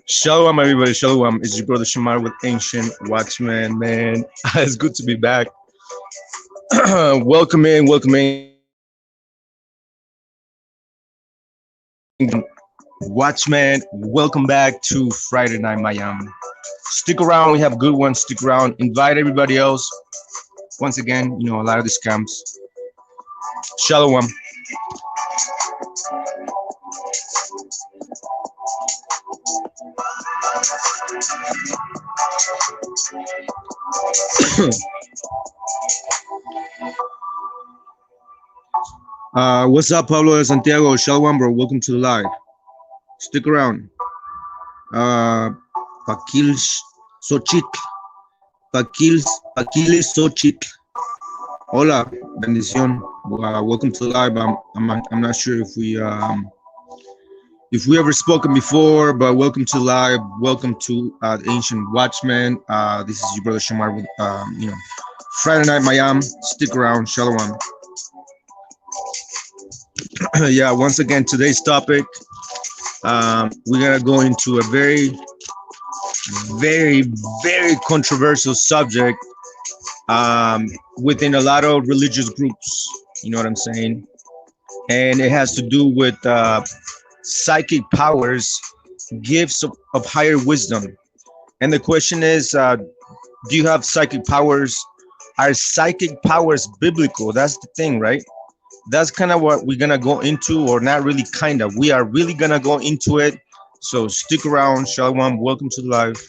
Shalom, everybody. Shalom. It's your brother Shamar with Ancient Watchman. Man, it's good to be back. Welcome in. Watchman, welcome back to Friday Night MaYaM. Stick around. We have good ones. Stick around. Invite everybody else. Once again, a lot of these scams. Shalom. What's up, Pablo de Santiago? Shalom, bro. Welcome to the live. Stick around. Paquil Xochitl. Paquil Xochitl. Hola, bendición. Welcome to the live. I'm not sure if we ever spoken before, but welcome to live. Welcome to the Ancient Watchman. This is your brother Shamar with Friday Night MaYaM. Stick around. Shalom. Yeah, once again, today's topic, we're gonna go into a very, very, very controversial subject within a lot of religious groups. You know what I'm saying? And it has to do with psychic powers, gifts of higher wisdom. And the question is, do you have psychic powers? Are psychic powers biblical? That's the thing, right? That's kind of what we're going to go into, or not really kind of. We are really going to go into it. So stick around. Shalom. Welcome to the live.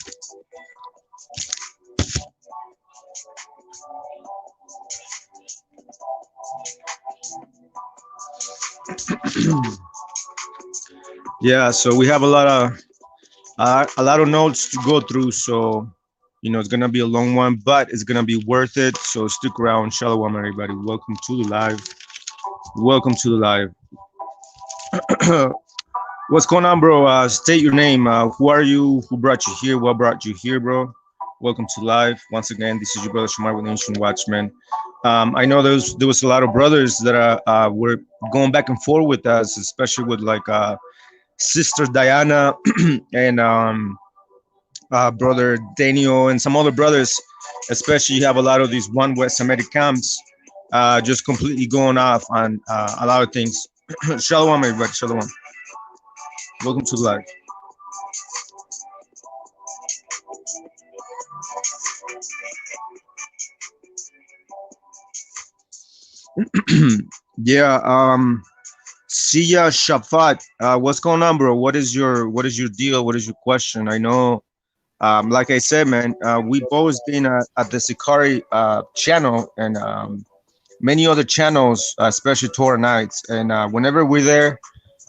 Yeah, so we have a lot of notes to go through. So, it's going to be a long one, but it's going to be worth it. So stick around. Shalom, everybody. Welcome to the live. Welcome to the live. What's going on, bro? State your name. Who are you? Who brought you here? What brought you here, bro? Welcome to live. Once again, this is your brother Shamar with Ancient Watchman. I know there was a lot of brothers that were going back and forth with us, especially with like Sister Diana and brother Daniel and some other brothers. Especially, you have a lot of these One West American camps. Just completely going off on a lot of things. Shalom, everybody. Shalom. Welcome to the live. Yeah. Sia Shafat. What's going on, bro? What is your deal? What is your question? I know. Like I said, man, we've always been at the Sikari channel and many other channels, especially Torah Nights. And whenever we're there,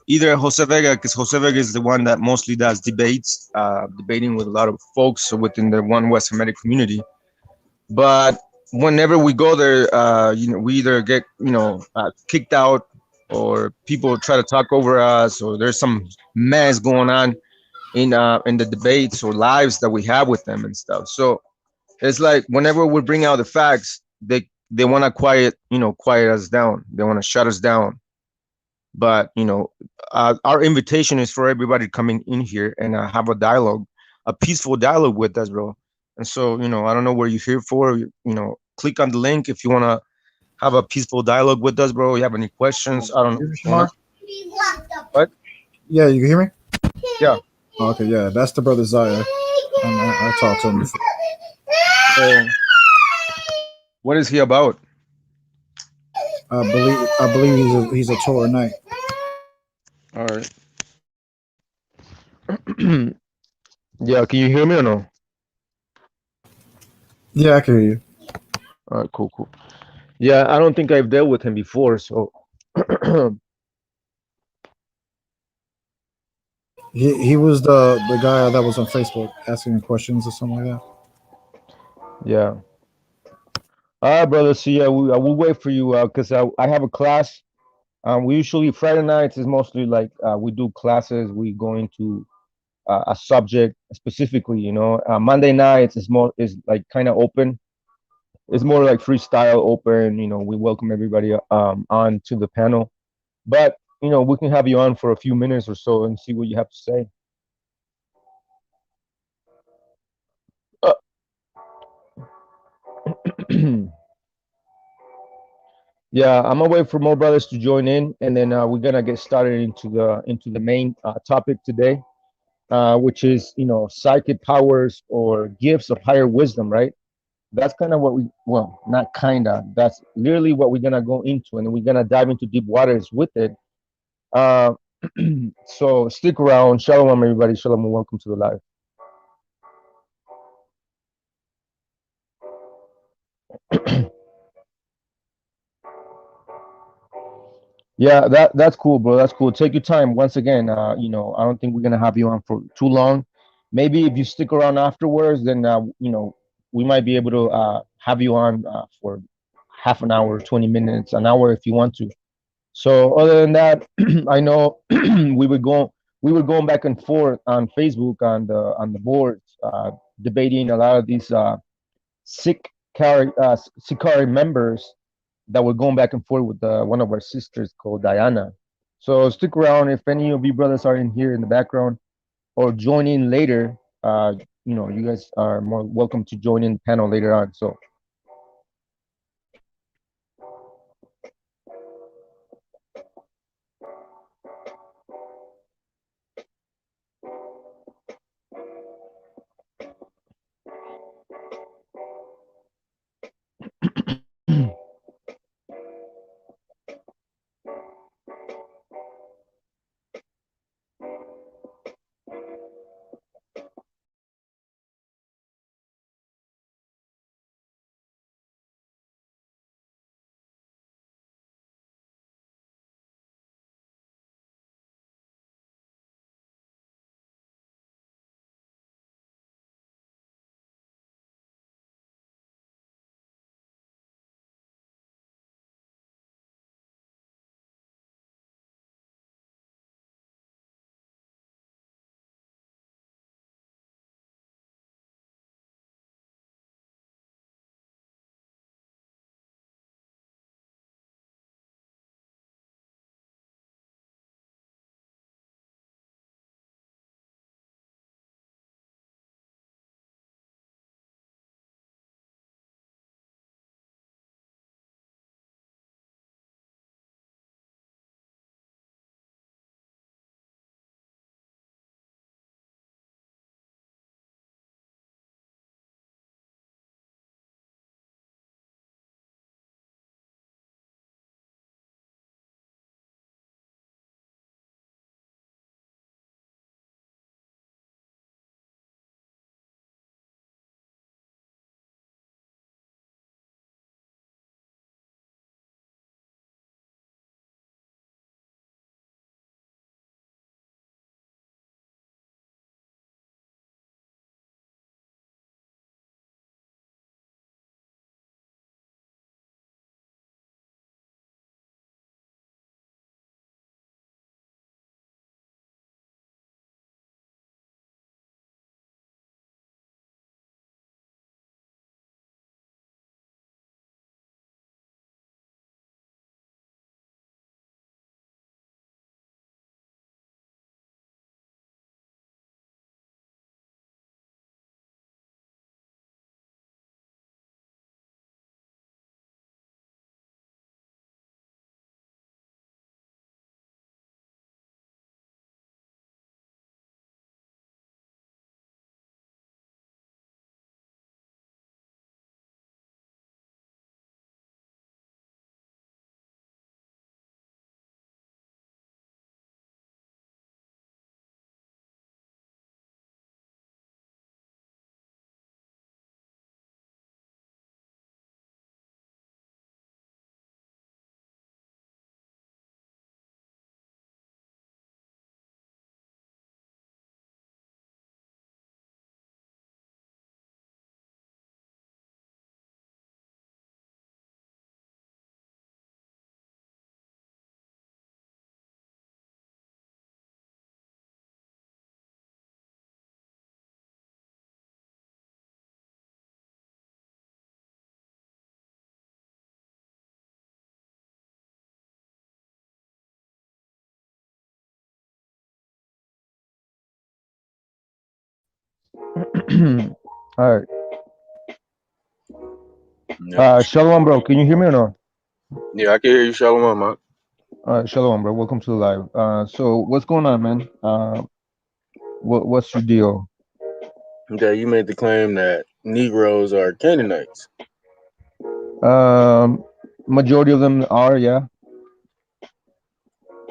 either Jose Vega, because Jose Vega is the one that mostly does debates, debating with a lot of folks within the One West American community. But whenever we go there, we either get, kicked out, or people try to talk over us, or there's some mess going on in the debates or lives that we have with them and stuff. So it's like whenever we bring out the facts, they want to quiet us down. They want to shut us down. But, our invitation is for everybody coming in here and have a dialogue, a peaceful dialogue with us, bro. And so, I don't know what you're here for. Click on the link if you want to have a peaceful dialogue with us, bro. You have any questions? I don't know Hear me, what's going on. Shamar? What? Yeah, you can hear me? Yeah. Oh, okay, yeah, that's the brother Zaya. I talked to him before. So, what is he about? I believe he's a Torah knight. All right. Yeah. Can you hear me or no? Yeah, I can hear you. All right. Cool. Cool. Yeah. I don't think I've dealt with him before. So, He was the guy that was on Facebook asking me questions or something like that. yeah. All right, brother. So yeah, I will wait for you because I have a class. We usually Friday nights is mostly like we do classes. We go into a subject specifically. Monday nights is more is like kind of open. It's more like freestyle open. We welcome everybody on to the panel, but we can have you on for a few minutes or so and see what you have to say. Uh, yeah, I'm gonna wait for more brothers to join in, and then we're gonna get started into the main topic today, which is psychic powers or gifts of higher wisdom, right? That's kind of what well, not kind of, that's literally what we're gonna go into, and we're gonna dive into deep waters with it. Uh, so stick around. Shalom, everybody. Shalom, and welcome to the live. Yeah, that's cool, bro. That's cool. Take your time. Once again, I don't think we're gonna have you on for too long. Maybe if you stick around afterwards, then we might be able to have you on for half an hour, 20 minutes, an hour if you want to. So other than that, I know we were going back and forth on Facebook on the boards, debating a lot of these Sikari members that were going back and forth with one of our sisters called Diana. So stick around if any of you brothers are in here in the background or join in later. You guys are more welcome to join in the panel later on. So All right. Yeah, Shalom, bro. Can you hear me or no? yeah, I can hear you, Shalom, man. Shalom, bro. Welcome to the live. So what's going on, man? What's your deal? Okay, you made the claim that Negroes are Canaanites. Um, Majority of them are, yeah.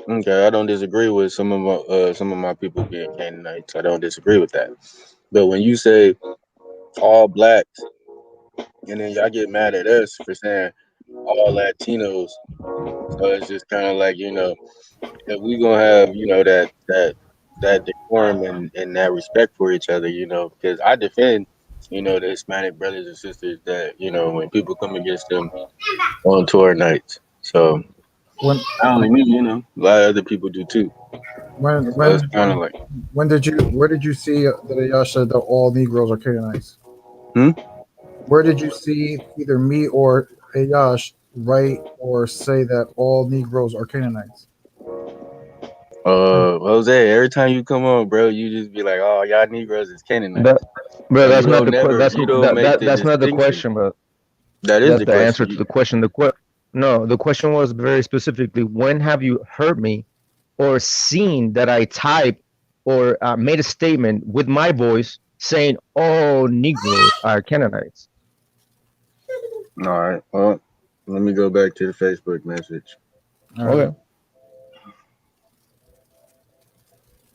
Okay, I don't disagree with some of my people being Canaanites. I don't disagree with that. But when you say all blacks, and then y'all get mad at us for saying all Latinos, so it's just kind of like if we gonna have that decorum and that respect for each other, because I defend the Hispanic brothers and sisters that when people come against them on tour nights. So When not only me, a lot of other people do too. when So it's when kind of like, when did you where did you see that y'all said that all Negroes are Canaanites? hmm? Where did you see either me or Ayash write or say that all Negroes are Canaanites? Jose, every time you come on, bro, you just be like, "Oh, y'all Negroes is That, Canaanites," bro. and That's not the you don't make the that's not the distinction. question, bro. That is That's the the answer question. to the question. No, the question was very specifically, when have you heard me or seen that I typed or made a statement with my voice saying all Negroes are Canaanites? All right. Well, let me go back to the Facebook message. All right. Okay.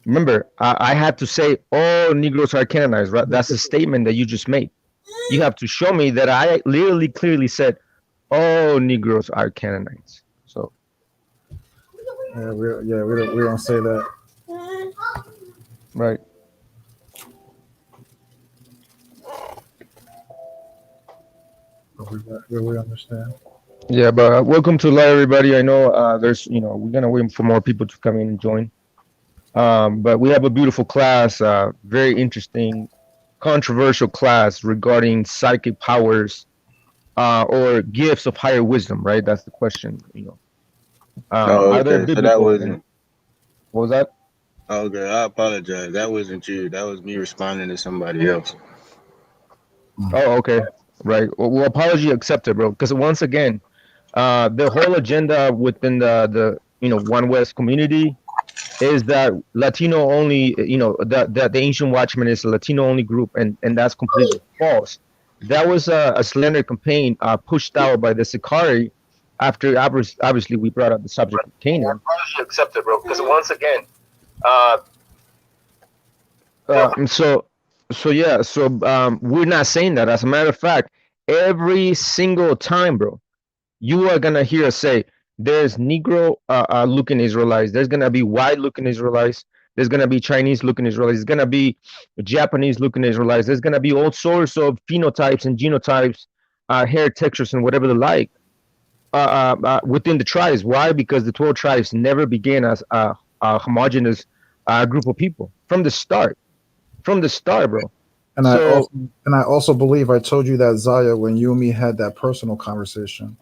Remember, I had to say all Negroes are Canaanites, right? That's a statement that you just made. You have to show me that I literally clearly said all Negroes are Canaanites. So, We don't say that. right. But we understand. Yeah, but welcome to live, everybody. I know we're gonna wait for more people to come in and join. But we have a beautiful class, very interesting, controversial class regarding psychic powers or gifts of higher wisdom, right? That's the question, Oh, Are there okay. So that biblical and wasn't. what was that? Okay, I apologize. That wasn't you. That was me responding to somebody else. Oh, okay. Right. Well, apology accepted, bro. Because once again, the whole agenda within the One West community is that Latino only, that the Ancient Watchman is a Latino only group, and that's completely false. That was a slander campaign pushed out by the Sikari after obviously we brought up the subject of Canaan. Apology accepted, bro. Because once again, uh, So yeah, we're not saying that. As a matter of fact, every single time, bro, you are gonna hear us say there's Negro looking Israelites, there's gonna be white looking Israelites, there's gonna be Chinese looking Israelites, there's gonna be Japanese looking Israelites, there's gonna be all sorts of phenotypes and genotypes, hair textures and whatever the like within the tribes. Why? Because the 12 tribes never began as a homogenous group of people from the start. From the start, bro. And I So also and I also believe I told you that Zaya when you and me had that personal conversation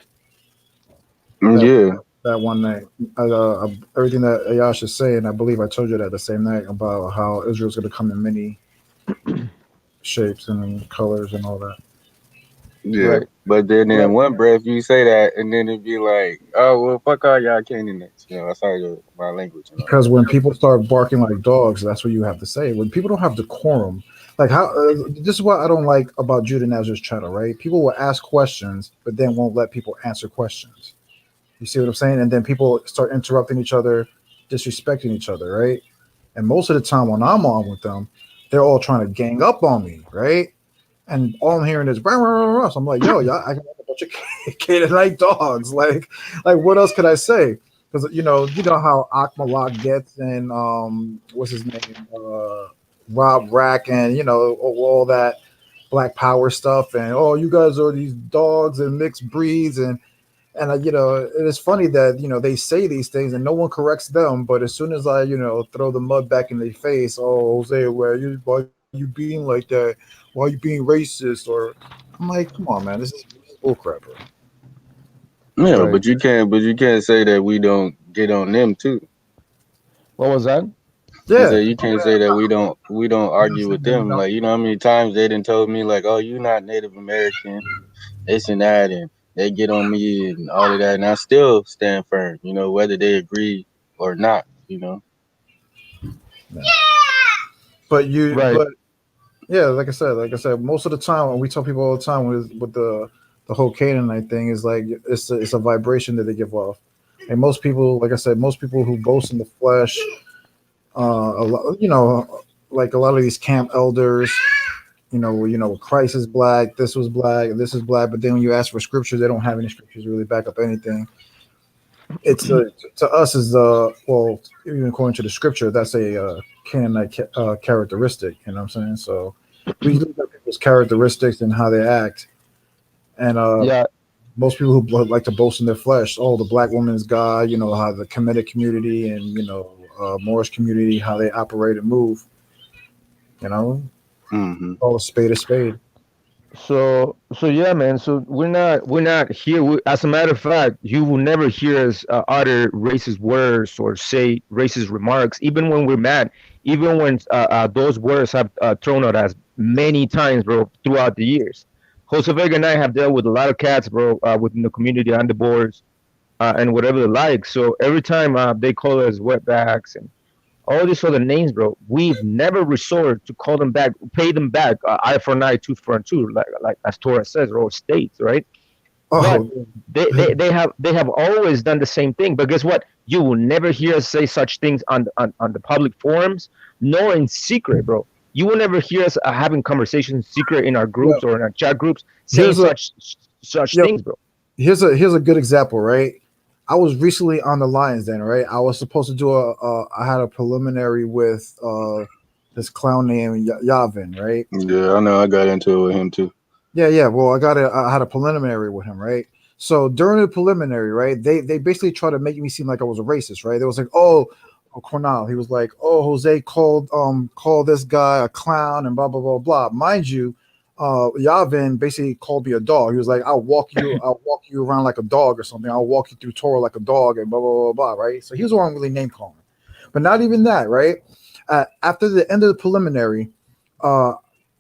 that yeah. that one night. Everything that Ayash is saying, I believe I told you that the same night about how Israel's going to come in many shapes and colors and all that. Yeah, right. but then Well, in one breath you say that, and then it'd be like, "Oh well, fuck all y'all Canaanites." I saw my language and all Because when people start barking like dogs, that's what you have to say. When people don't have decorum, like how this is what I don't like about Judah Nazar's channel, right? People will ask questions, but then won't let people answer questions. You see what I'm saying? And then people start interrupting each other, disrespecting each other, right? And most of the time when I'm on with them, they're all trying to gang up on me, right? And all I'm hearing is rah, rah, rah, rah. So I'm like, yo, y'all, I got a bunch of Canaanite dogs. Like what else could I say? Because you know how Akmalak gets and what's his name, Rob Rack, and all that Black Power stuff, and oh, you guys are these dogs and mixed breeds, and it is funny that they say these things and no one corrects them. But as soon as I throw the mud back in their face, oh Jose, why you being like that? Why you being racist? Or I'm like, come on, man, this is bullcrap, bro. yeah, right. but you can't say that we don't get on them too. What was that? And Yeah. so you can't say that we don't You know what I'm argue with saying? them. Like, you know how many times they done told me like, oh, you not Native American, this and that, and they get on me and all of that, and I still stand firm, whether they agree or not, Yeah. But Right. yeah, like I said, most of the time when we tell people all the time with the whole Canaanite thing is like it's a vibration that they give off. And most people, like I said, most people who boast in the flesh, a lot, like a lot of these camp elders, Christ is black, this was black, and this is black. But then when you ask for scripture, they don't have any scriptures to really back up anything. It's to us is well, even according to the scripture, that's a Canaanite characteristic. You know what I'm saying? So we look at people's characteristics and how they act, and Yeah. most people who like to boast in their flesh, oh, the black woman's God, how the Kemetic community and Moorish community, how they operate and move, you know, hmm call a spade a spade. So yeah, man. So we're not here. As a matter of fact, you will never hear us utter racist words or say racist remarks, even when we're mad, even when those words have thrown at us many times, bro, throughout the years. Jose Vega and I have dealt with a lot of cats, bro, within the community on the boards and whatever they like. So every time they call us wetbacks and all these other names, bro, we've never resorted to call them back, pay them back, eye for an eye, tooth for a tooth, like as Torah says or states, right? But Oh, they have always done the same thing. But guess what? You will never hear us say such things on the public forums, nor in secret, bro. You will never hear us having conversations in secret in our yeah. groups or in our chat groups saying Here's a such yeah. things, bro. Here's a good example, right? I was recently on the Lions Den, right? I was supposed to do I had a preliminary with this clown named Yavin, right? Yeah, I know. I got into it with him too. Yeah. Well, I had a preliminary with him, right? So during the preliminary, right, they basically tried to make me seem like I was a racist, right? They was like, Cornell, he was like, oh, Jose called this guy a clown and blah blah blah blah. Mind you, Yavin basically called me a dog. He was like, I'll walk you around like a dog or something. I'll walk you through Torah like a dog and blah blah blah blah, right? So he was the one really name calling. But not even that, right? After the end of the preliminary, uh,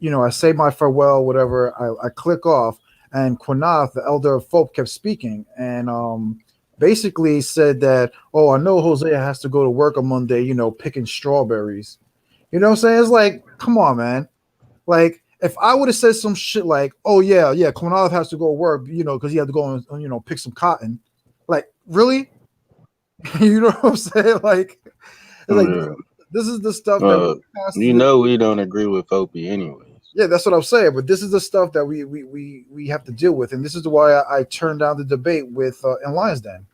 I say my farewell, whatever. I click off, and Quanath, the elder of folk, kept speaking, and basically said that, oh, I know Hosea has to go to work on Monday, picking strawberries. You know what I'm saying? It's like, come on, man. Like, if I would have said some shit like, oh yeah, Quanath has to go to work, because he had to go and pick some cotton. Like, really? You know what I'm saying? Like, it's like Yeah. this is the stuff that we pass We don't agree with Opie anyways. Yeah, that's what I'm saying. But this is the stuff that we have to deal with, and this is why I turned down the debate with in Lions Den.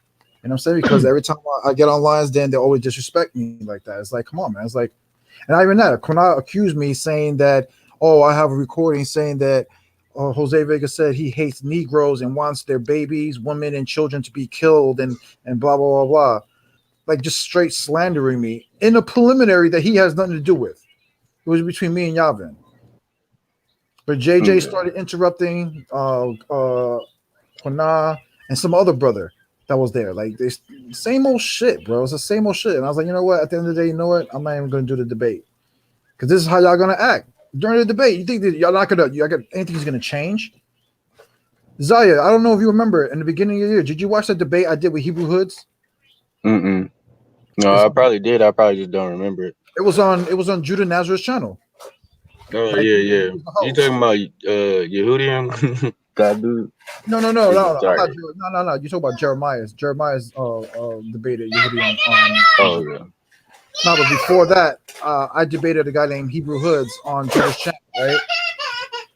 You know what I'm saying? Because every time I get on Lions Den, they always disrespect me like that. It's like, come on, man. It's like, and not even that. Quina accused me saying that, oh, I have a recording saying that Jose Vega said he hates Negroes and wants their babies, women, and children to be killed, and blah blah blah blah. Like just straight slandering me in a preliminary that he has nothing to do with. It was between me and Yavin. But JJ Yeah. started interrupting Quana and some other brother that was there. Like this same old shit, bro. It's the same old shit. And I was like, you know what? At the end of the day, you know what? I'm not even gonna do the debate. Because this is how y'all gonna act. During the debate, you think that anything's gonna change? Zaya, I don't know if you remember in the beginning of the year, did you watch the debate I did with Hebrew Hoods? No, It's, I probably did. I probably just don't remember it. it was on Judah Nazareth's channel. Oh Like, yeah. the You host. talking about Yehudian? God, dude. No. I'm Sorry. not. No. You talk about Jeremiah's. Jeremiah's debated Yehudi on Oh yeah. no, but before that, I debated a guy named Hebrew Hoods on Judah's channel, right?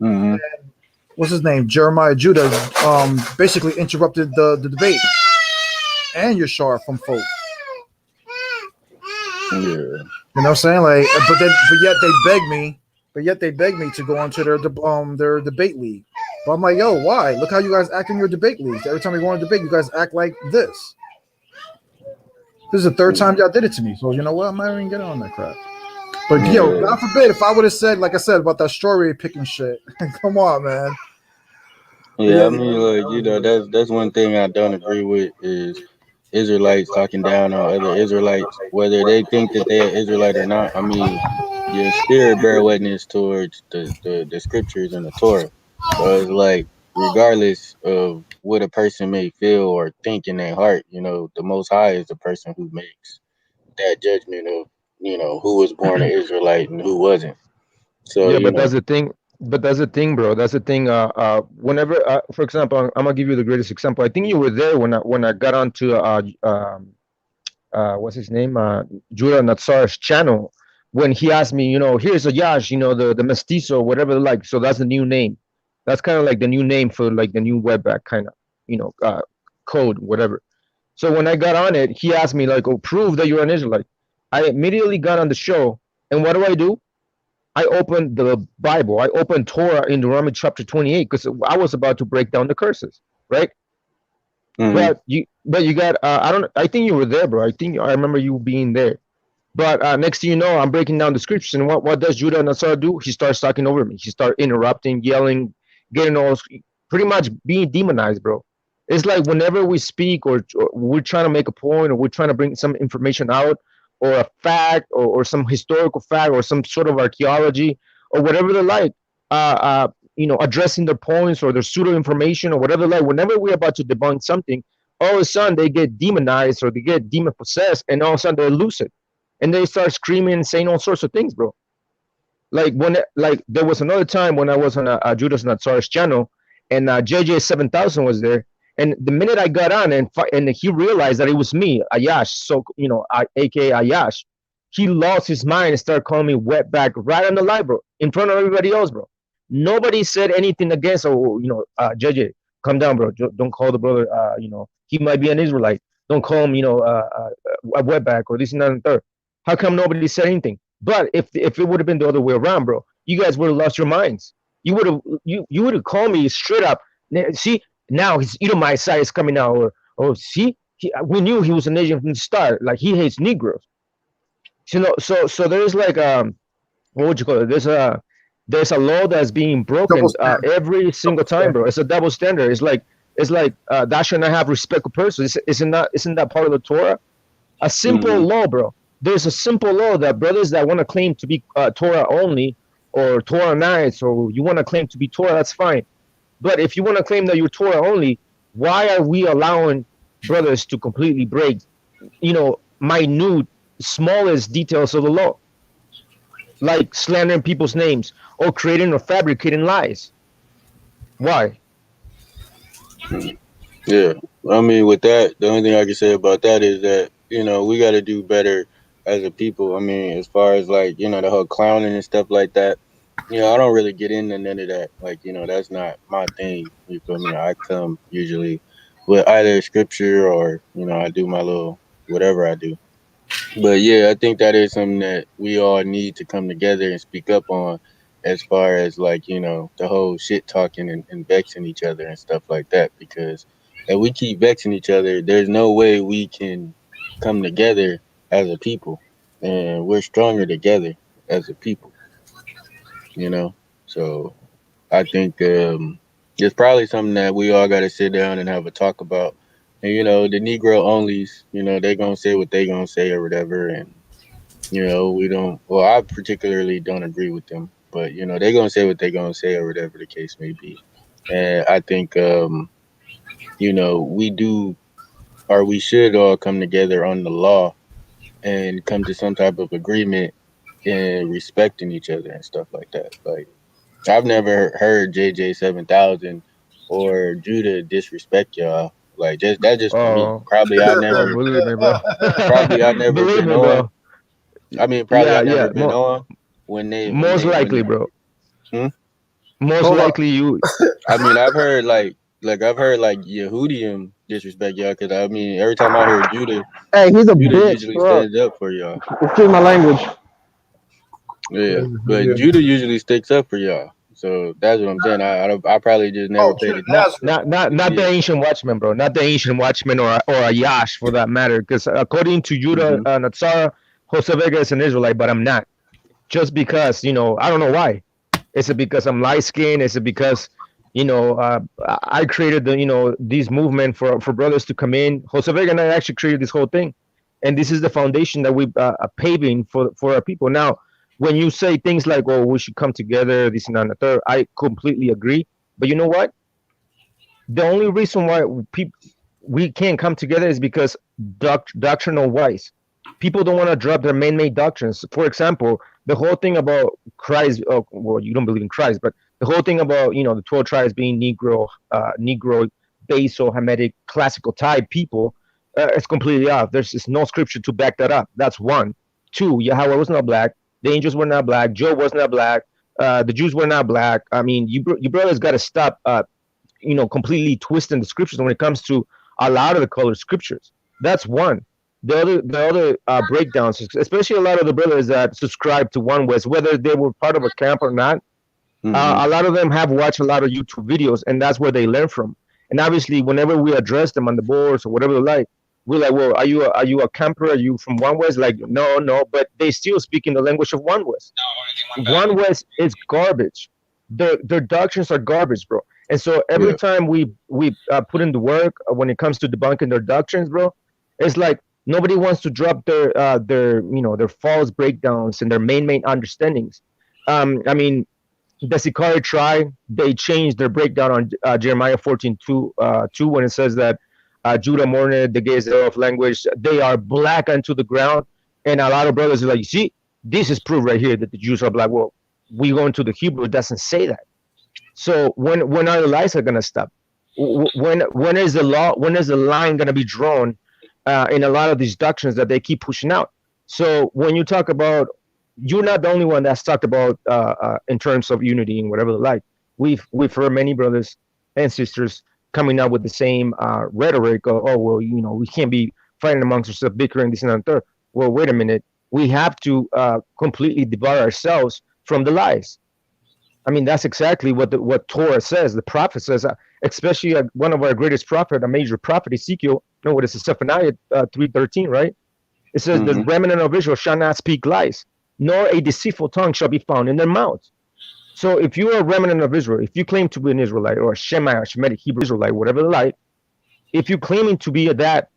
Mm-hmm. What's his name? Jeremiah Judah basically interrupted the debate and Yashar from folk. Yeah. You know what I'm saying? Like, but yet they begged me to go onto their debate league. But I'm like, yo, why? Look how you guys act in your debate leagues. Every time we go on a debate, you guys act like this. This is the third time y'all did it to me. So you know what? I'm not even getting on that crap. But yo, God forbid if I would have said, like I said, about that strawberry picking shit. Come on, man. Yeah, I mean, like, that's one thing I don't agree with is Israelites talking down on other Israelites, whether they think that they're Israelite or not. I mean, your spirit bear witness towards the scriptures and the Torah. So it's like, regardless of what a person may feel or think in their heart, the Most High is the person who makes that judgment of, who was born an Israelite and who wasn't. So, Yeah, but that's the thing. But that's the thing, bro. That's the thing. Whenever, for example, I'm gonna give you the greatest example. I think you were there when I got onto what's his name, Judah Natsar's channel, when he asked me, here's a Yash, the mestizo, whatever, like. So that's the new name. That's kind of like the new name for like the new webback kind of, code, whatever. So when I got on it, he asked me like, "Oh, prove that you're an Israelite." I immediately got on the show, and what do? I opened the Bible. I opened Torah in Deuteronomy chapter 28 because I was about to break down the curses, right? mhm. But you got I don't I think you were there, bro. I remember you being there. But next thing you know, I'm breaking down the scriptures, and what does Judah Nasar do? He starts talking over me. He starts interrupting, yelling, getting all pretty much being demonized, bro. It's like whenever we speak or we're trying to make a point or we're trying to bring some information out or a fact or some historical fact or some sort of archaeology or whatever they like, addressing their points or their pseudo information or whatever they like. Whenever we're about to debunk something, all of a sudden they get demonized or they get demon possessed, and all of a sudden they lose it and they start screaming and saying all sorts of things, bro. Like there was another time when I was on a Judas Natsar's channel, and JJ 7000 was there, and the minute I got on and he realized that it was me, Ayash, so aka Ayash, he lost his mind and started calling me wetback right on the live, bro, in front of everybody else, bro. Nobody said anything against, JJ, come down, bro. Don't call the brother, he might be an Israelite. Don't call him, a wetback or this and that and third. How come nobody said anything? But if it would have been the other way around, bro, you guys would have lost your minds. You would have called me straight up. See, now his Edomite side is coming out, or see, we knew he was an Asian from the start. Like he hates Negroes. So there's like what would you call it? There's a law that's being broken every single time, bro. It's a double standard. It's like thou shalt not have respect of persons. Isn't that part of the Torah? A simple law, bro. There's a simple law that brothers that want to claim to be Torah only or Torah nights, or you want to claim to be Torah, that's fine. But if you want to claim that you're Torah only, why are we allowing brothers to completely break, minute, smallest details of the law, like slandering people's names or creating or fabricating lies? Why? Yeah. I mean, with that, the only thing I can say about that is that, we got to do better as a people. I mean, as far as like, the whole clowning and stuff like that, I don't really get into none of that. Like, that's not my thing. You feel me? I come usually with either scripture or, I do my little whatever I do. But yeah, I think that is something that we all need to come together and speak up on, as far as like, the whole shit talking and vexing each other and stuff like that. Because if we keep vexing each other, there's no way we can come together as a people. And we're stronger together as a people, So I think it's probably something that we all got to sit down and have a talk about. And, the Negro onlys, they're going to say what they going to say or whatever. And, we don't, well, I particularly don't agree with them. But, they're going to say what they're going to say or whatever the case may be. And I think, we do, or we should all come together on the law and come to some type of agreement and respecting each other and stuff like that. Like, I've never heard JJ 7000 or Judah disrespect y'all. Like, just for me. Oh, Probably I never believe me, bro. Believe been me, on. bro. I mean, probably Yeah, I never yeah. been on Most likely, bro. Hmm? Most Hold on. likely you. I mean, I've heard like Yehudium disrespect y'all, because I mean, every time I hear Judah, Hey, he's a Judah bitch, usually bro. stands up for y'all. Excuse my language. Yeah, but Judah usually sticks up for y'all. So that's what I'm saying. I probably just never Oh, paid Judah it. Not Nazareth. not not not the Yeah. ancient watchman, bro. Not the ancient watchman or a Yash for that matter. Because according to Judah Hmm. Natsara, Jose Vega is an Israelite, but I'm not. Just because I don't know why. Is it because I'm light skinned? Is it because I created these movement for brothers to come in. Jose Vega and I actually created this whole thing, and this is the foundation that we are paving for our people. Now, when you say things like, "Oh, we should come together," this and that and the third, I completely agree. But you know what? The only reason why we can't come together is because doctrinal wise, people don't want to drop their man-made doctrines. For example, the whole thing about Christ. Oh, well, you don't believe in Christ, but the whole thing about the 12 tribes being Negro, Baso, Hamitic, classical type people, it's completely off. There's just no scripture to back that up. That's one. Two, Yahweh was not black. The angels were not black. Job was not black. The Jews were not black. I mean, you brothers got to stop completely twisting the scriptures when it comes to a lot of the colored scriptures. That's one. The other breakdowns, especially a lot of the brothers that subscribe to One West, whether they were part of a camp or not, a lot of them have watched a lot of YouTube videos, and that's where they learn from. And obviously, whenever we address them on the boards or whatever they like, we're like, well, are you a camper? Are you from One West? Like, no, but they still speak in the language of One West. One West is garbage. Their doctrines are garbage, bro. And so every Yeah. time we put in the work when it comes to debunking their doctrines, bro, it's like nobody wants to drop their false breakdowns and their main understandings. I mean, the Sikari tribe, they changed their breakdown on Jeremiah 14:2 when it says that Judah mourned the gaze thereof language. They are black unto the ground. And a lot of brothers are like, you see, this is proof right here that the Jews are black. Well, we go into the Hebrew, it doesn't say that. So when are the lies are gonna stop? When is the law? When is the line gonna be drawn in a lot of these doctrines that they keep pushing out? So when you talk about, you're not the only one that's talked about in terms of unity and whatever the like. We've heard many brothers and sisters coming out with the same rhetoric of, oh well, we can't be fighting amongst ourselves, bickering this and that and third. Well, wait a minute. We have to completely debar ourselves from the lies. I mean, that's exactly what Torah says. The prophet says, especially one of our greatest prophet, a major prophet, Ezekiel. No, what is it? Zephaniah 3:13, right? It says, the remnant of Israel shall not speak lies, nor a deceitful tongue shall be found in their mouths. So if you are a remnant of Israel, if you claim to be an Israelite or a Shemite or Shemitic Hebrew Israelite, whatever the like, if you're claiming to be that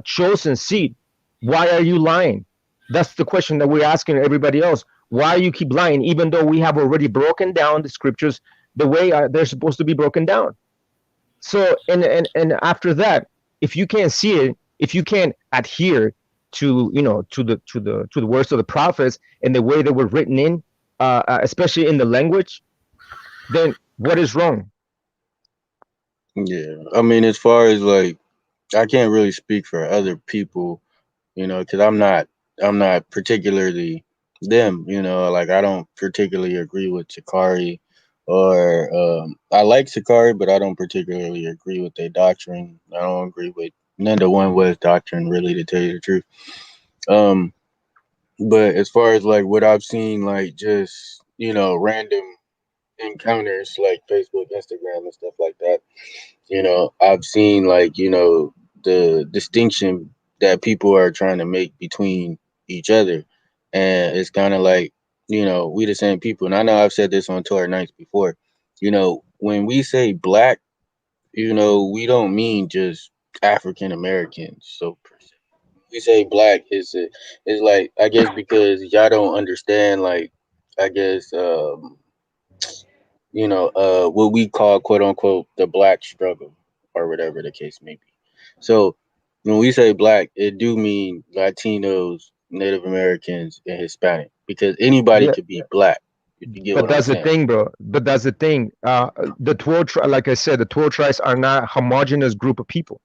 chosen seed, why are you lying? That's the question that we're asking everybody else. Why you keep lying, even though we have already broken down the scriptures the way they're supposed to be broken down? So, and after that, if you can't see it, if you can't adhere to the words of the prophets and the way they were written in, especially in the language, then what is wrong? Yeah. I mean, as far as like, I can't really speak for other people, because I'm not particularly them, like I don't particularly agree with Sakari, or I like Sakari, but I don't particularly agree with their doctrine. I don't agree with none of the One West doctrine, really, to tell you the truth. But as far as like what I've seen, like just random encounters like Facebook, Instagram, and stuff like that, I've seen like the distinction that people are trying to make between each other, and it's kind of like we the same people. And I know I've said this on Torah Nights before. When we say black, we don't mean just African Americans. So per se. We say black is like, I guess, because y'all don't understand, like, I guess what we call, quote unquote, the black struggle, or whatever the case may be. So when we say black, it do mean Latinos, Native Americans, and Hispanic, because anybody Yeah, could be black, if you get but what I'm that's the saying. thing, bro. But that's the thing. The 12 like I said, the 12 tribes are not a homogenous group of people.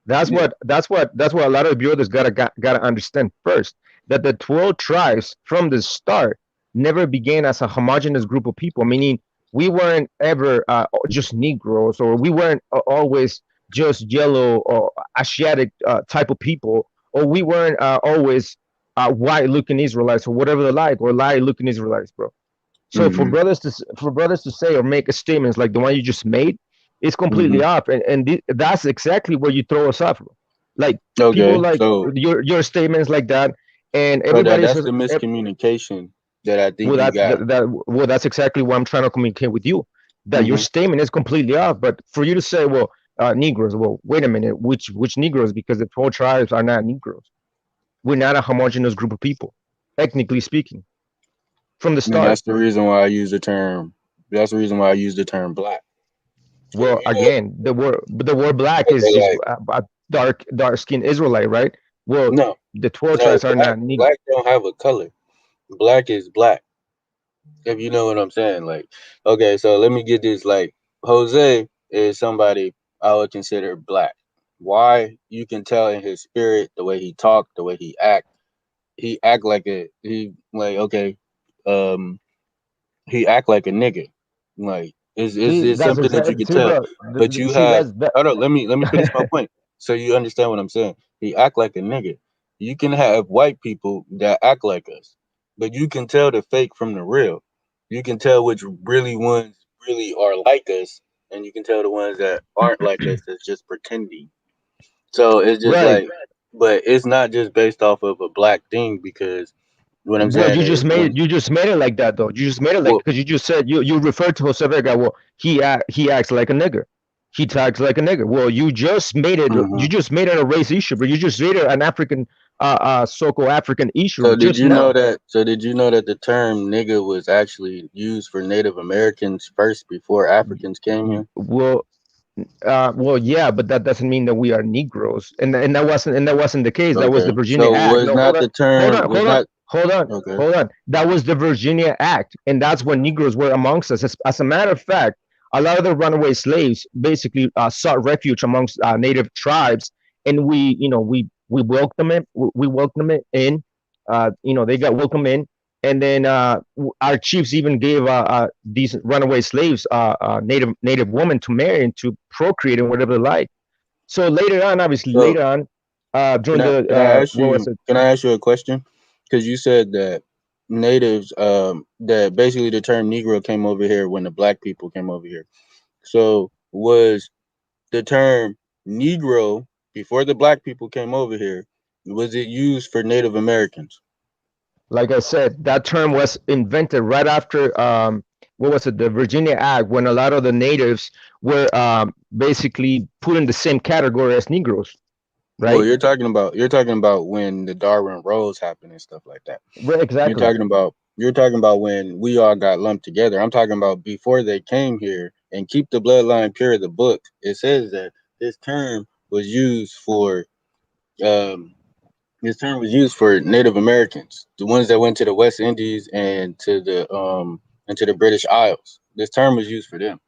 That's Yeah. what a lot of viewers gotta understand first. That the 12 tribes from the start never began as a homogeneous group of people. Meaning we weren't ever just Negroes, or we weren't always just yellow or Asiatic type of people, or we weren't always white looking Israelites or whatever they like, or light looking Israelites, bro. So for Hmm. brothers to say or make a statements like the one you just made, it's completely Hmm. off, and that's exactly where you throw us off. Like people Okay, like so your statements like that, and so that everybody that's says, the miscommunication that I think well you got. that's exactly what I'm trying to communicate with you. that your statement is completely off. But for you to say, well, Negroes, well, wait a minute, which Negroes? Because the 12 tribes are not Negroes. We're not a homogeneous group of people, ethnically speaking, from the And start. that's the reason why I use the term. That's the reason why I use the term black. Because Well, again, the word black is just like a dark skinned Israelite, right? Well, no, the 12 no, tribes are not Negro. black don't have a color. Black is black. If you know what I'm saying, like, okay, so let me get this. Like, Jose is somebody I would consider black. Why? You can tell in his spirit, the way he talk, the way he act. He act like okay, um, he act like a nigga. Like, See, it's that's something that you exactly. can See, tell. bro. But you See, have. that's that. Hold on, let me finish my point, so you understand what I'm saying. He act like a nigga. You can have white people that act like us, but you can tell the fake from the real. You can tell which really ones really are like us, and you can tell the ones that aren't like us that's just pretending. So it's just Right. like, but it's not just based off of a black thing because what I'm Well, saying you is just made when it. You just made it like that, though. You just made it like well, because you just said you referred to Jose Vega. Well, he acts like a nigger. He talks like a nigger. Well, you just made it. You mhm. just made it a race issue, but you just made it an African, so-called African issue So did just you know now. that? So did you know that the term "nigga" was actually used for Native Americans first before Africans came here? Well, yeah, but that doesn't mean that we are Negroes, and that wasn't the case. That was the Okay. Virginia So Act. was No, hold not on, the hold term on, was hold on, not hold on, okay? hold on. That was the Virginia Act, and that's when Negroes were amongst us. As a matter of fact, a lot of the runaway slaves basically sought refuge amongst native tribes, and we welcomed them. We welcomed them in. They got welcomed in, and then our chiefs even gave these runaway slaves native women to marry and to procreate and whatever they like. So later on, obviously So later on, can during I the can I ask what was you it? can I ask you a question? Because you said that natives that basically the term Negro came over here when the black people came over here. So was the term Negro before the black people came over here? Was it used for Native Americans? Like I said, that term was invented right after what was it? The Virginia Act, when a lot of the natives were basically put in the same category as Negroes, Well, right? you're talking about when the Darwin Rows happened and stuff like that. Right, exactly. You're talking about when we all got lumped together. I'm talking about before they came here and keep the bloodline pure. The book it says that this term was used for um this term was used for Native Americans, the ones that went to the West Indies and to the British Isles. This term was used for them.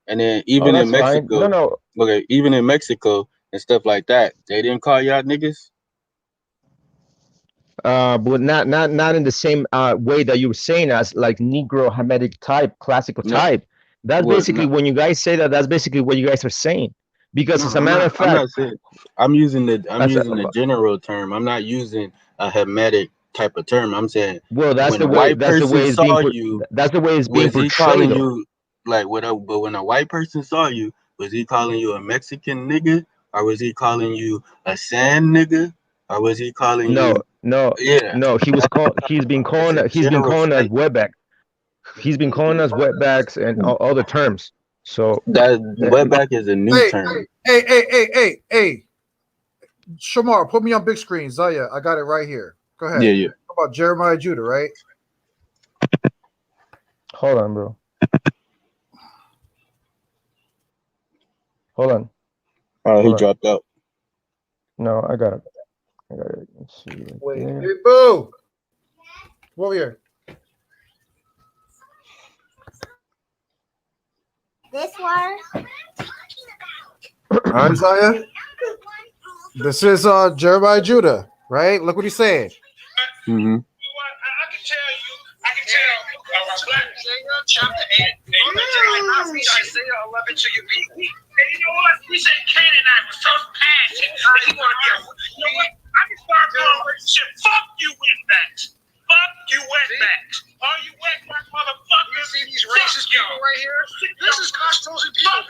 And then Oh, even in that's fine. No, Mexico, no. okay, even in Mexico and stuff like that, they didn't call y'all niggas. But not in the same way that you were saying as like Negro Hamitic type, classical No, type. That's well, basically no, when you guys say that. That's basically what you guys are saying. Because no, as a matter of I'm fact, not saying. I'm as a, using the general term. I'm not using a hermetic type of term. I'm saying well, when a white that's the person way it's being saw put. you, That's the way it's being was he portrayed, calling though. you like what? But when a white person saw you, was he calling you a Mexican nigga, or was he calling you a sand nigga, or was he calling No, you? no, Yeah, no. He was called. it's a He's been general calling us statement. wetback. He's been calling us wetbacks and all other terms. So That uh, wetback is a new Hey, term. hey. Shamar, put me on big screen. Zaya, I got it right here. Go Yeah, ahead. yeah. How about Jeremiah Judah, right? hold on, bro. Hold on. Oh, he Hold on. dropped out. No, I got it. I got it. Let's see right Wait, there. hey, boo. Come over here. This one? All right, Zaya. This is Jeremiah Judah, right? Look what he's saying. Mm-hmm. I can tell Isaiah chapter 8, Isaiah 11 to your people. And you know what? We said Canaanite with such passion. He want to be a. You know what? I can start doing relationship. Fuck you, wetbacks. Fuck you, wetbacks. All you wetback motherfuckers. You see these racist people right here? This is Costo's people.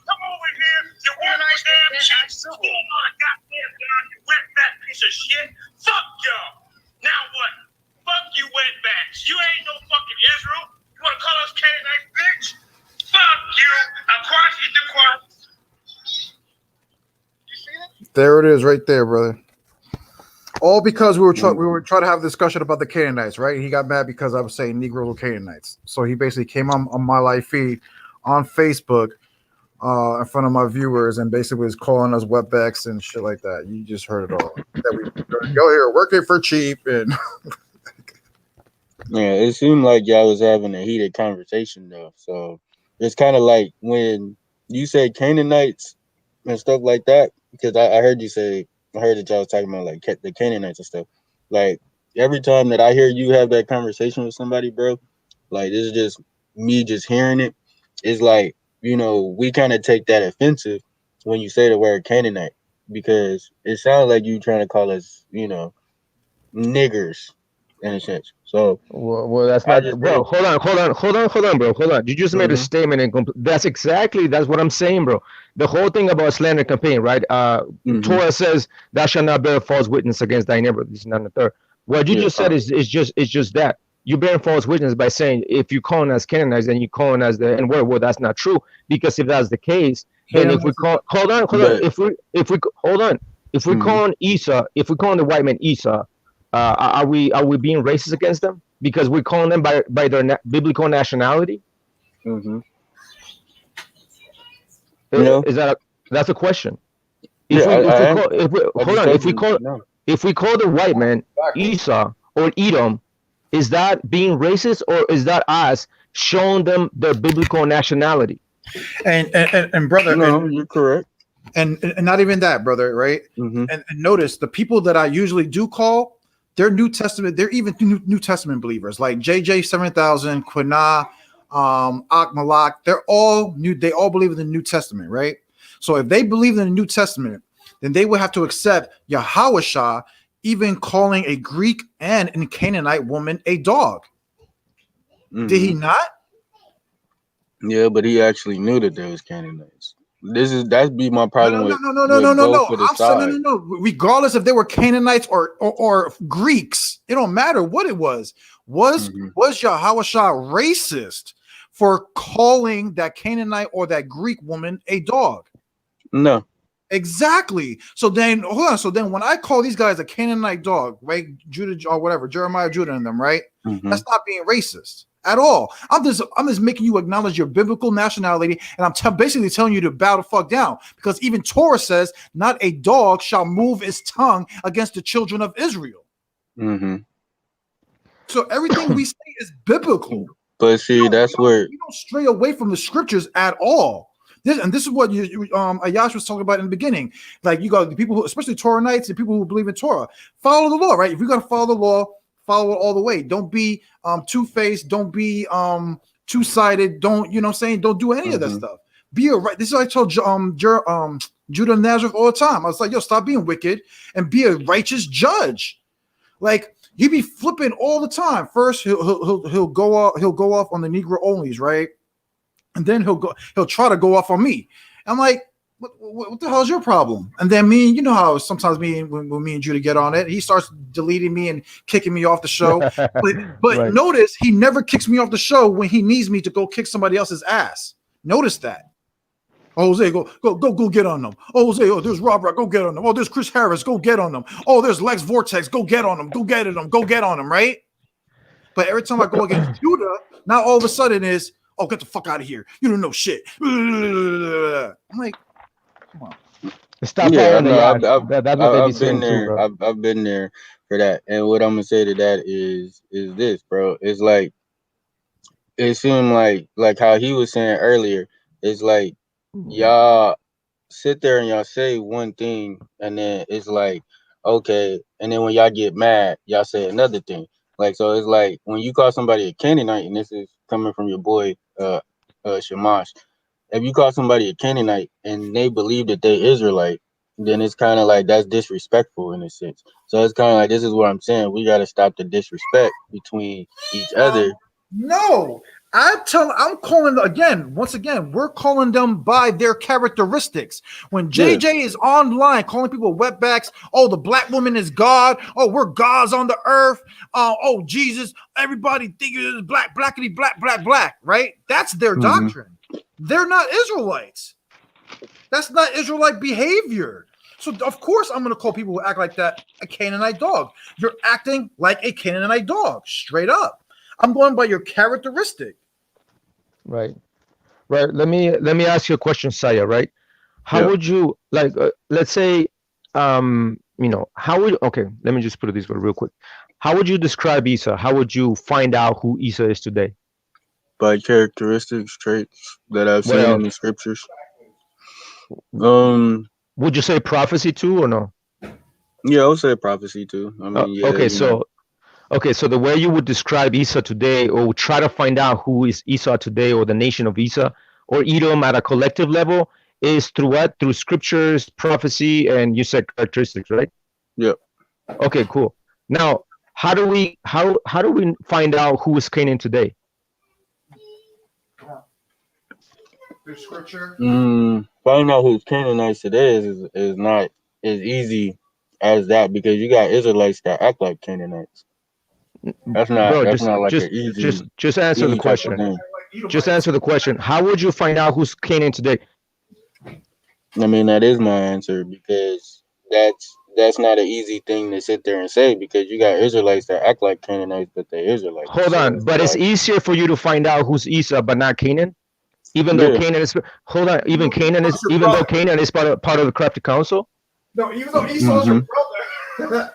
Come over here. You wear nice damn shit. Still on a goddamn god, you wetback piece of shit. Fuck y'all. Now what? Fuck you, wetbacks. You ain't no fucking Israel. You want to call us Canaanite, bitch? There it is, right there, brother. All because we were trying to have a discussion about the Canaanites, right? He got mad because I was saying Negroes were Canaanites. So he basically came on my live feed on Facebook in front of my viewers and basically was calling us wetbacks and shit like that. You just heard it all. That we go here working for cheap and Yeah, it seemed like y'all was having a heated conversation though. So it's kind of like when you say Canaanites and stuff like that, because I heard you say, I heard that y'all was talking about like the Canaanites and stuff. Like every time that I hear you have that conversation with somebody, bro, like this is just me just hearing it. It's like, we kind of take that offensive when you say the word Canaanite because it sounds like you trying to call us, niggers in a sense. So Well, that's I not. just Bro, think, hold on, bro. Hold on. You just made a statement, and that's what I'm saying, bro. The whole thing about slander campaign, right? Torah says, "Thou shalt not bear false witness against thy neighbor." This is not the third. What you just said is just that you bear false witness by saying if you calling us Canaanites, then you calling us the N word. Well, that's not true because if that's the case, then if we call, hold on, but if we calling Esau, if we calling the white man Esau. Are we being racist against them because we're calling them by their biblical nationality? Is that's a question? If we call the white man Esau or Edom, is that being racist or is that us showing them their biblical nationality? And brother, no, you're correct. And not even that, brother, right? And notice the people that I usually do call, they're New Testament, they're even New Testament believers, like JJ 7000, Quina, Ak Malak, they're all new, they all believe in the New Testament, right? So if they believe in the New Testament, then they would have to accept Yahawashah even calling a Greek and a Canaanite woman a dog. Did he not? Yeah, but he actually knew that there was Canaanites. That'd be my problem with no. For the side. No. Regardless if they were Canaanites or Greeks, it don't matter what it was. Was Yahawashah racist for calling that Canaanite or that Greek woman a dog? No. Exactly. So then, hold on. So then, when I call these guys a Canaanite dog, right? Judah or whatever, Jeremiah, Judah, and them, right? That's not being racist at all. I'm just making you acknowledge your biblical nationality, and I'm basically telling you to bow the fuck down because even Torah says, "Not a dog shall move its tongue against the children of Israel." So everything we say is biblical. But see, that's where we don't stray away from the scriptures at all. This is what Ayash was talking about in the beginning. Like you got the people who, especially Torahnites and people who believe in Torah, follow the law, right? If you're gonna follow the law, follow it all the way. Don't be two-faced, don't be two-sided, don't don't do any of that stuff. Be a right. This is what I told Judah Nazareth all the time. I was like, yo, stop being wicked and be a righteous judge. Like he be flipping all the time. First, he'll go off on the Negro onlys, right? And then he'll try to go off on me. I'm like, what the hell is your problem? And then you know how sometimes when me and Judah get on it, he starts deleting me and kicking me off the show. But right. Notice he never kicks me off the show when he needs me to go kick somebody else's ass. Notice that. Oh, Jose, go get on them. Oh, Jose, there's Rob, go get on them. Oh, there's Chris Harris, go get on them. Oh, there's Lex Vortex, go get on them. Go get on them, right? But every time I go against Judah, now all of a sudden is, oh, get the fuck out of here. You don't know shit. I'm like, come on. Stop. Yeah, no, I've been there. I've been there for that. And what I'm gonna say to that is this, bro. It's like it seemed like how he was saying earlier. It's like y'all sit there and y'all say one thing, and then it's like okay, and then when y'all get mad, y'all say another thing. Like so, it's like when you call somebody a Canaanite, and this is coming from your boy Shamash. If you call somebody a Canaanite and they believe that they Israelite, then it's kind of like that's disrespectful in a sense. So it's kind of like this is what I'm saying. We got to stop the disrespect between each other. No, I'm calling once again, we're calling them by their characteristics. When JJ is online calling people wetbacks, oh, the black woman is God, oh, we're gods on the earth, oh, Jesus, everybody think it is blackity, black, right? That's their doctrine. They're not Israelites. That's not Israelite behavior. So of course I'm gonna call people who act like that a Canaanite dog. You're acting like a Canaanite dog, straight up. I'm going by your characteristic. Right. Right. Let me ask you a question, Saya. Right. How Yeah. would you like? Let's say, how would? Okay. Let me just put it this way, real quick. How would you describe Isa? How would you find out who Isa is today? By characteristics, traits that I've What seen in else? the scriptures. Um, Would you say prophecy too, or no? yeah, I would say prophecy too. I mean, yeah, Okay. So the way you would describe Isa today, or try to find out who is Isa today, or the nation of Isa, or Edom at a collective level, is through what? Through scriptures, prophecy, and you said characteristics, right? yeah. Okay, cool. Now, how do we find out who is Canaan today? Through scripture. Finding out who's Canaanites today is not as easy as that because you got Israelites that act like Canaanites. That's not Bro, that's just not like just an easy just answer the easy type of question. thing. Just answer the question. How would you find out who's Canaan today? I mean, that is my answer because that's not an easy thing to sit there and say because you got Israelites that act like Canaanites, but they're Israelites. Hold So on, it's but it's like, easier for you to find out who's Esau but not Canaan, even though yeah, Canaan is. Hold on, Esau's your even though brother. Canaan is part of the crafted council, No, even though Esau's your brother.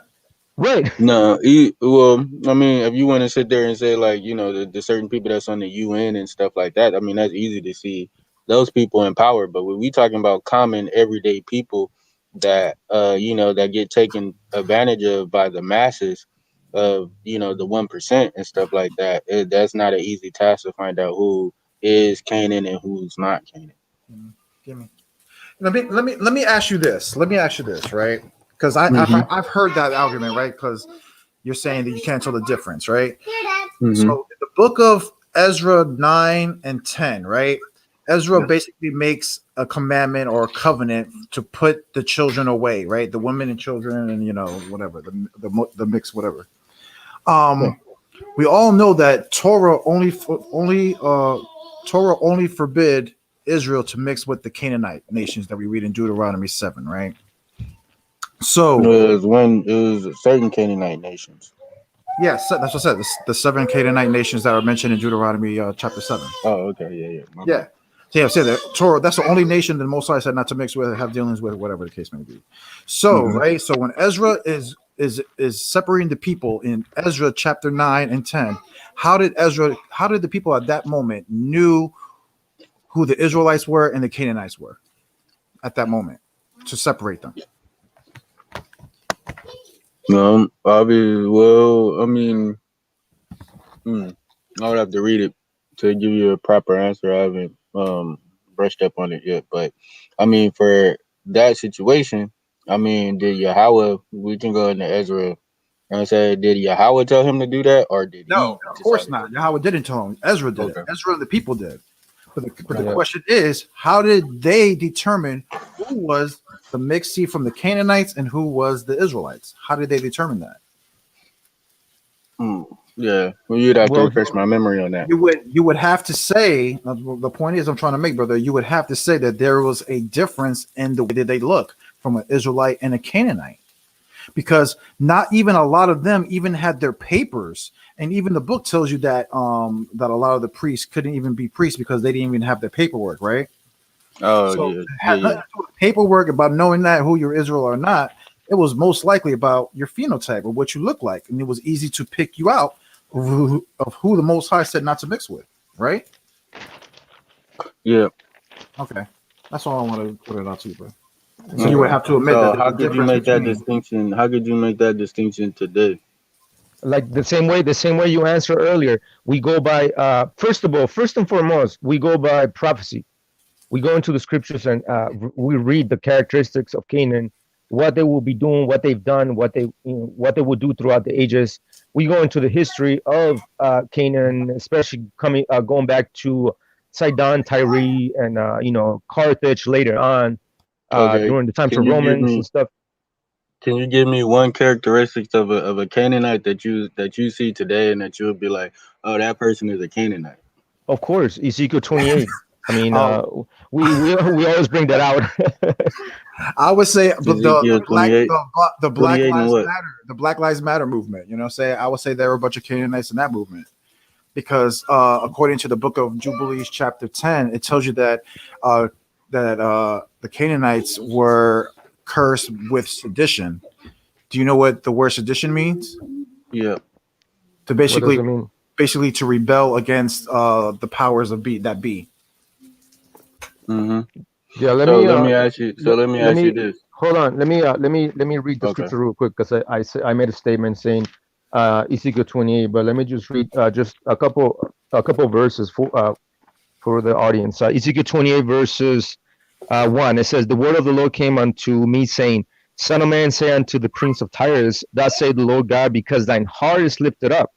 right? no, well, I mean, if you want to sit there and say like, the certain people that's on the UN and stuff like that, I mean, that's easy to see those people in power. But when we talking about common everyday people that, that get taken advantage of by the masses of, the 1% and stuff like that, that's not an easy task to find out who is Canaan and who's not Canaan. Give me. Let me ask you this. Let me ask you this, right? Because Mm-hmm. I've heard that argument, right? Because you're saying that you can't tell the difference, right? Mm-hmm. So in the book of Ezra 9 and 10, right? Ezra Yeah. basically makes a commandment or a covenant to put the children away, right? The women and children and whatever, the mix, whatever. We all know that Torah only forbid Israel to mix with the Canaanite nations that we read in Deuteronomy 7, right? So It was certain Canaanite nations. yes, that's what I said. The 7 Canaanite nations that are mentioned in Deuteronomy chapter 7. Oh, okay, yeah. My Yeah. bad. So yeah, say that Torah, that's the only nation that the Most High said not to mix with, have dealings with, whatever the case may be. So, Mhm. right, so when Ezra is separating the people in Ezra chapter 9 and 10, how did the people at that moment knew who the Israelites were and the Canaanites were at that moment to separate them? I mean, I would have to read it to give you a proper answer. I haven't brushed up on it yet, but I mean, for that situation, I mean, did Yahweh? We can go into Ezra and say, did Yahweh tell him to do that, or did he No, of decide course to do not. Yahweh didn't tell them. Ezra did it? it. Okay. Ezra and the people did. But the Yeah. question is, how did they determine who was the mixed seed from the Canaanites and who was the Israelites? How did they determine that? Yeah, well, you'd have to Well, refresh my memory on that. You would have to say, the point is I'm trying to make, brother, you would have to say that there was a difference in the way that they look from an Israelite and a Canaanite. Because not even a lot of them even had their papers, and even the book tells you that that a lot of the priests couldn't even be priests because they didn't even have their paperwork, right? Oh, So yeah, it had nothing to do with paperwork about knowing that who you're Israel or not. It was most likely about your phenotype or what you look like, and it was easy to pick you out of who the Most High said not to mix with, right? yeah. Okay, that's all I want to put it out to you, bro. So you would have to admit So that there's how a could you difference make that between. distinction? How could you make that distinction today? like the same way you answered earlier, we go by first and foremost, we go by prophecy. We go into the scriptures and we read the characteristics of Canaan, what they will be doing, what they've done, what they will do throughout the ages. We go into the history of Canaan, especially going back to Sidon, Tyre, and Carthage later on Okay, during the times can of you give Romans and me stuff. can you give me one characteristics of a Canaanite that you see today and that you would be like, oh, that person is a Canaanite? Of course, Ezekiel 28. I mean, Um, we always bring that out. I would say, but Ezekiel 28, the Black 28 and Lives what? Matter, the Black Lives Matter movement. You know, say I would say there were a bunch of Canaanites in that movement because according to the Book of Jubilees, chapter 10, it tells you that uh, the Canaanites were cursed with sedition. Do you know what the word sedition means? Yeah. To What does it mean? basically to rebel against the powers of be. Mm-hmm. Yeah, So let me ask you. So let me let ask you me this. hold on. Let me read the Okay. scripture real quick because I made a statement saying Ezekiel 28, but let me just read just a couple verses for the audience. Ezekiel 28 verses 1. It says, "The word of the Lord came unto me, saying, Son of man, say unto the prince of Tyrus, Thus saith the Lord God, because thine heart is lifted up,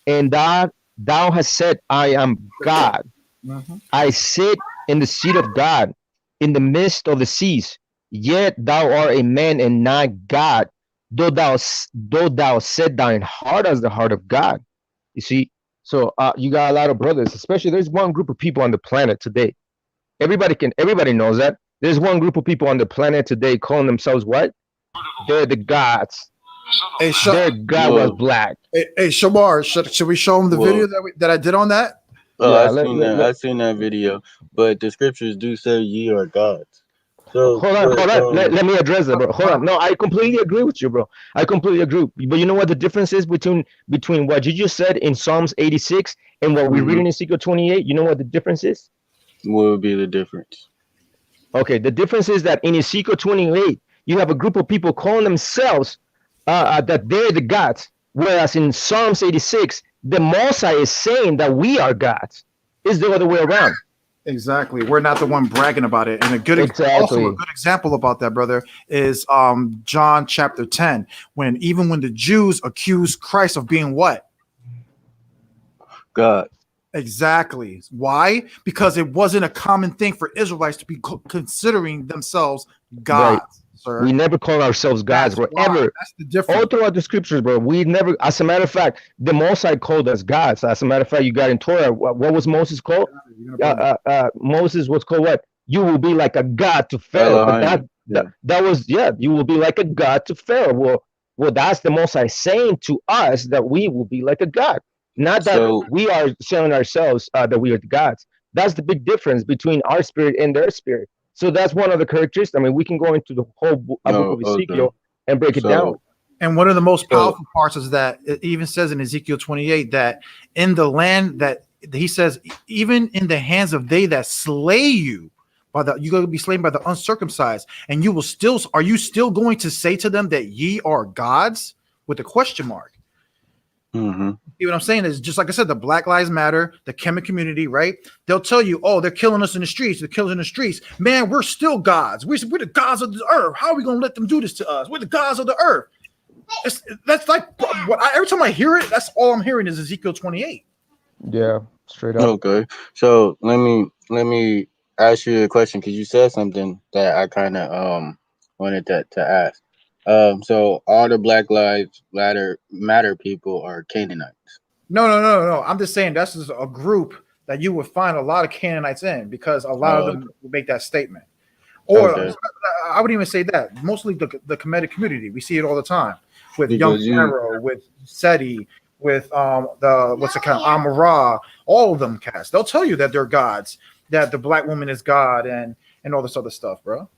and thou hast said, I am God. Mhm. I sit in the seat of God in the midst of the seas. Yet thou art a man and not God, though thou set thine heart as the heart of God." You see, so you got a lot of brothers, especially there's one group of people on the planet today. Everybody knows that. There's one group of people on the planet today calling themselves what? They're the gods. Hey, Their God was Whoa. black. hey, Shamar, should we show him the video Whoa. that I did on that? Oh, Yeah, I seen that. I seen that video. But the scriptures do say ye are gods. So, hold but on. Let me address that, bro. Hold on. No, I completely agree with you, bro. I completely agree. But you know what the difference is between what you just said in Psalms 86 and what we read mhm, in Ezekiel 28? You know what the difference is? what would be the difference? Okay, the difference is that in Ezekiel 28, you have a group of people calling themselves that they're the gods, whereas in Psalms 86, the Mosai is saying that we are gods. It's the other way around. Exactly. We're not the one bragging about it. And also a Exactly. good example about that, brother, is John chapter 10, when even when the Jews accused Christ of being what? God. Exactly. Why? Because it wasn't a common thing for Israelites to be considering themselves Right. gods, sir. We never call ourselves gods, That's bro. why. Ever. That's the All difference. throughout the scriptures, bro. We never, as a matter of fact, the Mosai called us gods. As a matter of fact, you got in Torah, what was Moses called? You're gonna bring Moses was called what? You will be like a god to Pharaoh. But that, Elohim. that Yeah. that was, yeah, you will be like a god to Pharaoh. Well, that's the Mosai saying to us that we will be like a god. Not that So we are telling ourselves that we are the gods. That's the big difference between our spirit and their spirit. So that's one of the characteristics. I mean, we can go into the whole book no, of okay. Ezekiel and break it down. So And one of the most so powerful parts is that it even says in Ezekiel 28 that in the land that he says, even in the hands of they that slay you, by the you're going to be slain by the uncircumcised, and you will still are you still going to say to them that ye are gods with a question mark? hmm You know what I'm saying? Is just like I said, the Black Lives Matter, the Kemet community, right? They'll tell you, oh, they're killing us in the streets. They're killing in the streets. Man, we're still gods. We're the gods of the earth. How are we going to let them do this to us? We're the gods of the earth. That's like every time I hear it, that's all I'm hearing is Ezekiel 28. Yeah, straight up. okay. So let me ask you a question because you said something that I kind of wanted to ask. So all the Black Lives Matter people are Canaanites. No. I'm just saying that's just a group that you would find a lot of Canaanites in because a lot of Oh, them will make that statement. Or okay. I would even say that mostly the Kemetic community. We see it all the time with young Because you Pharaoh, with Seti, with the what's it called, Amara, all of them cats. They'll tell you that they're gods, that the black woman is God, and all this other stuff, bro.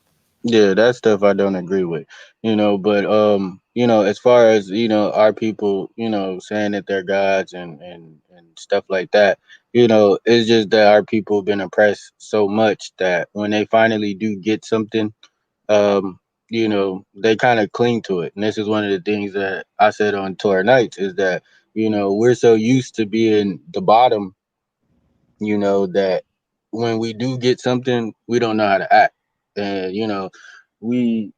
Yeah, that stuff I don't agree with, but as far as, our people, saying that they're gods and stuff like that, it's just that our people been oppressed so much that when they finally do get something, they kind of cling to it. And this is one of the things that I said on Tour Nights is that, we're so used to being the bottom, that when we do get something, we don't know how to act. And, we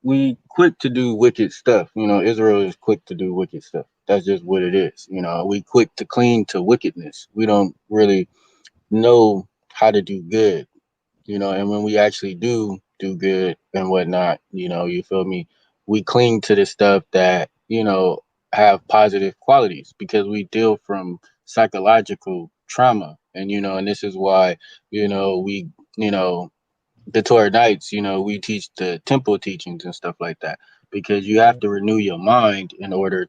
we quick to do wicked stuff. Israel is quick to do wicked stuff. That's just what it is. We quick to cling to wickedness. We don't really know how to do good. And when we actually do good and whatnot, you feel me? We cling to the stuff that, have positive qualities because we deal from psychological trauma. And and this is why we you know the Torah Nights, we teach the temple teachings and stuff like that, because you have to renew your mind in order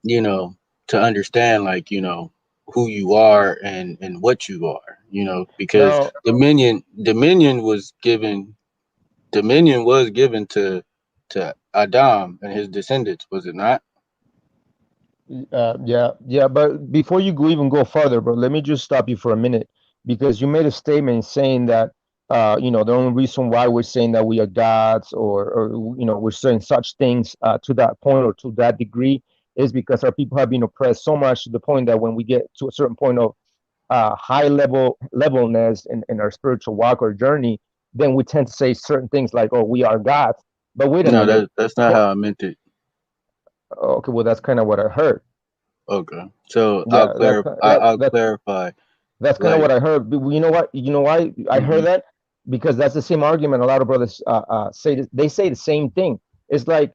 you know, to understand, like, who you are and what you are, because Now, dominion was given to Adam and his descendants, was it not? yeah, yeah, but before you even go further, bro, let me just stop you for a minute because you made a statement saying that, the only reason why we're saying that we are gods, or we're saying such things to that point or to that degree, is because our people have been oppressed so much to the point that when we get to a certain point of high levelness in our spiritual walk or journey, then we tend to say certain things like, "Oh, we are gods." But wait a No, minute. that's not how I meant it. Okay, well, that's kind of what I heard. Okay, so Yeah, I'll clarify. that's kind of Like, what I heard. But you know what? You know why I heard hmm that? Because that's the same argument a lot of brothers say. They say the same thing. It's like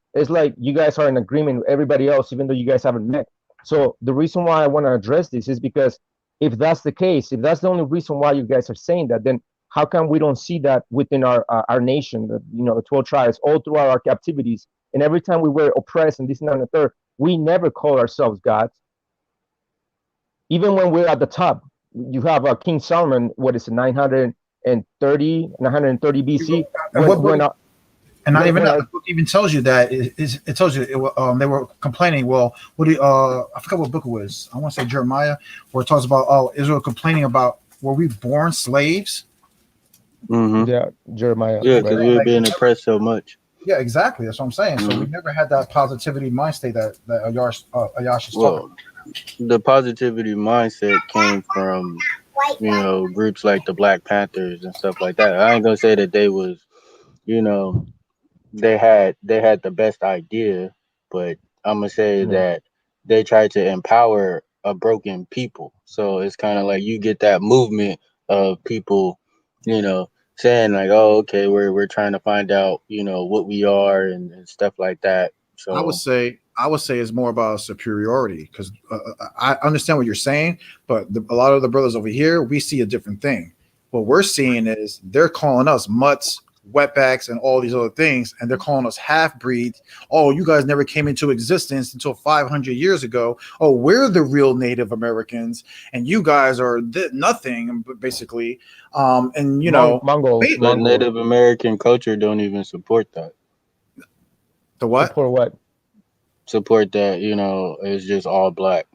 you guys are in agreement with everybody else, even though you guys haven't met. So the reason why I want to address this is because if that's the case, if that's the only reason why you guys are saying that, then how come we don't see that within our nation? The 12 tribes, all throughout our captivities, and every time we were oppressed and this and that and the third, we never call ourselves gods, even when we're at the top. You have King Solomon, what is it, 930 BC, And what book? when And not even when that, the book even tells you that it tells you they were complaining. Well, what do you, I forgot what book it was. I want to say Jeremiah, where it talks about Israel complaining about, were we born slaves? hmm yeah, Jeremiah, yeah, because right? we were Like, being oppressed so much. yeah, exactly. That's what I'm saying. So we hmm never had that positivity mind state that Ayash is talking. Well, the positivity mindset came from groups like the Black Panthers and stuff like that. I ain't gonna say that they was you know they had the best idea, but I'm gonna say Yeah. that they tried to empower a broken people. So it's kind of like you get that movement of people, you know, saying like, "Oh, okay, we're trying to find out, what we are and stuff like that." So I would say it's more about superiority because I understand what you're saying, but a lot of the brothers over here, we see a different thing. What we're seeing is they're calling us mutts, wetbacks, and all these other things, and they're calling us half breeds. Oh, you guys never came into existence until 500 years ago. Oh, we're the real Native Americans, and you guys are nothing, basically. And Mongols, but Mongols Native American culture don't even support that. the what? support what? Support that, it's just all black,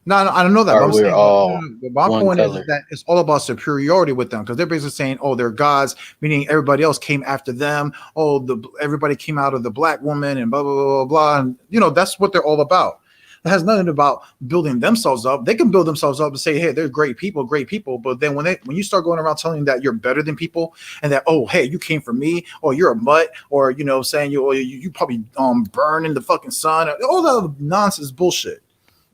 No, no, I don't know that, but or I'm we're saying, all but my one point is color. that it's all about superiority with them because they're basically saying, oh, they're gods, meaning everybody else came after them. Oh, everybody came out of the black woman and blah blah blah blah blah, and that's what they're all about. It has nothing about building themselves up. They can build themselves up and say, hey, they're great people, great people. But then when you start going around telling them that you're better than people and that, oh, hey, you came from me, or you're a mutt, or saying you probably burn in the fucking sun, all that nonsense bullshit.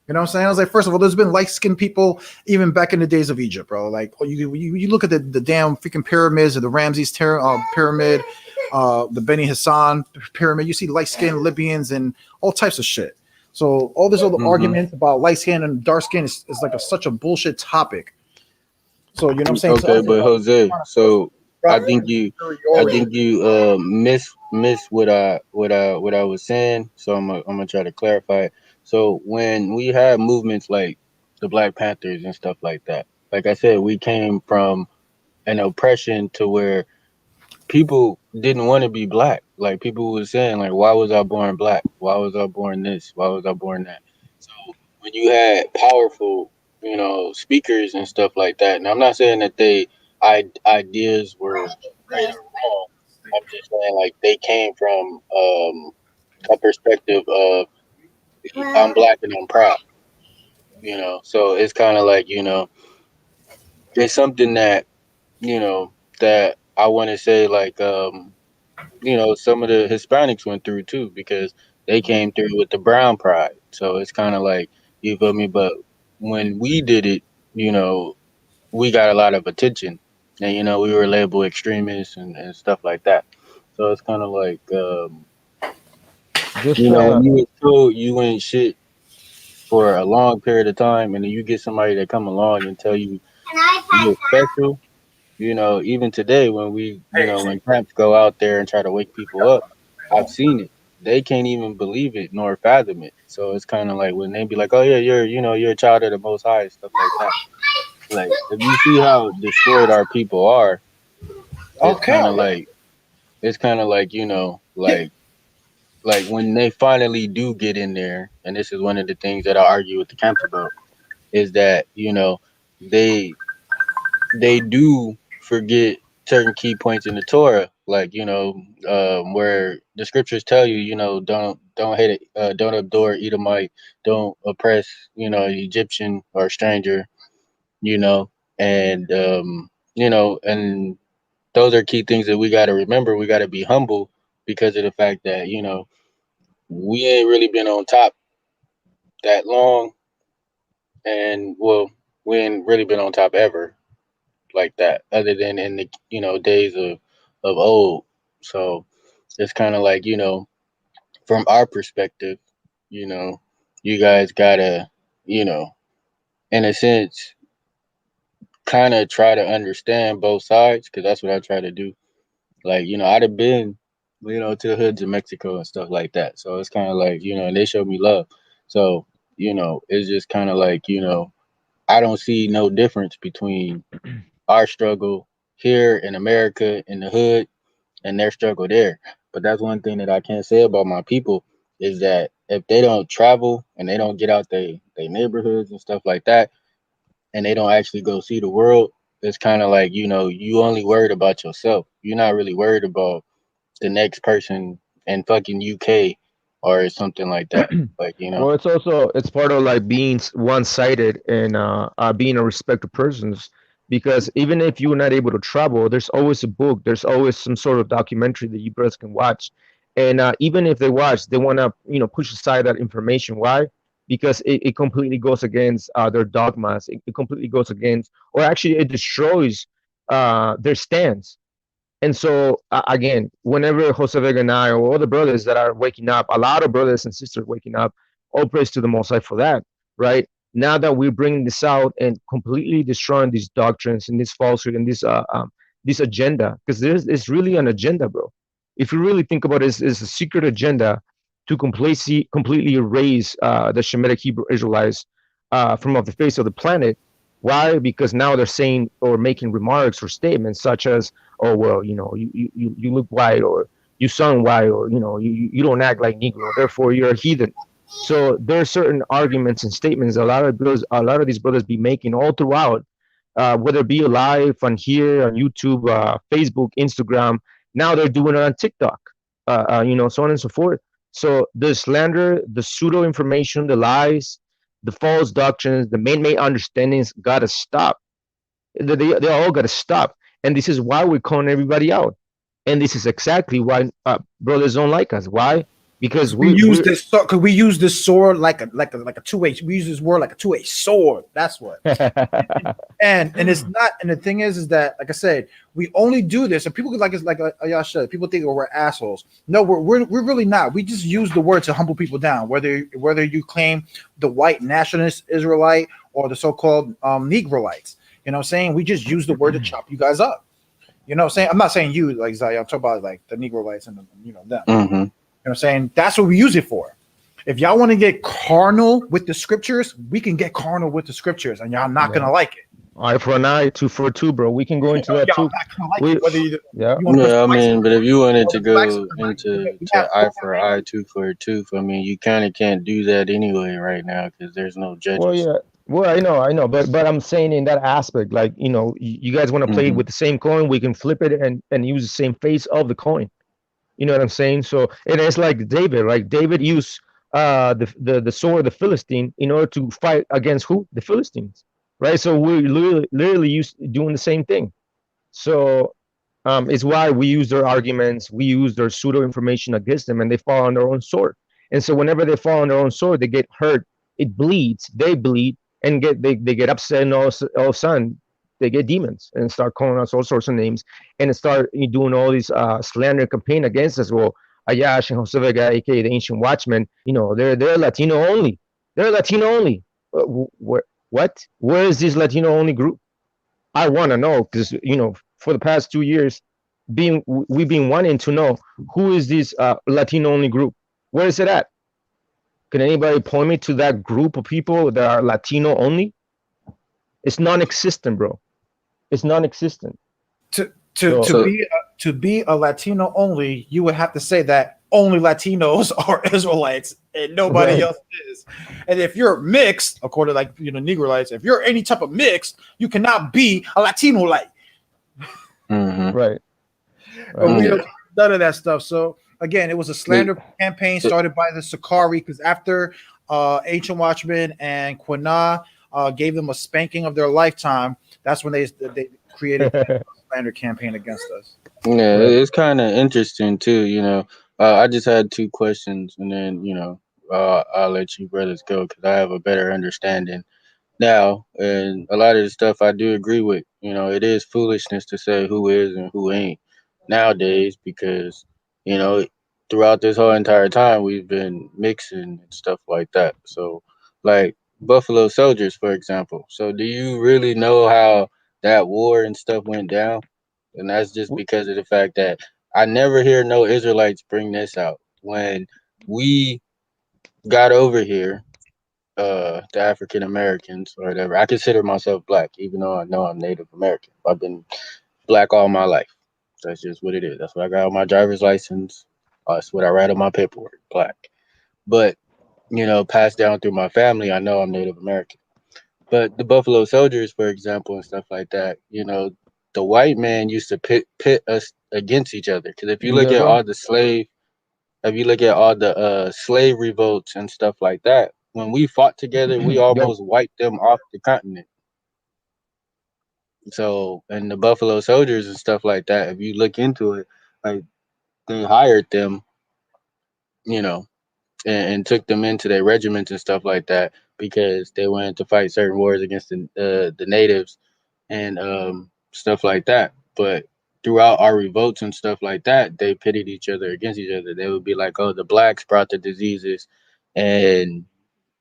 You know what I'm saying? I was like, first of all, there's been light-skinned people even back in the days of Egypt, bro. Like, you look at the damn freaking pyramids, or the Ramses pyramid, the Beni Hassan pyramid. You see light-skinned Libyans and all types of shit. So all this other hmm argument about light skin and dark skin is like such a bullshit topic. So you know what I'm saying? To Okay, us, but Jose, so I think you, I superiority. think you miss what I was saying. So I'm gonna try to clarify it. So when we have movements like the Black Panthers and stuff like that, like I said, we came from an oppression to where people didn't want to be black. Like people was saying, like, why was I born black? Why was I born this? Why was I born that? So when you had powerful, speakers and stuff like that, and I'm not saying that ideas were right or wrong. I'm just saying like they came from a perspective of I'm black and I'm proud. So it's kind of like it's something that that I want to say like some of the Hispanics went through too because they came through with the brown pride. So it's kind of like you feel me. But when we did it, you know, we got a lot of attention, and we were labeled extremists and stuff like that. So it's kind of like Just when you was told you ain't shit for a long period of time, and then you get somebody that come along and tell you you're special. Even today when when camps go out there and try to wake people up, I've seen it. They can't even believe it nor fathom it. So it's kind of like when they be like, "Oh yeah, you're a child of the Most High," and stuff like that. Like if you see how destroyed our people are, it's Okay. kind of like Yeah. like when they finally do get in there, and this is one of the things that I argue with the camps about, is that they they do forget certain key points in the Torah, like where the scriptures tell you, don't hate it, don't abhor Edomite, don't oppress, Egyptian or stranger, you know, and those are key things that we got to remember. We got to be humble because of the fact that we ain't really been on top that long, and well, we ain't really been on top ever like that, other than in the days of old. So it's kind of like from our perspective, you know, you guys gotta you know, in a sense, kind of try to understand both sides because that's what I try to do. Like I'd have been to the hoods of Mexico and stuff like that. So it's kind of like and they showed me love. So it's just kind of like I don't see no difference between our struggle here in America in the hood and their struggle there. But that's one thing that I can't say about my people is that if they don't travel and they don't get out they neighborhoods and stuff like that, and they don't actually go see the world, it's kind of like you only worried about yourself. You're not really worried about the next person in fucking UK or something like that. Like Well, it's part of like being one-sided and being a respected persons. Because even if you're not able to travel, there's always a book, there's always some sort of documentary that you brothers can watch. And even if they watch, they want to push aside that information. Why? Because it completely goes against their dogmas. It completely goes against, or actually, it destroys their stance. And so again, whenever Jose Vega and I, or all the brothers that are waking up, a lot of brothers and sisters waking up, all praise to the Most High for that, right? Now that we're bringing this out and completely destroying these doctrines and this falsehood and this agenda, because it's really an agenda, bro. If you really think about it, it's a secret agenda to completely erase the Shemitic Hebrew Israelites from off the face of the planet. Why? Because now they're saying or making remarks or statements such as, oh well, you look white, or you sound white, or you don't act like Negro, therefore you're a heathen. So there are certain arguments and statements a lot of these brothers be making all throughout, whether it be live on here on YouTube, Facebook, Instagram. Now they're doing it on TikTok, so on and so forth. So the slander, the pseudo information, the lies, the false doctrines, the man-made understandings gotta stop. They all got to stop. And this is why we're calling everybody out. And this is exactly why brothers don't like us. Why? Because We use we're this because we use this sword like a two-edged. We use this word like a two-edged sword. That's what. And it's not. And the thing is that like I said, we only do this, and people could like it's like y'all said. People think we're assholes. No, we're really not. We just use the word to humble people down. Whether you claim the white nationalist Israelite or the so-called Negroites, you know what I'm saying? We just use the word to chop you guys up. You know what I'm saying? I'm not saying you like Zaya. I'm talking about like the Negroites and them. You know mm-hmm. what I'm saying? That's what we use it for. If y'all want to get carnal with the scriptures, we can get carnal with the scriptures, and y'all not gonna like it. eye for an eye, two for a two, bro. We can go into that Y'all too. not gonna like We, it. Whether you yeah. want to Yeah, I spice it mean, but if you wanted or to spice go it, into we have eye for eye, tooth for a tooth, I mean, you kind of can't do that anyway right now because there's no Well, judges. yeah. Well, I know, but I'm saying in that aspect, like you guys want to play Mm-hmm. with the same coin, we can flip it and use the same face of the coin. You know what I'm saying? So and it's like David, right? David used the sword of the Philistine in order to fight against who? The Philistines, right? So we're literally used doing the same thing. So it's why we use their arguments, we use their pseudo information against them, and they fall on their own sword. And so whenever they fall on their own sword, they get hurt. It bleeds. They bleed and they get upset, and all of a sudden they get demons and start calling us all sorts of names and start doing all these slander campaign against us. Well, Ayash and Jose Vega, aka the Ancient Watchmen, they're Latino only. They're Latino only. What? Where is this Latino only group? I want to know because for the past 2 years, we've been wanting to know who is this Latino only group. Where is it at? Can anybody point me to that group of people that are Latino only? It's non-existent, bro. It's non-existent. To So So be a Latino only, you would have to say that only Latinos are Israelites and nobody right, else is. And if you're mixed, according to Negroites, if you're any type of mix, you cannot be a Latino light. mhm. right, But right. we don't Yeah. do none of that stuff. So again, it was a It- slander campaign it- started by the Sakari because after Ancient Watchmen and Quina gave them a spanking of their lifetime, that's when they created a slander campaign against us. yeah, Right. it's kind of interesting too. I just had two questions, and then I'll let you brothers go because I have a better understanding now. And a lot of the stuff I do agree with. It is foolishness to say who is and who ain't nowadays because you know throughout this whole entire time we've been mixing and stuff like that. So, like Buffalo Soldiers, for example. So, do you really know how that war and stuff went down? And that's just because of the fact that I never hear no Israelites bring this out. When we got over here, the African Americans or whatever, I consider myself black, even though I know I'm Native American. I've been black all my life. That's just what it is. That's what I got on my driver's license. That's what I write on my paperwork, black. But, passed down through my family, I know I'm Native American. But the Buffalo Soldiers, for example, and stuff like that, the white man used to pit us against each other. Because Yeah, bro. if you look at all the slave revolts and stuff like that, when we fought together, we Yo, almost wiped them off the continent. So, and the Buffalo Soldiers and stuff like that, if you look into it, like they hired them, you know, and took them into their regiments and stuff like that because they wanted to fight certain wars against the natives and stuff like that. But throughout our revolts and stuff like that, they pitted each other against each other. They would be like, "Oh, the blacks brought the diseases," and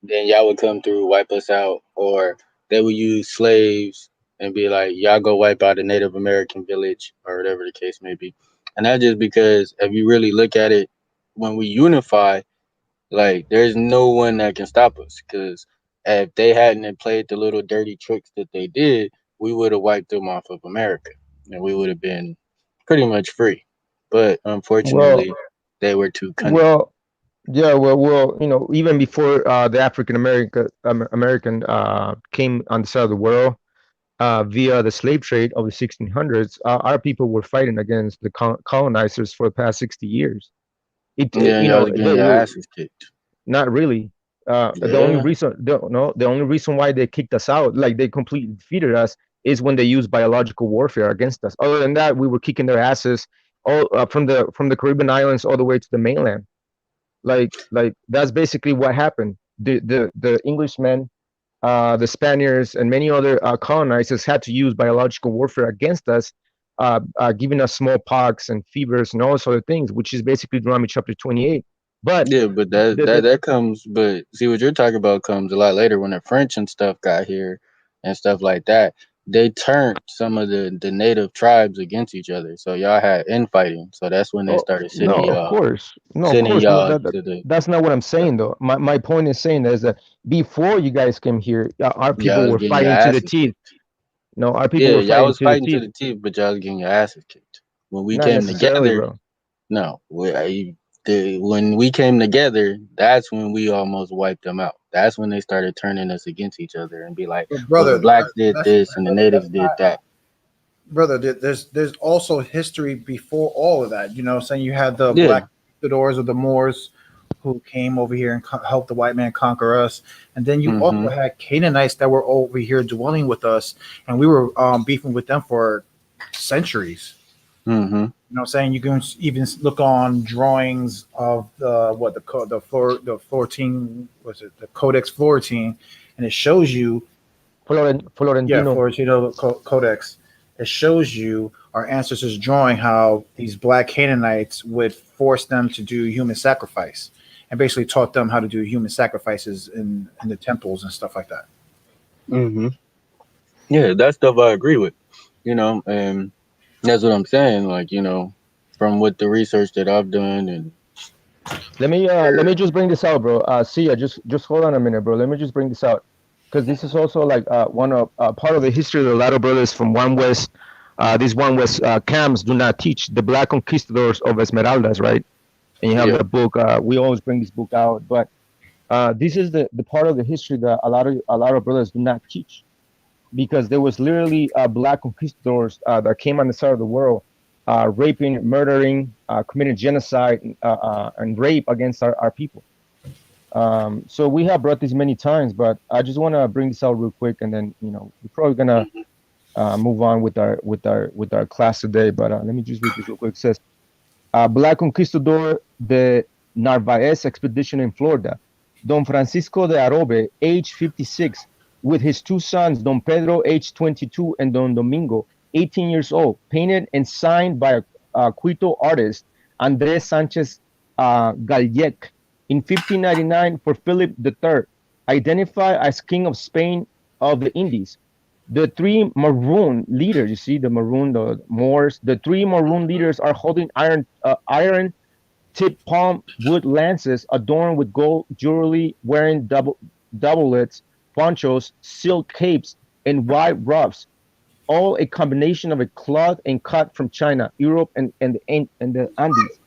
then y'all would come through, wipe us out, or they would use slaves and be like, "Y'all go wipe out a Native American village," or whatever the case may be. And that's just because if you really look at it, when we unify, like there's no one that can stop us. Because if they hadn't have played the little dirty tricks that they did, we would have wiped them off of America, and we would have been pretty much free. But well, unfortunately, they were too cunning. well, yeah, well, even before the African American came on the side of the world via the slave trade of the 1600s, our people were fighting against the colonizers for the past 60 years. Yeah, and y'all was getting your asses kicked. Not really. Yeah. The only reason why they kicked us out, like they completely defeated us, is when they used biological warfare against us. Other than that, we were kicking their asses all from the Caribbean islands all the way to the mainland. Like that's basically what happened. The Englishmen, the Spaniards, and many other colonizers had to use biological warfare against us, giving us smallpox and fevers and all those other things, which is basically Deuteronomy chapter 28. But Yeah, but that comes. But see, what you're talking about comes a lot later when the French and stuff got here and stuff like that. They turned some of the native tribes against each other, so y'all had infighting. So that's when they Oh started no, of course, no, of sending course, no. y'all to the That's not what I'm saying, though. My point is saying is that before you guys came here, our y'all people was were getting your fighting to the asses teeth. kicked. No, our people Yeah, were y'all fighting was to the fighting to teeth. the teeth, but y'all was getting your asses kicked. When we Not came necessarily, together, bro. no, when we came together, that's when we almost wiped them out. That's when they started turning us against each other and be like, But "Well, the brother, blacks did that's this and the natives did that." brother. There's also history before all of that. Saying you had the Yeah. black doors or the Moors who came over here and helped the white man conquer us, and then you also Mhm. had Canaanites that were over here dwelling with us, and we were beefing with them for centuries. Mhm. Saying you can even look on drawings of the 14 was it the Codex Florentine, and it shows you yeah, Florentino. Florentino Codex. It shows you our ancestors drawing how these black Canaanites would force them to do human sacrifice, and basically taught them how to do human sacrifices in the temples and stuff like that. Hmm. Yeah, that stuff I agree with. And that's what I'm saying. Like, from what the research that I've done, and Let me just bring this out, bro. Sia, just hold on a minute, bro. Let me just bring this out because this is also like one of part of the history of the Lato brothers from One West. These One West camps do not teach the black conquistadors of Esmeraldas, right? And you have yeah, the book. We always bring this book out, but this is the part of the history that a lot of brothers do not teach because there was literally black conquistadors that came on the side of the world, raping, murdering, committing genocide and rape against our people. So we have brought this many times, but I just want to bring this out real quick, and then we're probably gonna move on with our class today. But let me just read this real quick. It says, Black Conquistador de Narvaez expedition in Florida. Don Francisco de Arobe, age 56, with his two sons, Don Pedro, age 22, and Don Domingo, 18 years old, painted and signed by a Quito artist, Andres Sanchez Gallec, in 1599 for Philip III, identified as King of Spain of the Indies. The three Maroon leaders, you see the Maroon, the Moors, the three Maroon leaders are holding iron tipped palm wood lances adorned with gold jewelry, wearing doublets, ponchos, silk capes, and wide ruffs, all a combination of a cloth and cut from China, Europe, and the Andes.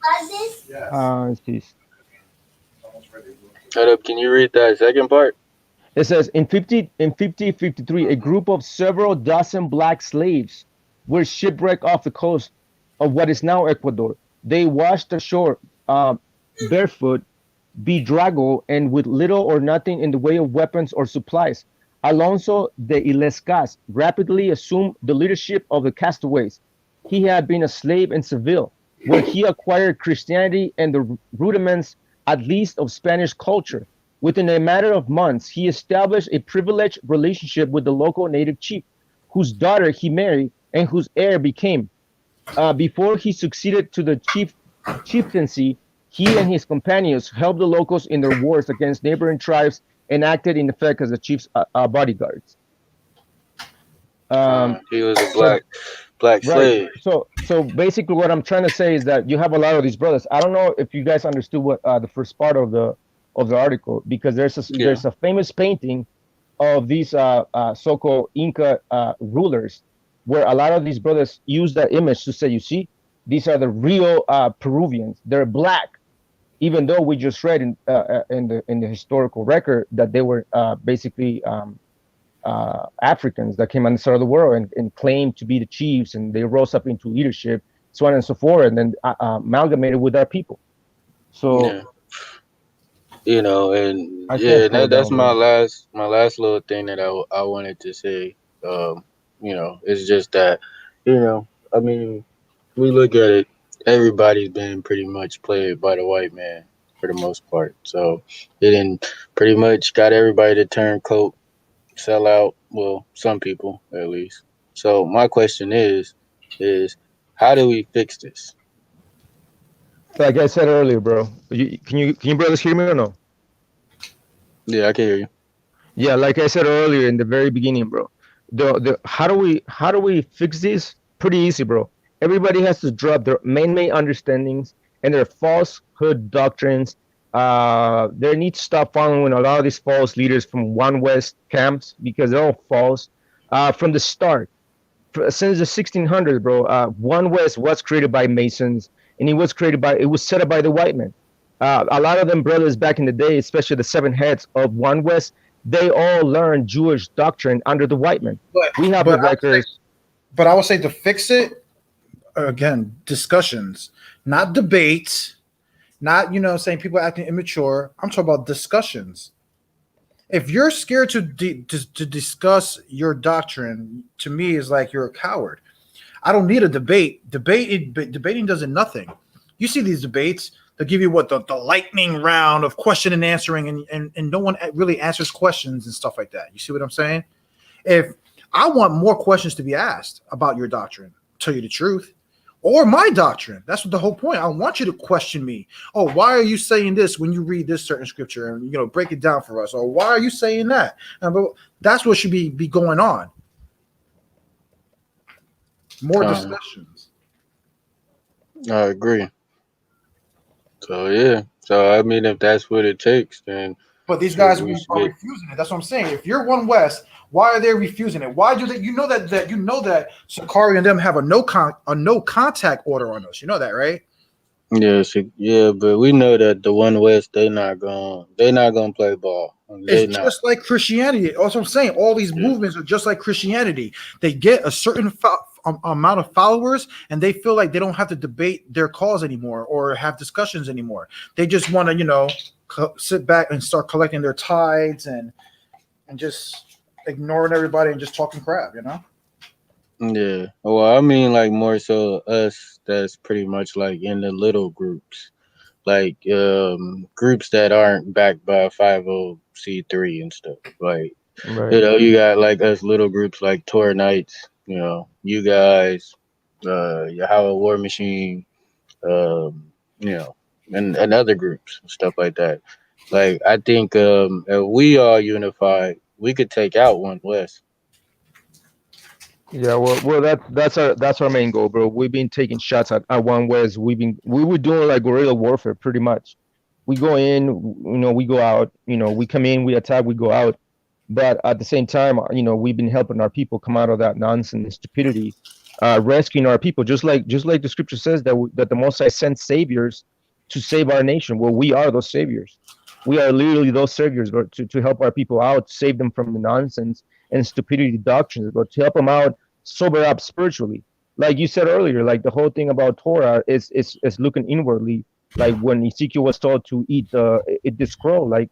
Let's see. shut up. Can you read that second part? It says in 1553, a group of several dozen black slaves were shipwrecked off the coast of what is now Ecuador. They washed ashore barefoot, bedraggled, and with little or nothing in the way of weapons or supplies. Alonso de Illescas rapidly assumed the leadership of the castaways. He had been a slave in Seville, where he acquired Christianity and the rudiments, at least, of Spanish culture. Within a matter of months, he established a privileged relationship with the local native chief, whose daughter he married and whose heir became. Before he succeeded to the chieftaincy, he and his companions helped the locals in their wars against neighboring tribes and acted in effect as the chief's bodyguards. He was a So black right. slave. So basically, what I'm trying to say is that you have a lot of these brothers. I don't know if you guys understood what the first part of the article, because Yeah. there's a famous painting of these so-called Inca rulers, where a lot of these brothers use that image to say, you see, these are the real Peruvians. They're black, even though we just read in the historical record that they were basically Africans that came on the side of the world and claimed to be the chiefs, and they rose up into leadership, so on and so forth, and then amalgamated with our people. So Yeah. And I yeah, can't pull it that's down, bro. my last little thing that I wanted to say. It's just that, I mean, we look at it, everybody's been pretty much played by the white man for the most part. So it didn't pretty much got everybody to turn coat, sell out. Well, some people at least. So my question is how do we fix this? Like I said earlier, bro. Can you brothers hear me or no? Yeah, I can hear you. Yeah, like I said earlier in the very beginning, bro. The how do we fix this? Pretty easy, bro. Everybody has to drop their main understandings and their falsehood doctrines. They need to stop following a lot of these false leaders from One West camps because they're all false. From the start, since the 1600s, bro, One West was created by Masons, and it was set up by the white men. A lot of them brothers back in the day, especially the seven heads of One West, they all learned Jewish doctrine under the white men. But We have the but records. I would say to fix it, again, discussions, not debates, not saying people acting immature. I'm talking about discussions. If you're scared to discuss your doctrine, to me is like you're a coward. I don't need a debate. Debating does nothing. You see these debates, they'll give you what the lightning round of question and answering, and no one really answers questions and stuff like that. You see what I'm saying? If I want more questions to be asked about your doctrine, tell you the truth, or my doctrine. That's the whole point. I want you to question me. Oh, why are you saying this when you read this certain scripture, and break it down for us? Or why are you saying that? But that's what should be going on. More Con, discussions. I agree. So yeah. So I mean, if that's what it takes, then But these shoot, guys we should are get. refusing it. That's what I'm saying. If you're One West, why are they refusing it? Why do they? You know that Sakari and them have a no contact order on us. You know that, right? Yeah, yeah, but we know that the One West they not gonna play ball. It's They not. just like Christianity. Also, I'm saying all these Yeah. movements are just like Christianity. They get a certain amount of followers, and they feel like they don't have to debate their cause anymore or have discussions anymore. They just want to, sit back and start collecting their tithes and just ignoring everybody and just talking crap. Yeah. Well, I mean, like more so us. That's pretty much like in the little groups, like groups that aren't backed by 50c3 and stuff. Like Right. you got like us little groups like Tour Knights. You guys, Yahweh War Machine. You know, and other groups and stuff like that. Like I think if we all unified, we could take out One West. Yeah, well, that's our main goal, bro. We've been taking shots at One West. We were doing like guerrilla warfare, pretty much. We go in, we go out. We come in, we attack, we go out. But at the same time, we've been helping our people come out of that nonsense and stupidity, rescuing our people, just like the scripture says that the Most High sent saviors to save our nation. Well, we are those saviors. We are literally those saviors, bro, to help our people out, save them from the nonsense and stupidity doctrines, but to help them out, sober up spiritually. Like you said earlier, like the whole thing about Torah is looking inwardly. Like when Ezekiel was told to eat the scroll, like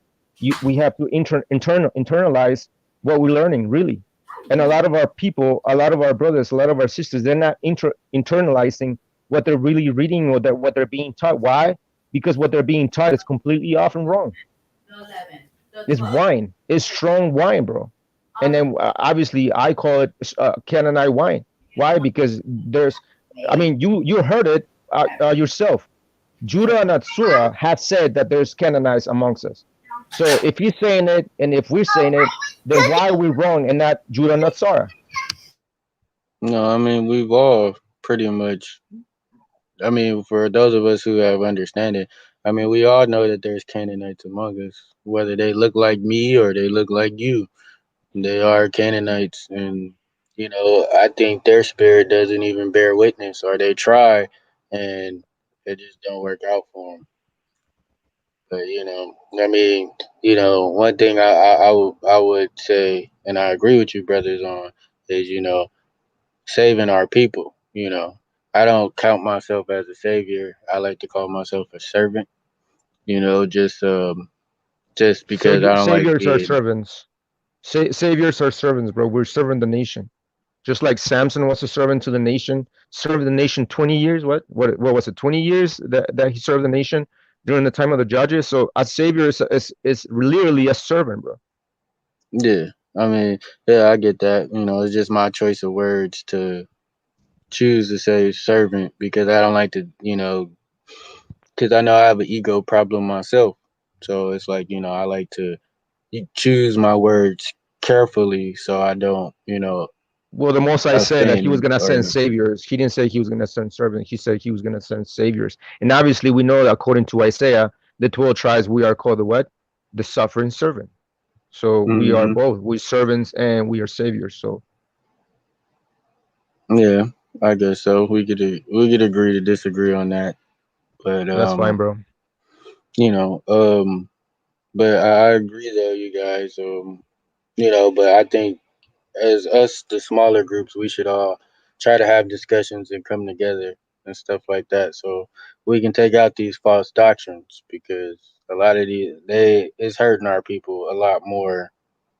we have to internalize what we're learning, really. And a lot of our people, a lot of our brothers, a lot of our sisters, they're not internalizing what they're really reading or what they're being taught. Why? Because what they're being taught is completely off and wrong. It's wine. It's strong wine, bro. And then obviously I call it Canaanite wine. Why? Because I mean, you heard it yourself. Judah and Atsura have said that there's Canaanites amongst us. So if he's saying it and if we're saying it, then why are we wrong and not Judah and Atsura? No, I mean we've all pretty much. I mean, for those of us who have understanding, I mean we all know that there's Canaanites among us, whether they look like me or they look like you. They are Canaanites, and I think their spirit doesn't even bear witness, or they try, and it just don't work out for them. But I mean, one thing I would say, and I agree with you, brothers, on is saving our people. I don't count myself as a savior. I like to call myself a servant. Just because I don't like Saviors are being. servants. Saviors are servants, bro. We're serving the nation. Just like Samson was a servant to the nation, served the nation 20 years. What was it? 20 years that he served the nation during the time of the judges. So a savior is literally a servant, bro. Yeah, I mean, yeah, I get that. It's just my choice of words to choose to say servant because I don't like to, because I know I have an ego problem myself. So it's like, I like to choose my words carefully so I don't, Well, the Most High said that he was offend gonna or send saviors. He didn't say he was gonna send servants. He said he was gonna send saviors. And obviously, we know that according to Isaiah, the 12 tribes we are called the what? The suffering servant. So we are hmm both. We servants and we are saviors. So Yeah, I guess so. We could agree to disagree on that. But that's fine, bro. you know, um but I agree though, you guys. But I think as us, the smaller groups, we should all try to have discussions and come together and stuff like that, so we can take out these false doctrines because a lot of these they it's hurting our people a lot more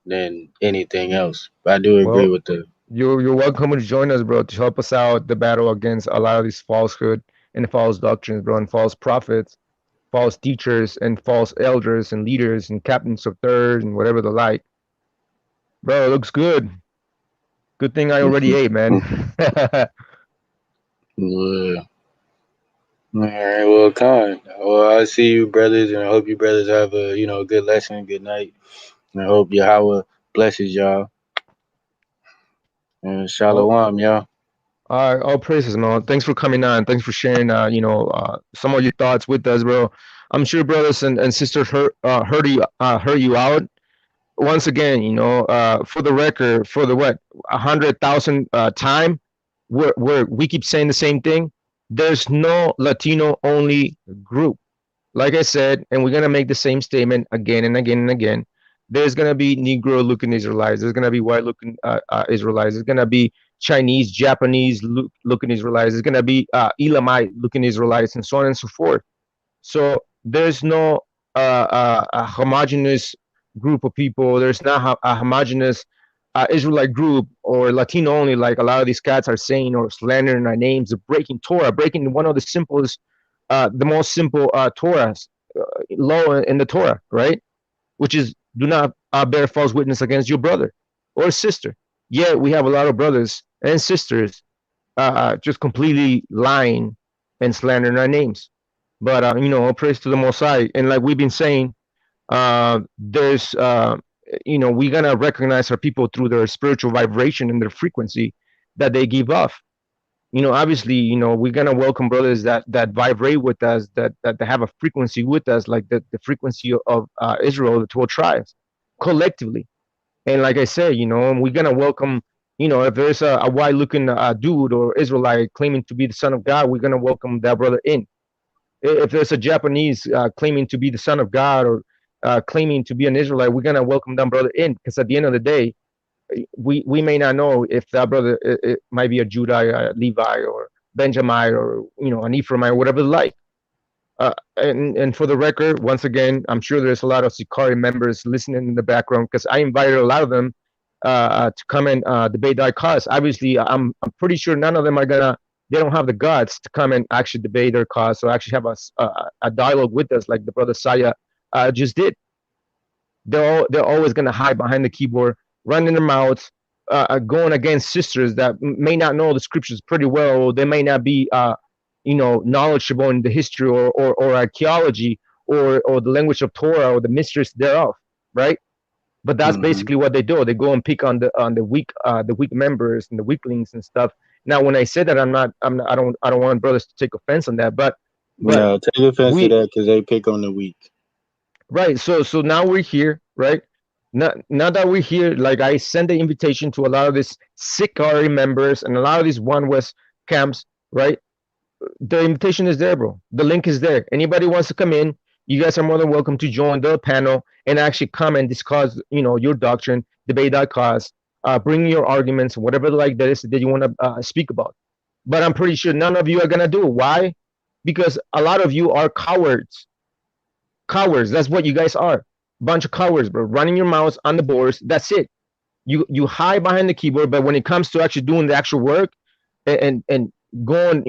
than anything else. I do agree Well, with the. you're welcome to join us, bro, to help us out the battle against a lot of these falsehood and false doctrines, bro, and false prophets, false teachers, and false elders and leaders and captains of third and whatever the like. Bro, it looks good. Good thing I already ate, man. Yeah. All right, well, Con. Well, I see you, brothers, and I hope you brothers have a good lesson, good night, and I hope Yahweh blesses y'all and Oh, Shalom, y'all. all praises, man. Thanks for coming on. Thanks for sharing, some of your thoughts with us, bro. I'm sure brothers and sisters heard you out. Once again, for the record, for the what 100,000 time, we keep saying the same thing. There's no Latino only group. Like I said, and we're gonna make the same statement again and again and again. There's gonna be Negro looking Israelites. There's gonna be white looking Israelites. There's gonna be Chinese, Japanese looking Israelites. There's gonna be Elamite looking Israelites, and so on and so forth. So there's no a homogenous group of people. There's not a homogenous Israelite group or Latino only, like a lot of these cats are saying, or slandering our names, or breaking Torah, breaking one of the simplest, the most simple Torahs, law in the Torah, right? Which is do not bear false witness against your brother or sister. Yet we have a lot of brothers and sisters just completely lying and slandering our names. But all praise to the Most High. And like we've been saying, there's we're gonna recognize our people through their spiritual vibration and their frequency that they give off. Obviously, we're gonna welcome brothers that vibrate with us, that have a frequency with us, like the frequency of Israel, the 12 tribes, collectively. And like I said, we're gonna welcome. If there's a white looking dude or Israelite claiming to be the son of God, we're gonna welcome that brother in. If there's a Japanese claiming to be the son of God, or claiming to be an Israelite, we're gonna welcome that brother in, because at the end of the day, we may not know if that brother it might be a Judah, Levi, or Benjamin, or an Ephraimite, or whatever like. And for the record, once again, I'm sure there's a lot of Sikari members listening in the background, because I invited a lot of them to come and debate that cause. Obviously, I'm pretty sure none of them are gonna. They don't have the guts to come and actually debate their cause, or actually have a dialogue with us like the brother Saya just did. They're always gonna hide behind the keyboard, running their mouths, going against sisters that may not know the scriptures pretty well, or they may not be knowledgeable in the history, or archaeology, or the language of Torah, or the mysteries thereof, right? But that's Hmm. basically what they do. They go and pick on the weak members and the weaklings and stuff. Now, when I say that, I don't want brothers to take offense on that, but No, take offense to we that because they pick on the weak. right. So now we're here, right? Now that we're here, like I send the invitation to a lot of these Sikari members and a lot of these One West camps, right? The invitation is there, bro. The link is there. Anybody wants to come in, you guys are more than welcome to join the panel and actually come and discuss, your doctrine, debate that cause, bring your arguments, whatever like that is that you want to speak about. But I'm pretty sure none of you are gonna do it. Why? Because a lot of you are cowards. Cowards. That's what you guys are. Bunch of cowards, bro. Running your mouths on the boards. That's it. You hide behind the keyboard, but when it comes to actually doing the actual work, and going,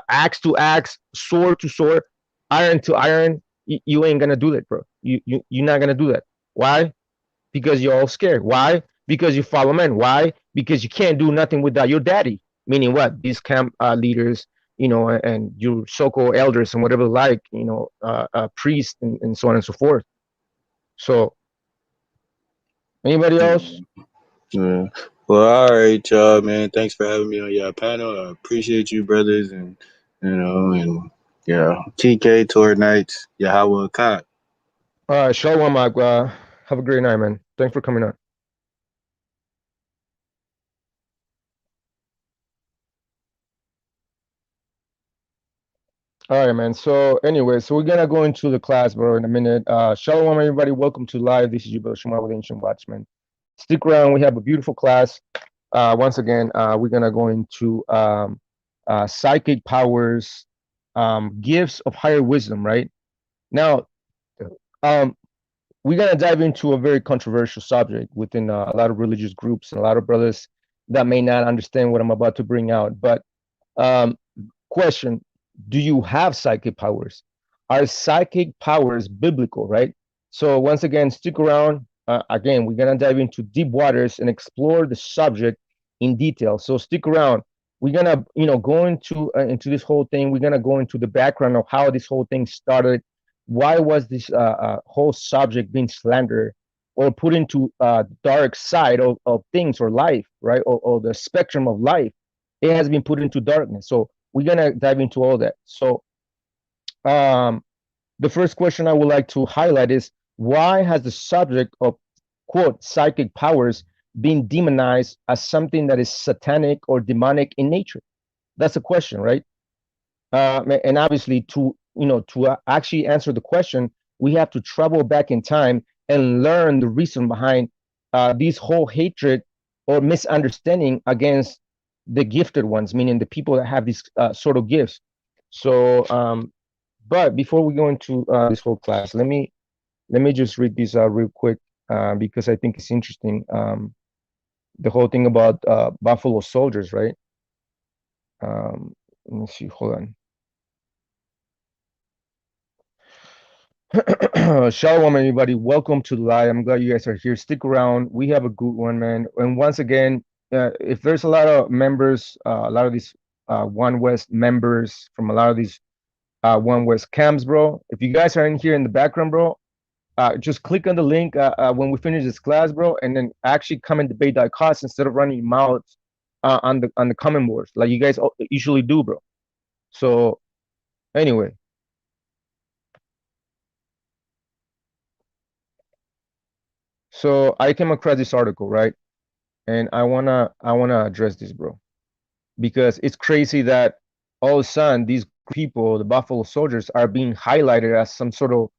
axe to axe, sword to sword, iron to iron, you ain't gonna do that, bro. You're not gonna do that. Why? Because you're all scared. Why? Because you follow men. Why? Because you can't do nothing without your daddy. Meaning what? These camp leaders, and your so-called elders and whatever like, priests, and so on and so forth. So, anybody else? Yeah. Well, all right, y'all, man. Thanks for having me on your panel. I appreciate you, brothers, and yeah, TK tour nights, Yahweh Kai. Shalom, have a great night, man. Thanks for coming on. All right, man. So anyway, so we're gonna go into the class, bro, in a minute. Shalom, everybody. Welcome to live. This is your brother Shema with Ancient Watchman. Stick around. We have a beautiful class. Once again, we're gonna go into psychic powers, gifts of higher wisdom. Right now, um, we're gonna dive into a very controversial subject within a lot of religious groups and a lot of brothers that may not understand what I'm about to bring out. But um, question: do you have psychic powers? Are psychic powers biblical? Right. So once again, stick around. Again, we're gonna dive into deep waters and explore the subject in detail. So stick around. we're gonna go into this whole thing. We're gonna go into the background of how this whole thing started. Why was this whole subject being slandered or put into dark side of things or life, right? Or the spectrum of life, it has been put into darkness. So we're gonna dive into all that. So um, the first question I would like to highlight is, why has the subject of quote psychic powers been demonized as something that is satanic or demonic in nature? That's a question, right? And obviously, to actually answer the question, we have to travel back in time and learn the reason behind this whole hatred or misunderstanding against the gifted ones, meaning the people that have these sort of gifts. So, but before we go into this whole class, let me just read this real quick because I think it's interesting. The whole thing about Buffalo Soldiers, right? Let me see. Hold on. Shalom, everybody. Welcome to the live. I'm glad you guys are here. Stick around. We have a good one, man. And once again, if there's a lot of members, a lot of these One West members from a lot of these One West camps, bro. If you guys are in here in the background, bro, just click on the link when we finish this class, bro, and then actually come and debate that class instead of running your mouths on the comment boards like you guys usually do, bro. So anyway. So I came across this article, right? And I wanna address this, bro, because it's crazy that all of a sudden these people, the Buffalo Soldiers, are being highlighted as some sort of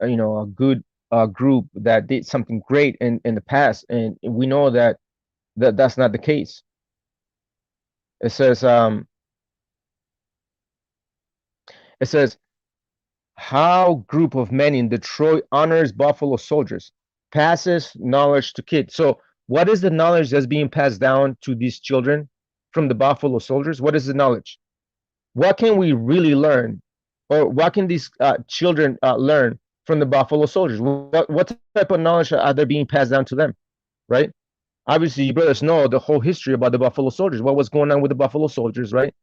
a good group that did something great in the past, and we know that's not the case. It says it says how group of men in Detroit honors Buffalo Soldiers, passes knowledge to kids. So what is the knowledge that's being passed down to these children from the Buffalo Soldiers? What is the knowledge? What can we really learn, or what can these children learn from the Buffalo Soldiers? What type of knowledge are they being passed down to them, right? Obviously, you brothers know the whole history about the Buffalo Soldiers, what was going on with the Buffalo Soldiers, right?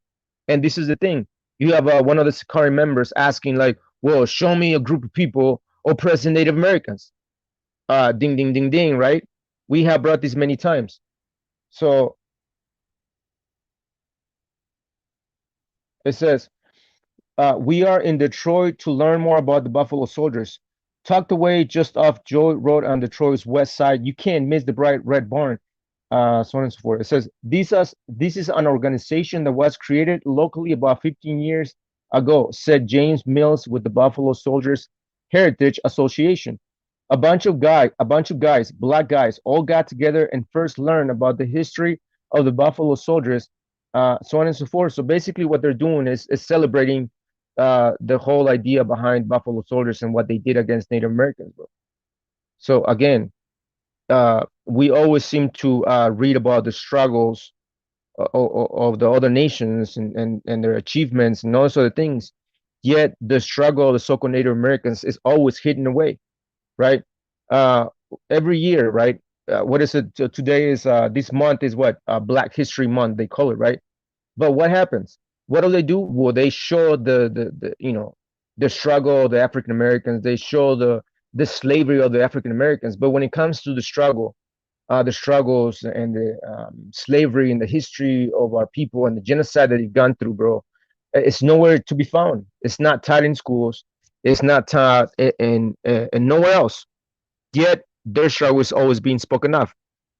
And this is the thing. You have one of the Sakari members asking, like, well, show me a group of people oppressing Native Americans. Ding, ding, ding, ding, right? We have brought this many times. So it says, we are in Detroit to learn more about the Buffalo Soldiers. Tucked away just off Joe Road on Detroit's west side, you can't miss the bright red barn, so on and so forth. It says, this is an organization that was created locally about 15 years ago, said James Mills with the Buffalo Soldiers Heritage Association. A bunch of guys, black guys, all got together and first learned about the history of the Buffalo Soldiers, so on and so forth. So basically, what they're doing is celebrating the whole idea behind Buffalo Soldiers and what they did against Native Americans, bro. So again, we always seem to read about the struggles of the other nations and their achievements and all sort of things. Yet the struggle of the so-called Native Americans is always hidden away, right? Uh, every year, right? What is it? Today is this month is what Black History Month they call it, right? But what happens? What do they do? Well, they show the struggle of the African Americans. They show the slavery of the African Americans. But when it comes to the struggles and the slavery and the history of our people and the genocide that they've gone through, bro, it's nowhere to be found. It's not taught in schools. It's not taught in nowhere else. Yet their struggle is always being spoken of,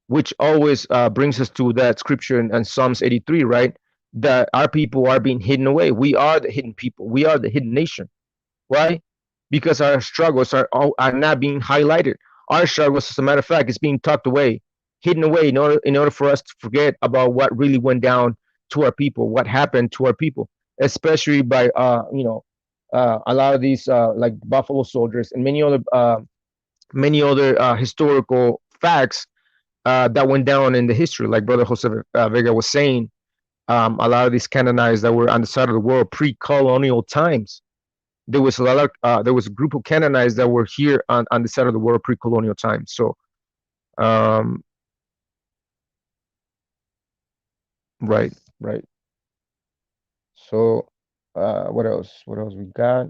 which always brings us to that scripture in Psalms 83, right? That our people are being hidden away. We are the hidden people. We are the hidden nation. Why? Because our struggles are not being highlighted. Our struggles, as a matter of fact, is being tucked away, hidden away in order for us to forget about what really went down to our people, what happened to our people, especially by a lot of these like Buffalo Soldiers and many other historical facts that went down in the history, like Brother Jose Vega was saying. A lot of these Canaanites that were on the side of the world pre-colonial times. There was a group of Canaanites that were here on the side of the world pre-colonial times. So, right, right. So, what else? What else we got?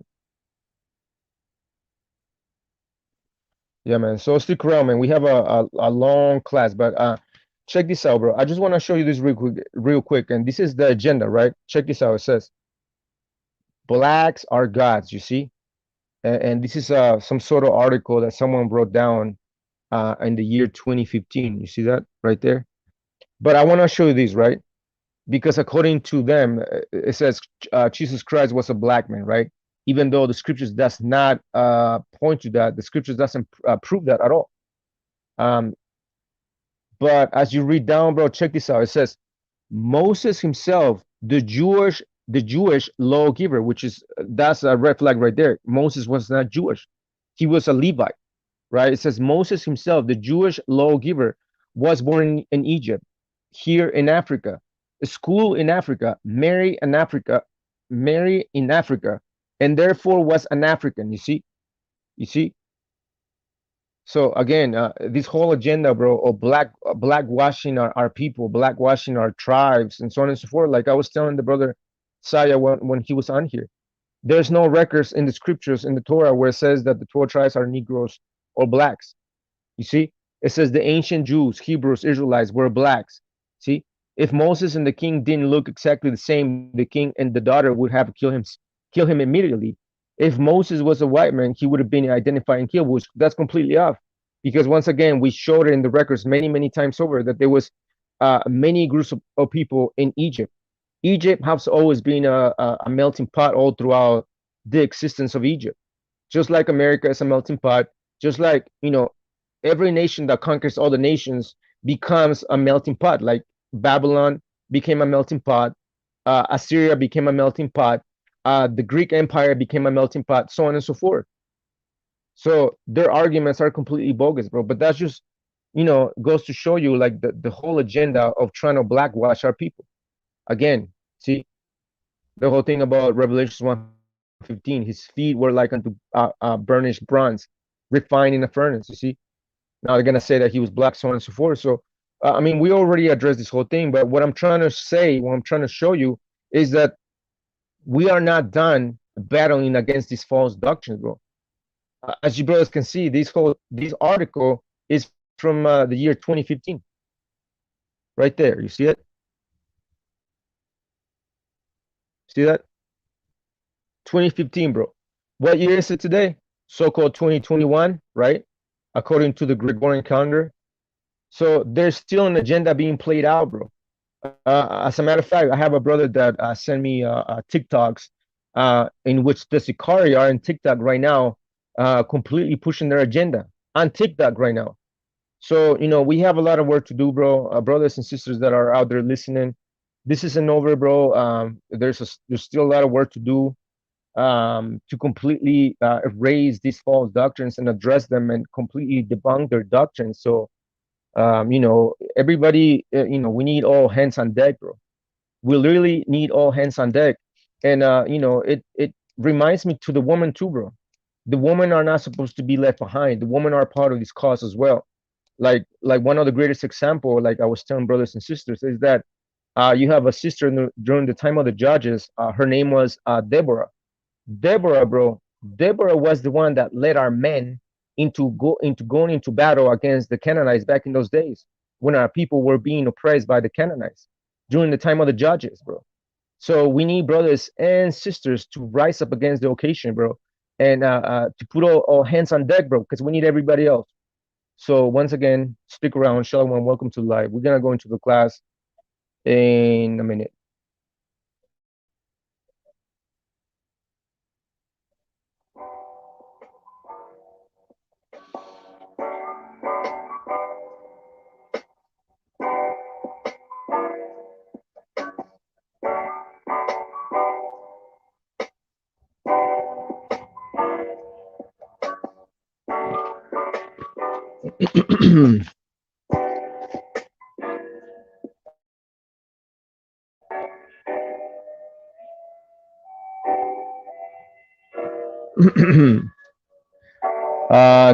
Yeah, man. So stick around, man. We have a long class, but check this out, bro. I just want to show you this real quick, and this is the agenda, right? Check this out. It says blacks are gods. You see, and this is some sort of article that someone wrote down in the year 2015. You see that right there? But I want to show you this, right? Because according to them, it says Jesus Christ was a black man, right? Even though the scriptures does not point to that, the scriptures doesn't prove that at all. Um, but as you read down, bro, check this out. It says Moses himself, the Jewish lawgiver, which is that's a red flag right there. Moses was not Jewish; he was a Levite, right? It says Moses himself, the Jewish lawgiver, was born in Egypt, here in Africa, a school in Africa, marry in Africa, and therefore was an African. You see. So again, this whole agenda, bro, of blackwashing our people, blackwashing our tribes, and so on and so forth. Like I was telling the brother Saya when he was on here, there's no records in the scriptures in the Torah where it says that the 12 tribes are Negroes or blacks. You see, it says the ancient Jews, Hebrews, Israelites were blacks. See, if Moses and the king didn't look exactly the same, the king and the daughter would have kill him immediately. If Moses was a white man, he would have been identified and killed, which that's completely off. Because once again, we showed it in the records many times over that there was many groups of people in Egypt. Egypt has always been a melting pot all throughout the existence of Egypt. Just like America is a melting pot, just like, every nation that conquers all the nations becomes a melting pot. Like Babylon became a melting pot, Assyria became a melting pot, the Greek Empire became a melting pot, so on and so forth. So their arguments are completely bogus, bro. But that's just, goes to show you like the whole agenda of trying to blackwash our people. Again, see the whole thing about Revelations 1:15. His feet were like unto burnished bronze, refined in a furnace. You see. Now they're gonna say that he was black, so on and so forth. So, I mean, we already addressed this whole thing. But what I'm trying to say, what I'm trying to show you, is that we are not done battling against these false doctrines, bro. As you brothers can see, this article is from the year 2015, right there. You see it? See that? 2015, bro. What year is it today? So-called 2021, right? According to the Gregorian calendar. So there's still an agenda being played out, bro. As a matter of fact, I have a brother that sent me TikToks in which the Sicarii are in TikTok right now, completely pushing their agenda on TikTok right now. So, we have a lot of work to do, bro. Brothers and sisters that are out there listening, this isn't over, bro. There's still a lot of work to do to completely erase these false doctrines and address them and completely debunk their doctrines. So, everybody, we need all hands on deck, bro. We literally need all hands on deck. And, it reminds me to the woman too, bro. The women are not supposed to be left behind. The women are part of this cause as well. Like one of the greatest example, like I was telling brothers and sisters, is that you have a sister during the time of the judges. Her name was Deborah. Deborah, bro. Deborah was the one that led our men going into battle against the Canaanites back in those days when our people were being oppressed by the Canaanites during the time of the judges, bro. So we need brothers and sisters to rise up against the occasion, bro, and to put all hands on deck, bro, because we need everybody else. So once again, stick around. Shalom and welcome to live. We're gonna go into the class in a minute.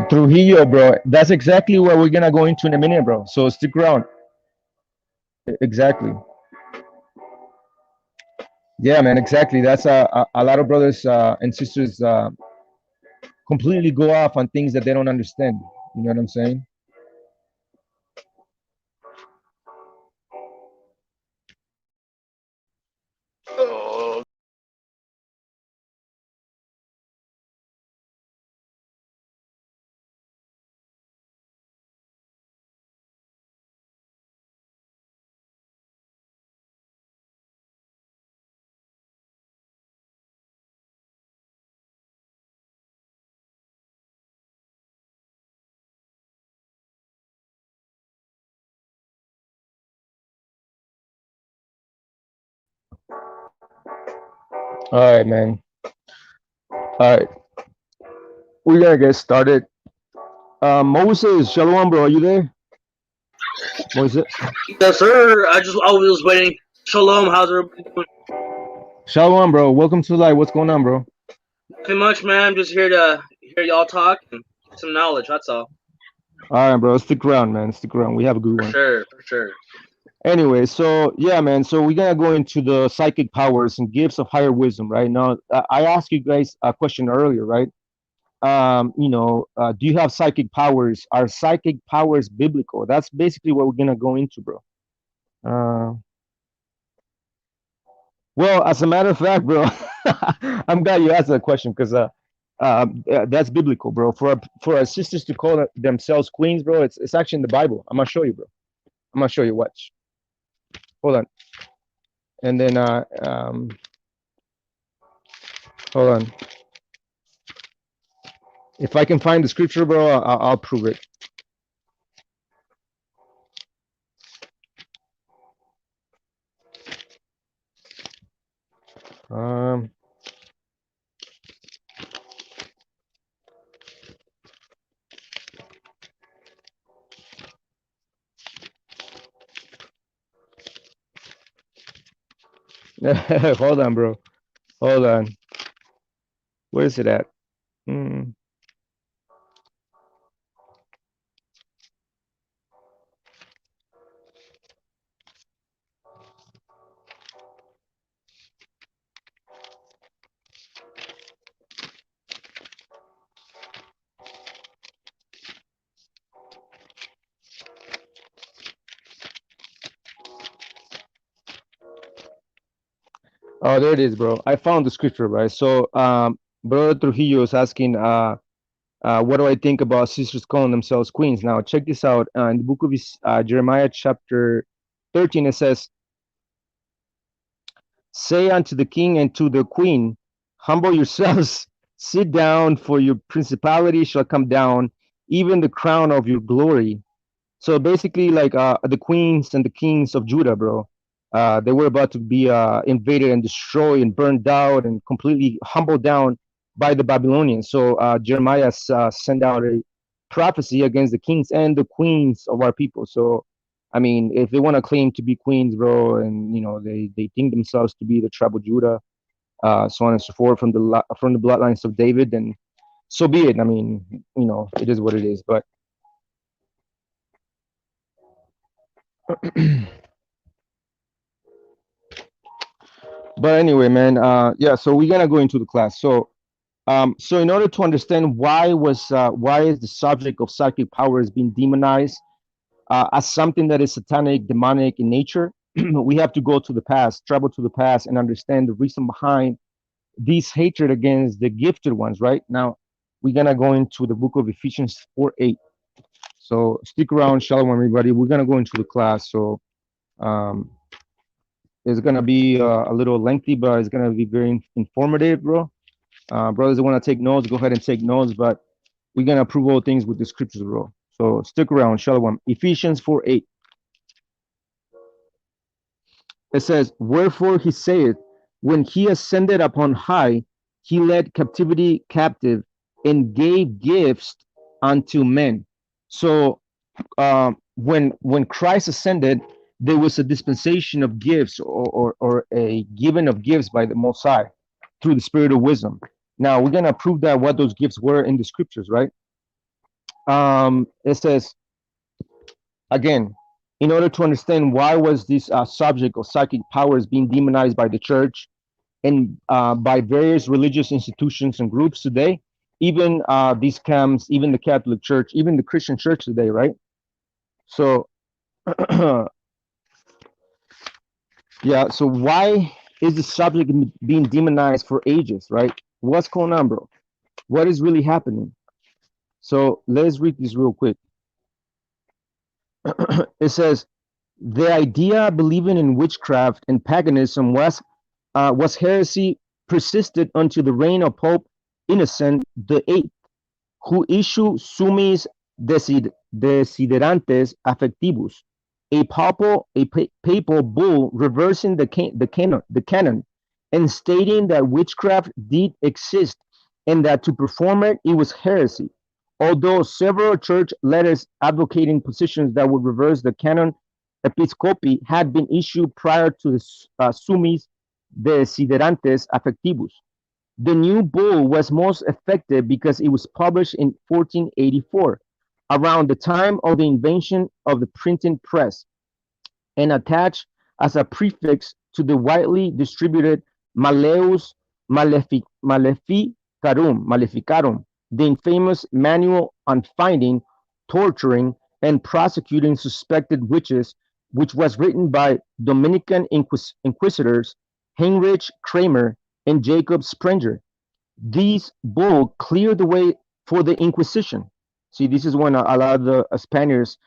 Trujillo, bro. That's exactly what we're gonna go into in a minute, bro. So stick around. Exactly. Yeah, man, exactly. That's a lot of brothers and sisters completely go off on things that they don't understand. You know what I'm saying? All right, man. All right, we gotta get started. Moses, Shalom, bro. Are you there? Moses, Yes, sir. I was waiting. Shalom. How's everybody doing? Shalom, bro. Welcome to live. What's going on, bro? Nothing much, man. I'm just here to hear y'all talk and get some knowledge. That's all. All right, bro. Stick around, man. Stick around. We have a good For one. sure. For sure. Anyway, so yeah, man. So we're gonna go into the psychic powers and gifts of higher wisdom, right? Now, I asked you guys a question earlier, right? Do you have psychic powers? Are psychic powers biblical? That's basically what we're gonna go into, bro. Uh, well, as a matter of fact, bro, I'm glad you asked that question because that's biblical, bro. For our sisters to call themselves queens, bro, it's actually in the Bible. I'm gonna show you, bro. I'm gonna show you. Watch. Hold on. And then hold on. If I can find the scripture, bro, I'll prove it. Um, hold on, bro. Hold on. Where is it at? Mm. Oh, there it is, bro. I found the scripture, right? So, Brother Trujillo is asking, what do I think about sisters calling themselves queens? Now, check this out. In the book of Jeremiah, chapter 13, it says, say unto the king and to the queen, humble yourselves, sit down, for your principality shall come down, even the crown of your glory. So basically, like the queens and the kings of Judah, bro, they were about to be invaded and destroyed and burned out and completely humbled down by the Babylonians. So Jeremiah sent out a prophecy against the kings and the queens of our people. So, I mean, if they want to claim to be queens, bro, and they think themselves to be the tribe of Judah, so on and so forth from the bloodlines of David, then so be it. I mean, it is what it is. But But anyway, man, yeah. So we're gonna go into the class. So in order to understand why is the subject of psychic powers being demonized as something that is satanic, demonic in nature, we have to go to the past, travel to the past, and understand the reason behind this hatred against the gifted ones. Right now, we're gonna go into the book of Ephesians 4:8. So stick around, shalom, everybody. We're gonna go into the class. So um, it's gonna be a little lengthy, but it's gonna be very informative, bro. Brothers that want to take notes, go ahead and take notes. But we're gonna prove all things with the scriptures, bro. So stick around, Shalom. Ephesians 4:8. It says, "Wherefore he saith, when he ascended upon high, he led captivity captive and gave gifts unto men." So when Christ ascended, there was a dispensation of gifts or a giving of gifts by the Most High through the Spirit of wisdom. Now we're gonna prove that what those gifts were in the scriptures, right? It says again, in order to understand why was this subject of psychic powers being demonized by the church, and by various religious institutions and groups today, even these camps, even the Catholic Church, even the Christian Church today, right? So, yeah. So why is the subject being demonized for ages, right? What's going on, bro? What is really happening? So let's read this real quick. It says the idea believing in witchcraft and paganism was heresy persisted until the reign of Pope Innocent the Eighth, who issued Summis Desiderantes Affectivus, a papal bull reversing the canon and stating that witchcraft did exist and that to perform it was heresy. Although several church letters advocating positions that would reverse the canon episcopi had been issued prior to the Summis Desiderantes Affectivus. The new bull was most effective because it was published in 1484, around the time of the invention of the printing press, and attached as a prefix to the widely distributed Malleus Maleficarum, the infamous manual on finding, torturing, and prosecuting suspected witches, which was written by Dominican inquisitors Heinrich Kramer and Jacob Sprenger. These bull cleared the way for the Inquisition. See, this is when a lot of the Spaniards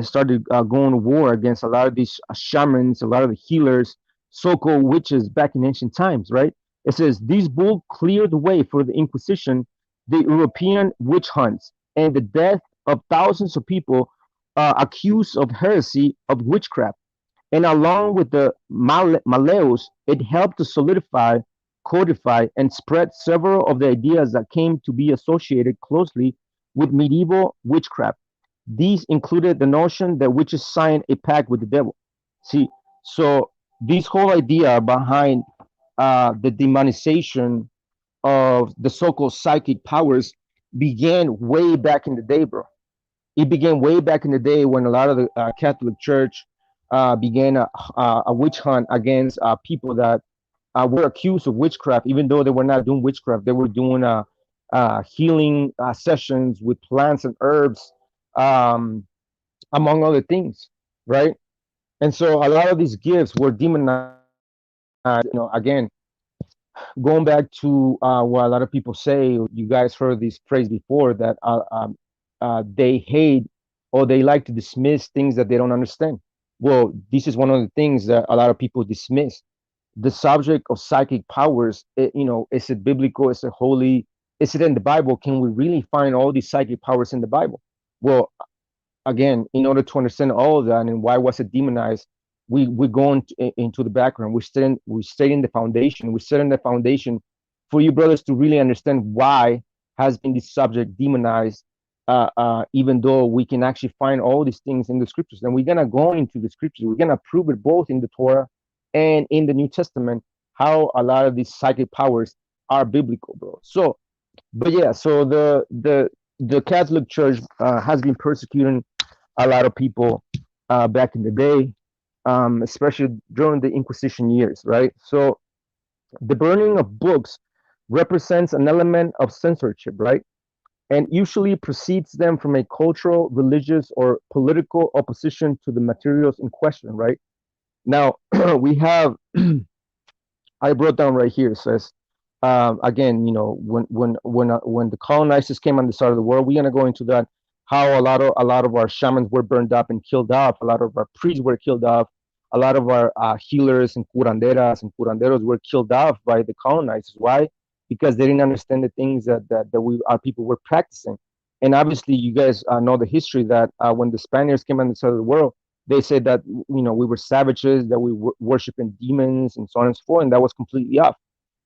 started going to war against a lot of these shamans, a lot of the healers, so-called witches back in ancient times, right? It says these bull cleared the way for the Inquisition, the European witch hunts, and the death of thousands of people accused of heresy of witchcraft. And along with the Malleus, it helped to solidify, codify, and spread several of the ideas that came to be associated closely with medieval witchcraft. These included the notion that witches signed a pact with the devil. See, so this whole idea behind the demonization of the so-called psychic powers began way back in the day, bro. It began way back in the day when a lot of the Catholic Church began a witch hunt against people that were accused of witchcraft, even though they were not doing witchcraft. They were doing healing sessions with plants and herbs, um, among other things, right? And so a lot of these gifts were demonized. Again, going back to what a lot of people say, you guys heard this phrase before that they hate or they like to dismiss things that they don't understand. Well, this is one of the things that a lot of people dismiss. The subject of psychic powers, is it biblical? Is it holy? Is it in the Bible? Can we really find all these psychic powers in the Bible? Well, again, in order to understand all of that and why was it demonized, we go into the background. We stay in the foundation. We set in the foundation for you brothers to really understand why has been this subject demonized, even though we can actually find all these things in the scriptures. And we're gonna go into the scriptures. We're gonna prove it both in the Torah and in the New Testament how a lot of these psychic powers are biblical, bro. So, but yeah, so the Catholic Church has been persecuting a lot of people back in the day, especially during the Inquisition years, right? So the burning of books represents an element of censorship, right? And usually precedes them from a cultural, religious, or political opposition to the materials in question, right? Now, we have, I brought down right here, it says, again, when the colonizers came on the side of the world, we're gonna go into that, how a lot of our shamans were burned up and killed off, a lot of our priests were killed off, a lot of our healers and curanderas and curanderos were killed off by the colonizers. Why? Because they didn't understand the things that we our people were practicing. And obviously, you guys know the history that when the Spaniards came on the side of the world, they said that we were savages, that we were worshiping demons and so on and so forth, and that was completely off.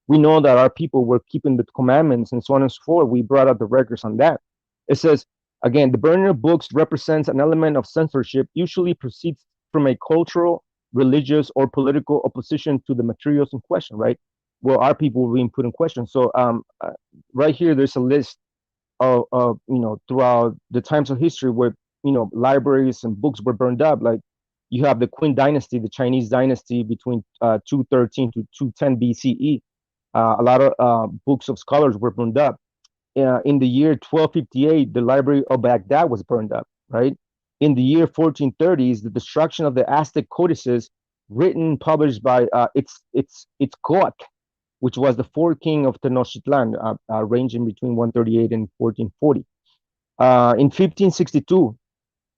We know that our people were keeping the commandments and so on and so forth. We brought out the records on that. It says, again, the burning of books represents an element of censorship, usually proceeds from a cultural, religious, or political opposition to the materials in question, right? Well, our people were being put in question. So right here, there's a list of throughout the times of history where libraries and books were burned up. Like You have the Qin dynasty, the Chinese dynasty between 213 to 210 BCE. A lot of books of scholars were burned up. In the year 1258, the Library of Baghdad was burned up, right? In the year 1430s, the destruction of the Aztec codices written published by Itzcoatl, which was the fourth king of Tenochtitlan, ranging between 138 and 1440. In 1562,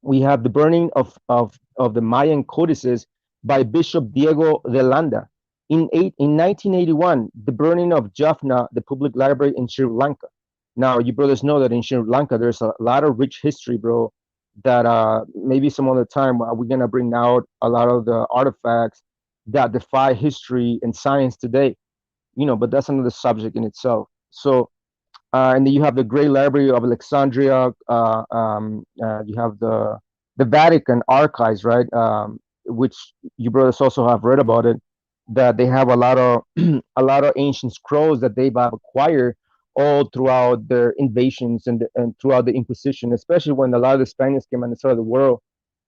we have the burning of the Mayan codices by Bishop Diego de Landa. In 1981, the burning of Jaffna, the public library in Sri Lanka. Now, you brothers know that in Sri Lanka, there's a lot of rich history, bro, that maybe some other time we're going to bring out a lot of the artifacts that defy history and science today, but that's another subject in itself. So, and then you have the Great Library of Alexandria. You have the Vatican archives, right? Which you brothers also have read about it. That they have a lot of a lot of ancient scrolls that they've acquired all throughout their invasions and throughout the Inquisition, especially when a lot of the Spaniards came on the side of the world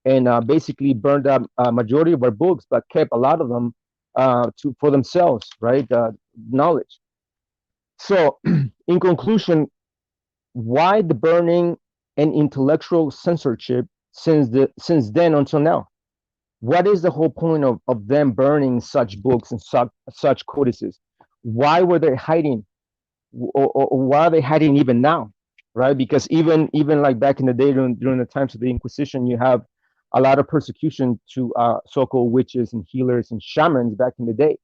and basically burned up a majority of our books, but kept a lot of them for themselves, right? Knowledge. So, in conclusion, why the burning and intellectual censorship since then until now? What is the whole point of them burning such books and such codices? Why were they hiding, or why are they hiding even now, right? Because even like back in the day during the times of the Inquisition, you have a lot of persecution to so-called witches and healers and shamans back in the day,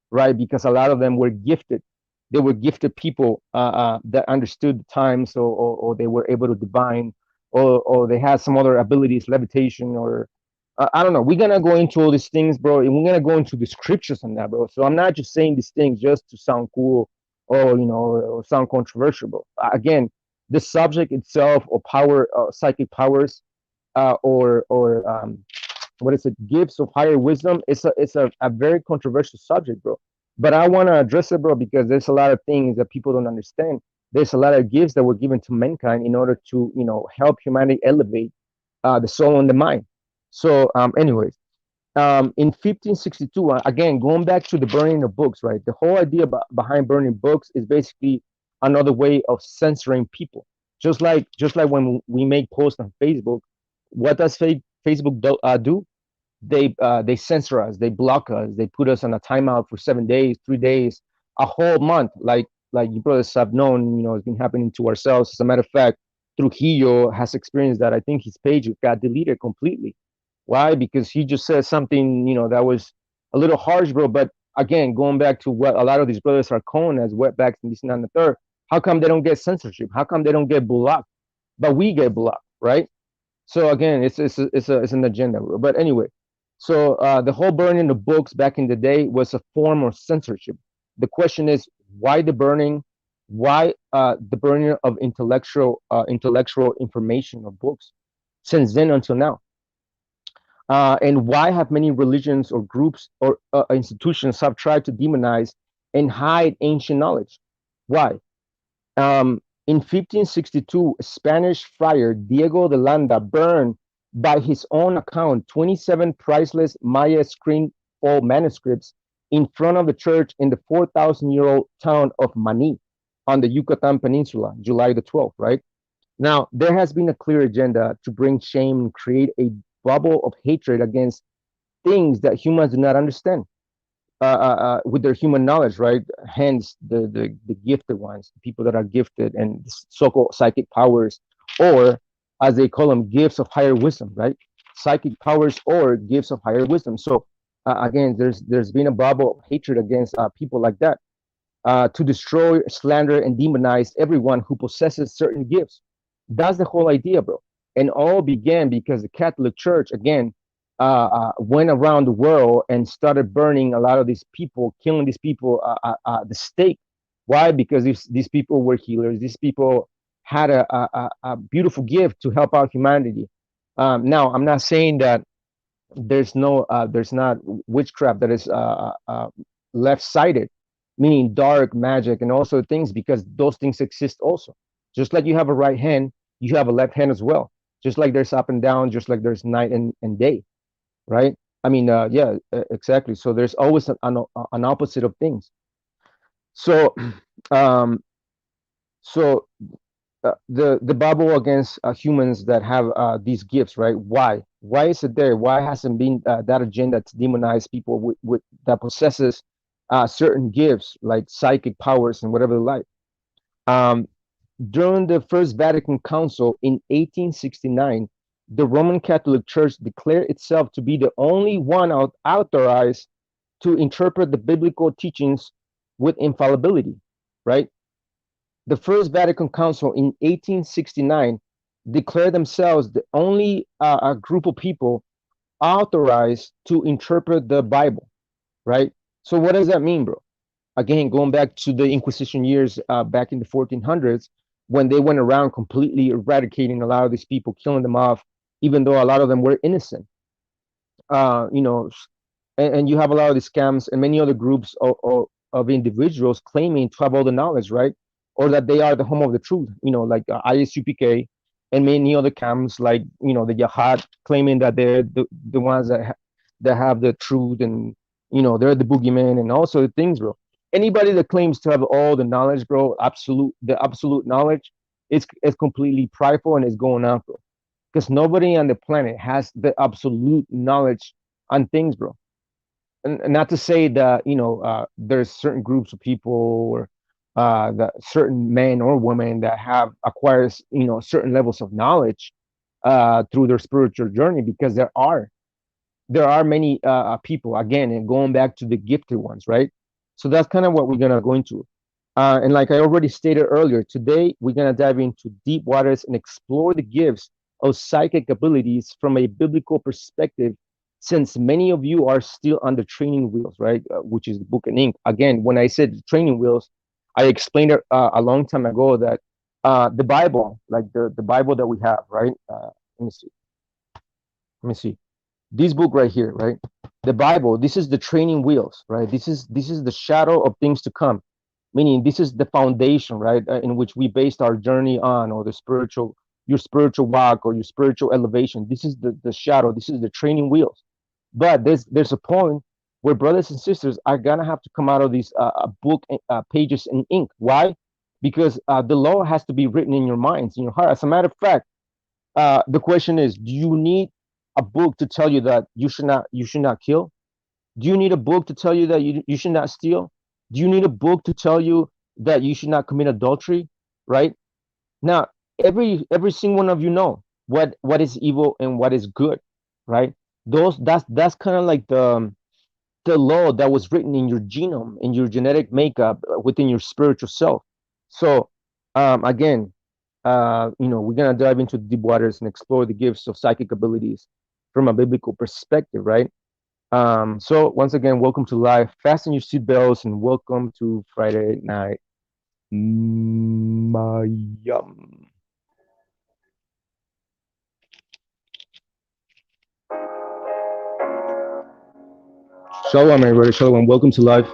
right? Because a lot of them were gifted. They were gifted people that understood the times, or they were able to divine, or they had some other abilities, levitation, or I don't know. We're gonna go into all these things, bro, and we're gonna go into the scriptures on that, bro. So I'm not just saying these things just to sound cool or or sound controversial, bro. Again, the subject itself, or power, psychic powers, or what is it, gifts of higher wisdom, it's a very controversial subject, bro. But I want to address it, bro, because there's a lot of things that people don't understand. There's a lot of gifts that were given to mankind in order to help humanity elevate the soul and the mind. So anyways, in 1562, again, going back to the burning of books, right? The whole idea behind burning books is basically another way of censoring people. Just like when we make posts on Facebook, what does Facebook do? They censor us, they block us, they put us on a timeout for 7 days, 3 days, a whole month. Like you brothers have known, it's been happening to ourselves. As a matter of fact, Trujillo has experienced that. I think his page got deleted completely. Why? Because he just said something, that was a little harsh, bro. But again, going back to what a lot of these brothers are calling as wetbacks and this and that and the third, how come they don't get censorship? How come they don't get blocked? But we get blocked, right? So again, it's an agenda, bro. But anyway, so the whole burning of books back in the day was a form of censorship. The question is, why the burning? Why the burning of intellectual information of books since then until now? And why have many religions or groups or institutions have tried to demonize and hide ancient knowledge? Why? In 1562, Spanish friar Diego de Landa burned, by his own account, 27 priceless Maya scroll manuscripts in front of the church in the 4,000-year-old town of Mani on the Yucatan Peninsula, July the 12th, right? Now, there has been a clear agenda to bring shame and create a bubble of hatred against things that humans do not understand with their human knowledge, right? Hence, the gifted ones, the people that are gifted and so-called psychic powers, or as they call them, gifts of higher wisdom, right? Psychic powers or gifts of higher wisdom. So again, there's been a bubble of hatred against people like that to destroy, slander, and demonize everyone who possesses certain gifts. That's the whole idea, bro. And all began because the Catholic Church, again, went around the world and started burning a lot of these people, killing these people, the stake. Why? Because these people were healers. These people had a beautiful gift to help out humanity. Now, I'm not saying that there's not witchcraft that is left-sided, meaning dark magic and also things, because those things exist also. Just like you have a right hand, you have a left hand as well. Just like there's up and down, just like there's night and day, right? I mean, yeah, exactly. So there's always an opposite of things. So, um, so the Bible against humans that have these gifts, right? Why is it there? Why hasn't been that agenda to demonize people with that possesses certain gifts like psychic powers and whatever they like? Um, During the First Vatican Council in 1869, the Roman Catholic Church declared itself to be the only one authorized to interpret the biblical teachings with infallibility, right? The First Vatican Council in 1869 declared themselves the only a group of people authorized to interpret the Bible, right? So what does that mean, bro? Again, going back to the Inquisition years back in the 1400s, when they went around completely eradicating a lot of these people, killing them off, even though a lot of them were innocent. You know, and you have a lot of these scams and many other groups of individuals claiming to have all the knowledge, right? Or that they are the home of the truth, you know, like ISUPK and many other camps, like, you know, the Jihad, claiming that they're the ones that have the truth, and, you know, they're the boogeyman and also the things, bro. Anybody that claims to have all the knowledge, bro, the absolute knowledge, it's completely prideful and it's going out, bro. Because nobody on the planet has the absolute knowledge on things, bro. And not to say that, you know, there's certain groups of people or that certain men or women that have acquires, you know, certain levels of knowledge through their spiritual journey, because there are many people, again, and going back to the gifted ones, right? So that's kind of what we're gonna go into. And like I already stated earlier, today we're gonna dive into deep waters and explore the gifts of psychic abilities from a biblical perspective, since many of you are still on the training wheels, right? Which is the book and ink. Again, when I said training wheels, I explained it a long time ago that the Bible, like the Bible that we have, right? Let me see. Let me see this book right here, right? The Bible, this is the training wheels, right? This is the shadow of things to come, meaning this is the foundation, right? In which we based our journey on, or the spiritual, your spiritual walk or your spiritual elevation. This is the shadow. This is the training wheels. But there's a point where brothers and sisters are gonna have to come out of these book pages in ink. Why? Because the law has to be written in your minds, in your heart. As a matter of fact, the question is, do you need a book to tell you that you should not kill? Do you need a book to tell you that you should not steal? Do you need a book to tell you that you should not commit adultery? Right? Now, every single one of you know what is evil and what is good, right? That's kind of like the law that was written in your genome, in your genetic makeup, within your spiritual self. So, again, you know, we're gonna dive into the deep waters and explore the gifts of psychic abilities from a biblical perspective, right? So once again, welcome to live. Fasten your seatbelts and welcome to Friday night. MaYaM. Shalom, everybody. Shalom. Welcome to live.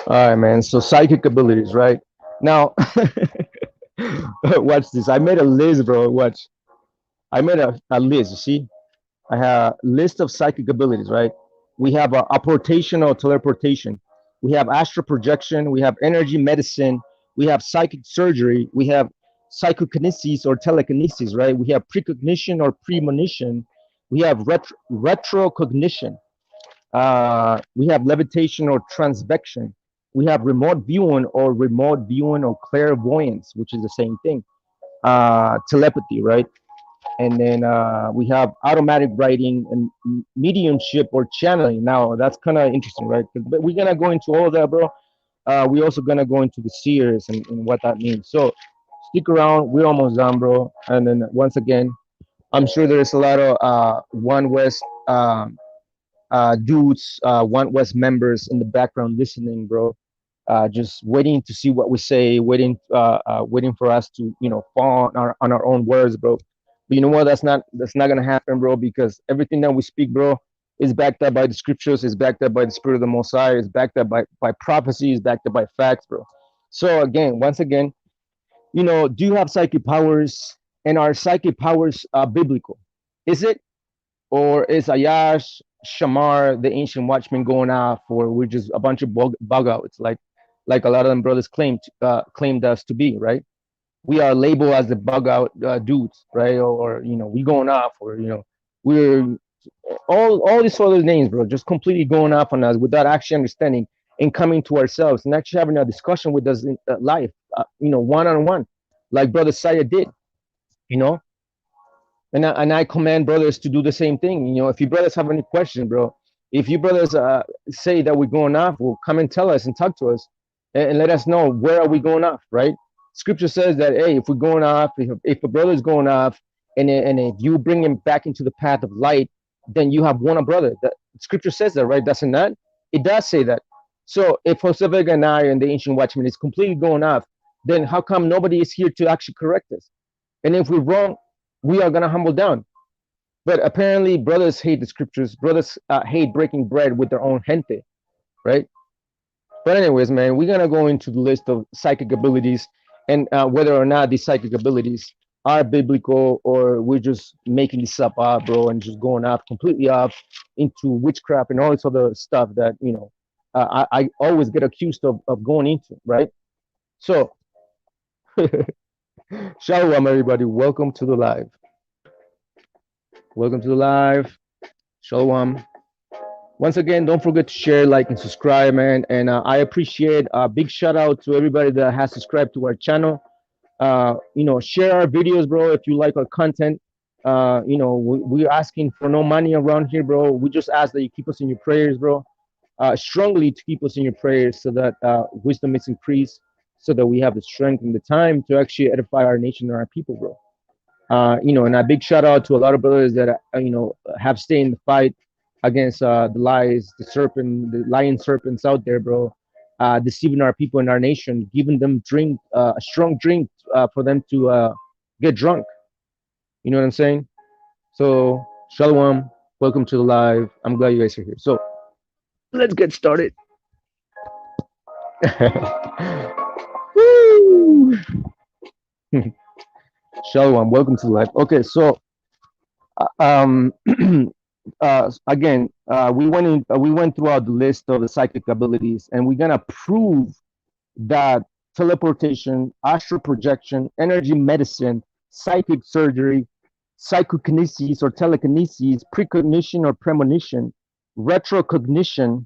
All right, man. So psychic abilities, right? Now, watch this. I made a list, bro. Watch. I made a list. You see, I have a list of psychic abilities, right? We have apportation or teleportation. We have astral projection. We have energy medicine. We have psychic surgery. We have psychokinesis or telekinesis, right? We have precognition or premonition. We have retrocognition. We have levitation or transvection. We have remote viewing or clairvoyance, which is the same thing. Telepathy, right? And then we have automatic writing and mediumship or channeling. Now that's kind of interesting, right? But we're gonna go into all of that, bro. We also gonna go into the seers and what that means. So stick around. We're almost done, bro. And then once again, I'm sure there's a lot of One West dudes, One West members in the background listening, bro. just waiting to see what we say, waiting for us to fall on our own words, bro. But you know what? That's not gonna happen, bro, because everything that we speak, bro, is backed up by the scriptures, is backed up by the Spirit of the Most High, is backed up by prophecy, is backed up by facts, bro. So again, once again, do you have psychic powers, and are psychic powers biblical? Is it, or is Ayash, Shamar, the ancient watchman going off, or we're just a bunch of bug outs, like a lot of them brothers claimed us to be, right? We are labeled as the bug out dudes, right? Or we going off, or we're all these other names, bro, just completely going off on us without actually understanding and coming to ourselves and actually having a discussion with us in life, one on one, like brother Saya did, you know. And I command brothers to do the same thing. If you brothers have any questions, bro, if you brothers say that we're going off, well, come and tell us and talk to us, and let us know where are we going off, right? Scripture says that, hey, if we're going off, if a brother's going off, and if you bring him back into the path of light, then you have won a brother. That Scripture says that, right? Doesn't that? It does say that. So if Jose Vega and I and the Ancient Watchman is completely going off, then how come nobody is here to actually correct us? And if we're wrong, we are gonna humble down. But apparently, brothers hate the scriptures. Brothers hate breaking bread with their own gente, right? But anyways, man, we're gonna go into the list of psychic abilities and whether or not these psychic abilities are biblical, or we're just making this up, bro, and just going off completely off into witchcraft and all this other stuff that I always get accused of going into, right? So, shalom, everybody. Welcome to the live. Welcome to the live. Shalom. Once again, don't forget to share, like, and subscribe, man. And I appreciate a big shout out to everybody that has subscribed to our channel. Share our videos, bro, if you like our content. We're asking for no money around here, bro. We just ask that you keep us in your prayers, bro. Strongly to keep us in your prayers, so that wisdom is increased, so that we have the strength and the time to actually edify our nation and our people, bro. And a big shout out to a lot of brothers that have stayed in the fight against the lies, the lion serpents out there, bro, deceiving our people in our nation, giving them a strong drink for them to get drunk. You know what I'm saying? So shalom, welcome to the live. I'm glad you guys are here. So let's get started. Woo! Shalom, welcome to the live. Okay, so again, we went throughout the list of the psychic abilities, and we're gonna prove that teleportation, astral projection, energy medicine, psychic surgery, psychokinesis or telekinesis, precognition or premonition, retrocognition,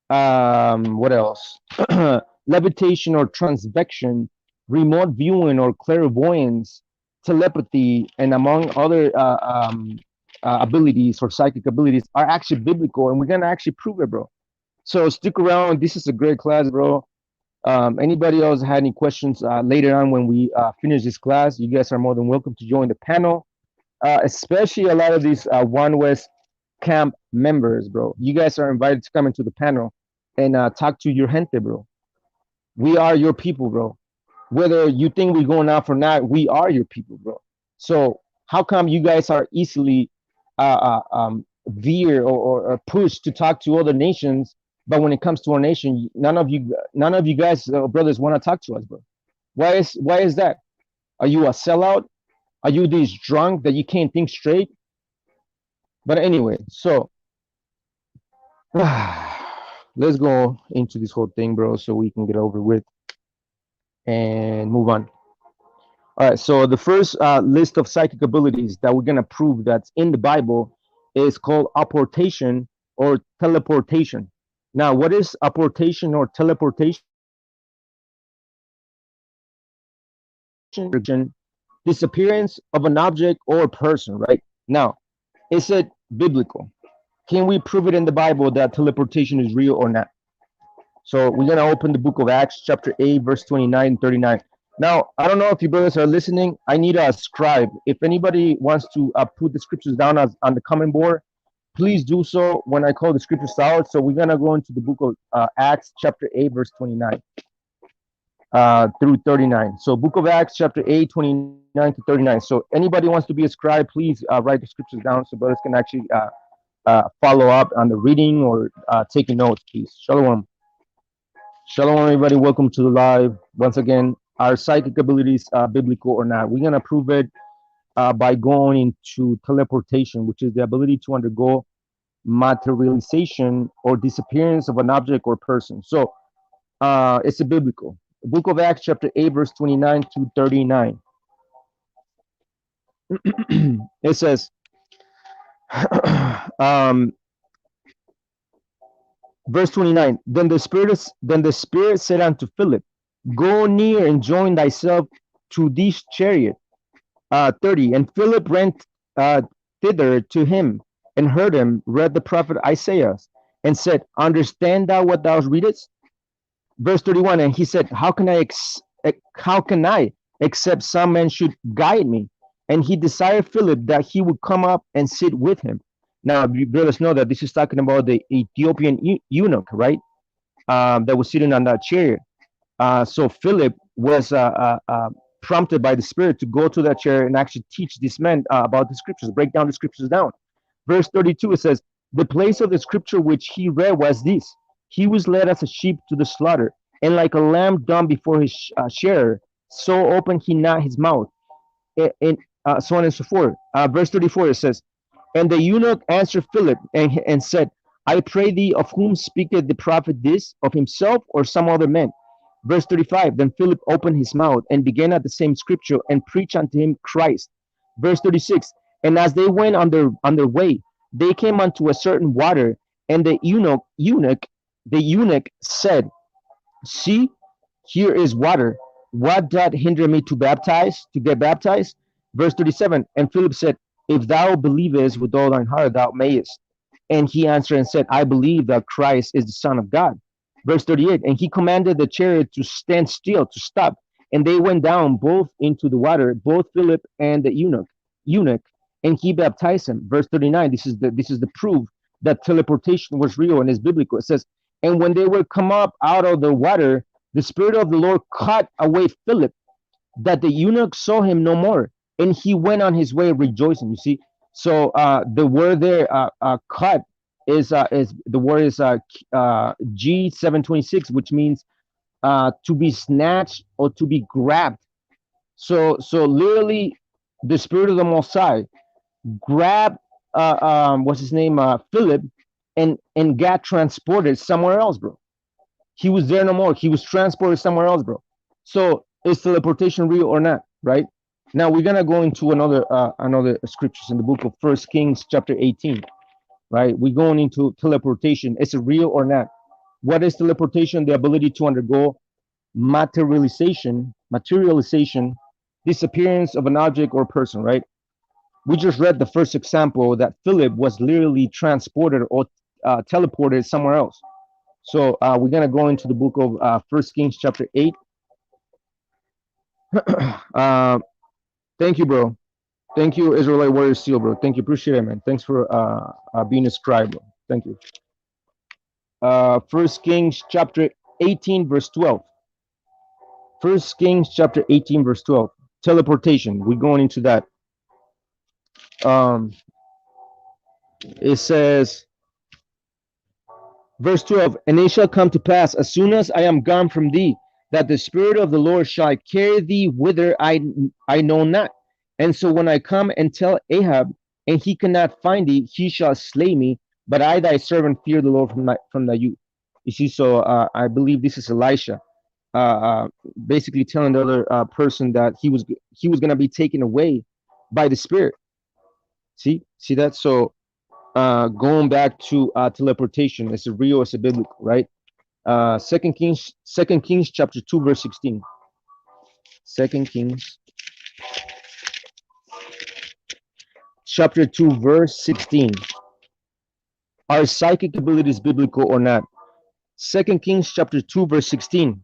what else? Levitation or transvection, remote viewing or clairvoyance, telepathy, and among other abilities or psychic abilities are actually biblical, and we're gonna actually prove it, bro. So stick around. This is a great class, bro. Anybody else had any questions later on when we finish this class, you guys are more than welcome to join the panel, especially a lot of these One West camp members, bro. You guys are invited to come into the panel and talk to your gente, bro. We are your people, bro. Whether you think we're going off or not, we are your people, bro. So how come you guys are easily veer or pushed to talk to other nations, but when it comes to our nation, none of you guys, brothers, want to talk to us, bro? Why is that? Are you a sellout? Are you this drunk that you can't think straight? But anyway, so let's go into this whole thing, bro, so we can get over with and move on. All right, so the first list of psychic abilities that we're gonna prove that's in the Bible is called apportation or teleportation. Now, what is apportation or teleportation? Disappearance of an object or person, right? Now, is it biblical? Can we prove it in the Bible that teleportation is real or not? So we're gonna open the book of Acts, chapter 8, verse 29 and 39. Now, I don't know if you brothers are listening. I need a scribe. If anybody wants to put the scriptures down on the comment board, please do so when I call the scriptures out. So we're gonna go into the book of Acts, chapter 8, verse 29. through 39. So Book of Acts, chapter 8, 29 to 39. So anybody wants to be a scribe, please write the scriptures down so brothers can actually follow up on the reading or taking notes, please. Shalom. Shalom, everybody. Welcome to the live. Once again, our psychic abilities, biblical or not. We're going to prove it by going into teleportation, which is the ability to undergo materialization or disappearance of an object or person. So it's a biblical. The Book of Acts, chapter 8, verse 29 to 39. It says, um, verse 29. Then the Spirit said unto Philip, Go near and join thyself to this chariot. 30. And Philip ran thither to him and heard him read the prophet Isaiah and said, Understand thou what thou readest? Verse 31. And he said, how can I except some man should guide me? And he desired Philip that he would come up and sit with him. Now, you brothers know that this is talking about the Ethiopian eunuch, right? That was sitting on that chair. So Philip was prompted by the Spirit to go to that chair and actually teach this man about the scriptures, break down the scriptures down. Verse 32, it says, The place of the scripture which he read was this: He was led as a sheep to the slaughter, and like a lamb dumb before his shearer, so opened he not his mouth, and so on and so forth. Verse 34, it says, And the eunuch answered Philip and said, I pray thee, of whom speaketh the prophet this, of himself or some other man? Verse 35, Then Philip opened his mouth and began at the same scripture and preached unto him Christ. Verse 36, And as they went on their way, they came unto a certain water, and the eunuch said, See, here is water. What doth hinder me to get baptized? Verse 37, And Philip said, If thou believest with all thine heart, thou mayest. And he answered and said, I believe that Christ is the Son of God. Verse 38, And he commanded the chariot to stand still, to stop. And they went down both into the water, both Philip and the eunuch, and he baptized him. Verse 39, this is the proof that teleportation was real and is biblical. It says, And when they were come up out of the water, the Spirit of the Lord caught away Philip, that the eunuch saw him no more, and he went on his way rejoicing. You see, so the word there, caught, is the word is G726, which means to be snatched or to be grabbed. So literally, the Spirit of the Most High grabbed what's his name, Philip, and got transported somewhere else, bro. He was there no more. He was transported somewhere else, bro. So is teleportation real or not? Right now, we're gonna go into another scriptures in the book of First Kings, chapter 18. Right, we're going into teleportation. Is it real or not? What is teleportation? The ability to undergo materialization, disappearance of an object or person. Right. We just read the first example that Philip was literally transported or teleported somewhere else. So we're gonna go into the book of First Kings chapter 8. Thank you, bro. Thank you, Israelite Warrior Seal, bro. Thank you, appreciate it, man. Thanks for being a scribe, bro. Thank you. First Kings chapter 18, verse 12. First Kings chapter 18, verse 12. Teleportation. We're going into that. It says, verse 12, And it shall come to pass, as soon as I am gone from thee, that the Spirit of the Lord shall carry thee whither I know not. And so when I come and tell Ahab, and he cannot find thee, he shall slay me. But I, thy servant, fear the Lord from thy youth. You see, so I believe this is Elisha, basically telling the other person that he was going to be taken away by the Spirit. See that? So going back to teleportation, it's a real, it's a biblical, right? Second Kings chapter 2, verse 16. Second Kings chapter 2, verse 16. Are psychic abilities biblical or not? Second Kings chapter 2, verse 16.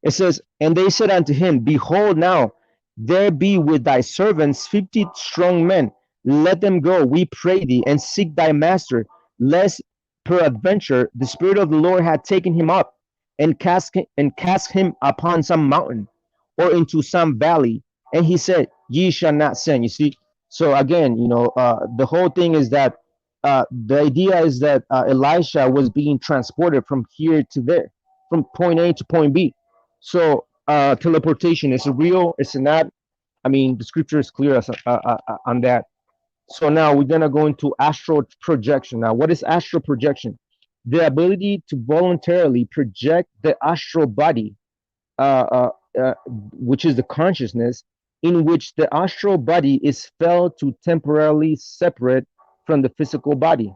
It says, And they said unto him, Behold, now there be with thy servants 50 strong men. Let them go, we pray thee, and seek thy master, lest peradventure the Spirit of the Lord had taken him up. and cast him upon some mountain or into some valley. And he said, ye shall not sin. You see? So again, the whole thing is that the idea is that Elisha was being transported from here to there, from point A to point B. So teleportation is real. It's not. I mean, the scripture is clear on that. So now we're gonna go into astral projection. Now, what is astral projection? The ability to voluntarily project the astral body, uh, uh, which is the consciousness, in which the astral body is felt to temporarily separate from the physical body.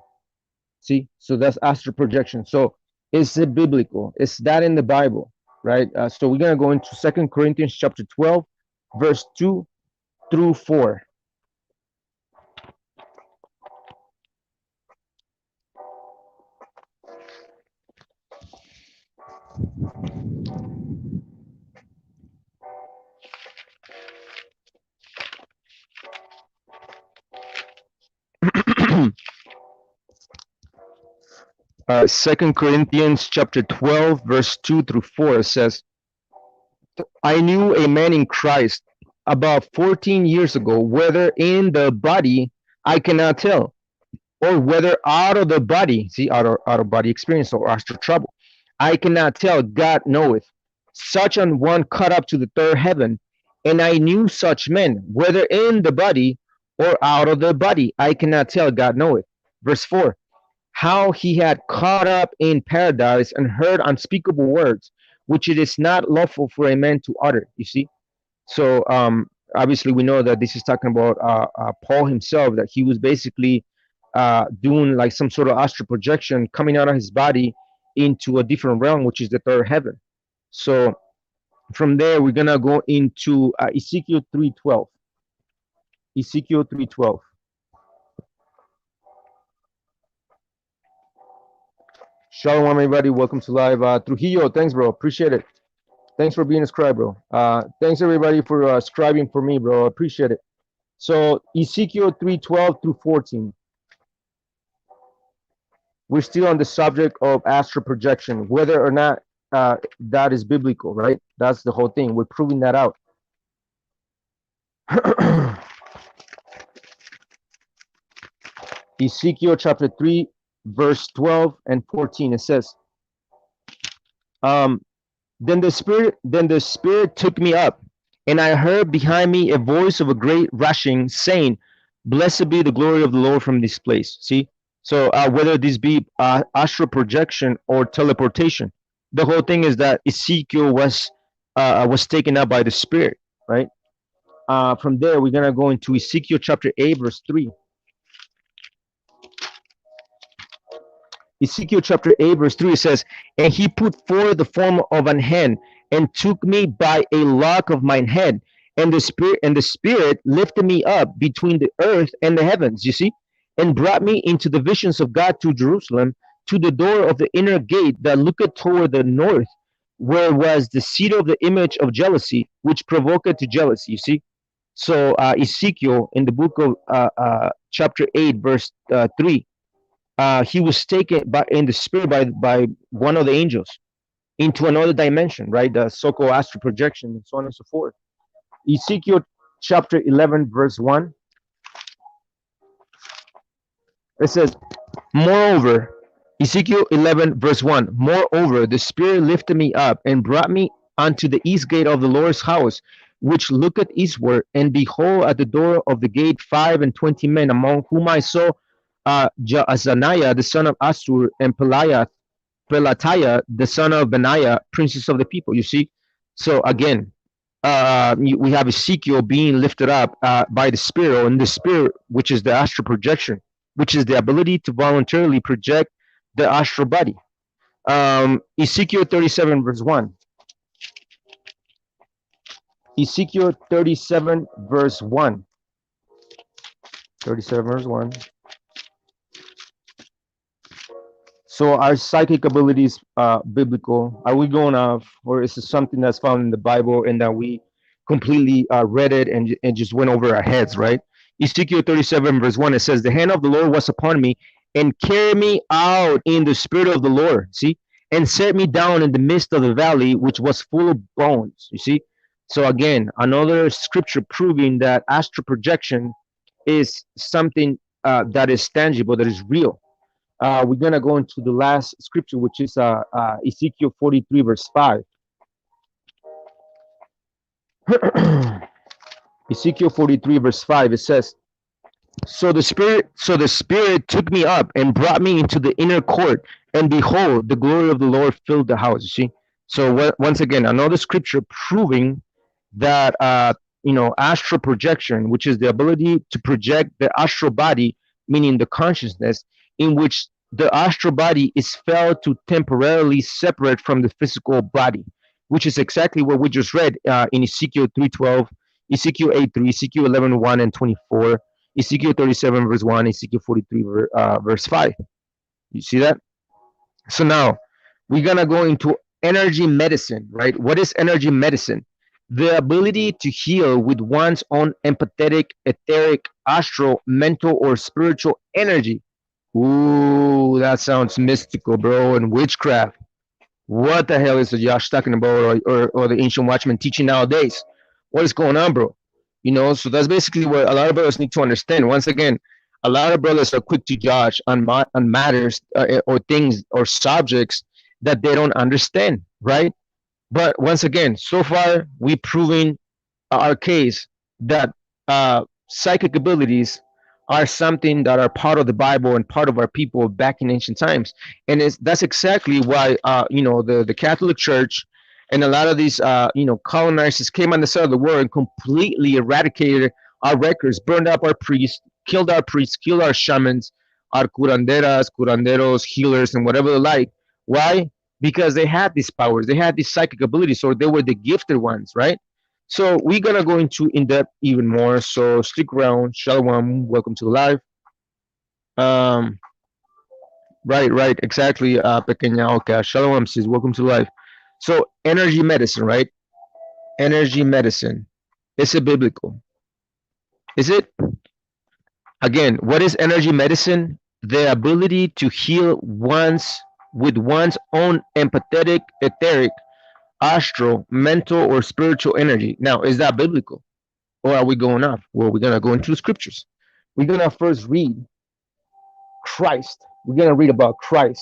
See, so that's astral projection. So is it biblical? Is that in the Bible, right? So we're gonna go into 2 Corinthians chapter 12, verse 2 through 4. Second Corinthians chapter 12, verse 2 through 4 says, I knew a man in Christ about 14 years ago, whether in the body I cannot tell, or whether out of the body, see, out of body experience or astral trouble, I cannot tell, God knoweth. Such an one caught up to the third heaven, and I knew such men, whether in the body or out of the body, I cannot tell, God knoweth. Verse 4, how he had caught up in paradise and heard unspeakable words, which it is not lawful for a man to utter. You see? So obviously we know that this is talking about Paul himself, that he was basically doing like some sort of astral projection coming out of his body into a different realm, which is the third heaven. So from there, we're going to go into Ezekiel 3:12. Ezekiel 3:12. Shalom, everybody. Welcome to live. Trujillo, thanks, bro. Appreciate it. Thanks for being a scribe, bro. Thanks, everybody, for scribing for me, bro. Appreciate it. So Ezekiel 3:12 through 14. We're still on the subject of astral projection, whether or not that is biblical, right? That's the whole thing. We're proving that out. Ezekiel chapter 3, verse 12 and 14. It says, then the spirit took me up, and I heard behind me a voice of a great rushing, saying, blessed be the glory of the Lord from this place. See? So whether this be astral projection or teleportation, the whole thing is that Ezekiel was taken up by the Spirit, right? From there, we're gonna go into Ezekiel chapter 8, verse 3. Ezekiel chapter 8, verse 3 says, and he put forth the form of an hand, and took me by a lock of mine head, and the spirit lifted me up between the earth and the heavens. You see? And brought me into the visions of God to Jerusalem, to the door of the inner gate that looketh toward the north, where was the seat of the image of jealousy, which provoked to jealousy. You see? So Ezekiel, in the book of chapter 8, verse 3, he was taken in the spirit by one of the angels into another dimension, right? The so-called astral projection, and so on and so forth. Ezekiel chapter 11, verse 1. It says, moreover, Ezekiel 11, verse 1, moreover, the Spirit lifted me up and brought me unto the east gate of the Lord's house, which looketh eastward, and behold, at the door of the gate 25 men, among whom I saw Jaazaniah, the son of Asur, and Pelatiah, the son of Benaiah, princes of the people. You see? So again, we have Ezekiel being lifted up by the Spirit, and the Spirit, which is the astral projection, which is the ability to voluntarily project the astral body. Ezekiel 37, verse 1. Ezekiel 37, verse 1. 37, verse 1. So our psychic abilities biblical? Are we going off, or is it something that's found in the Bible and that we completely read it and just went over our heads, right? Ezekiel 37, verse 1, it says, the hand of the Lord was upon me and carried me out in the spirit of the Lord, see, and set me down in the midst of the valley, which was full of bones. You see? So again, another scripture proving that astral projection is something that is tangible, that is real. We're gonna go into the last scripture, which is Ezekiel 43, verse 5. Ezekiel 43, verse 5. It says, so the spirit took me up and brought me into the inner court, and behold, the glory of the Lord filled the house. You see? So once again, another scripture proving that astral projection, which is the ability to project the astral body, meaning the consciousness, in which the astral body is felt to temporarily separate from the physical body, which is exactly what we just read in Ezekiel 3:12, Ezekiel 8:3, Ezekiel 11:1 and 24, Ezekiel 37 verse 1, Ezekiel 43 verse 5. You see that? So now we're gonna go into energy medicine, right? What is energy medicine? The ability to heal with one's own empathetic, etheric, astral, mental, or spiritual energy. Ooh, that sounds mystical, bro, and witchcraft. What the hell is the Josh talking about, or the ancient watchman teaching nowadays? What is going on, bro? So that's basically what a lot of brothers need to understand. Once again, a lot of brothers are quick to judge on matters or things or subjects that they don't understand, right? But once again, so far we proving our case that psychic abilities are something that are part of the Bible and part of our people back in ancient times, and that's exactly why the Catholic Church and a lot of these colonizers came on the side of the world and completely eradicated our records, burned up our priests, killed our shamans, our curanderas, curanderos, healers, and whatever they like. Why? Because they had these powers, they had these psychic abilities, or they were the gifted ones, right? So we're gonna go into in depth even more. So stick around. Shalom. Welcome to the live. Um, right, exactly. Pequeña Oka. Shalom says, welcome to live. So energy medicine, right? Energy medicine. Is it biblical? Is it? Again, what is energy medicine? The ability to heal with one's own empathetic, etheric, astral, mental, or spiritual energy. Now, is that biblical? Or are we going off? Well, we're gonna go into the scriptures. We're gonna first read Christ. We're gonna read about Christ,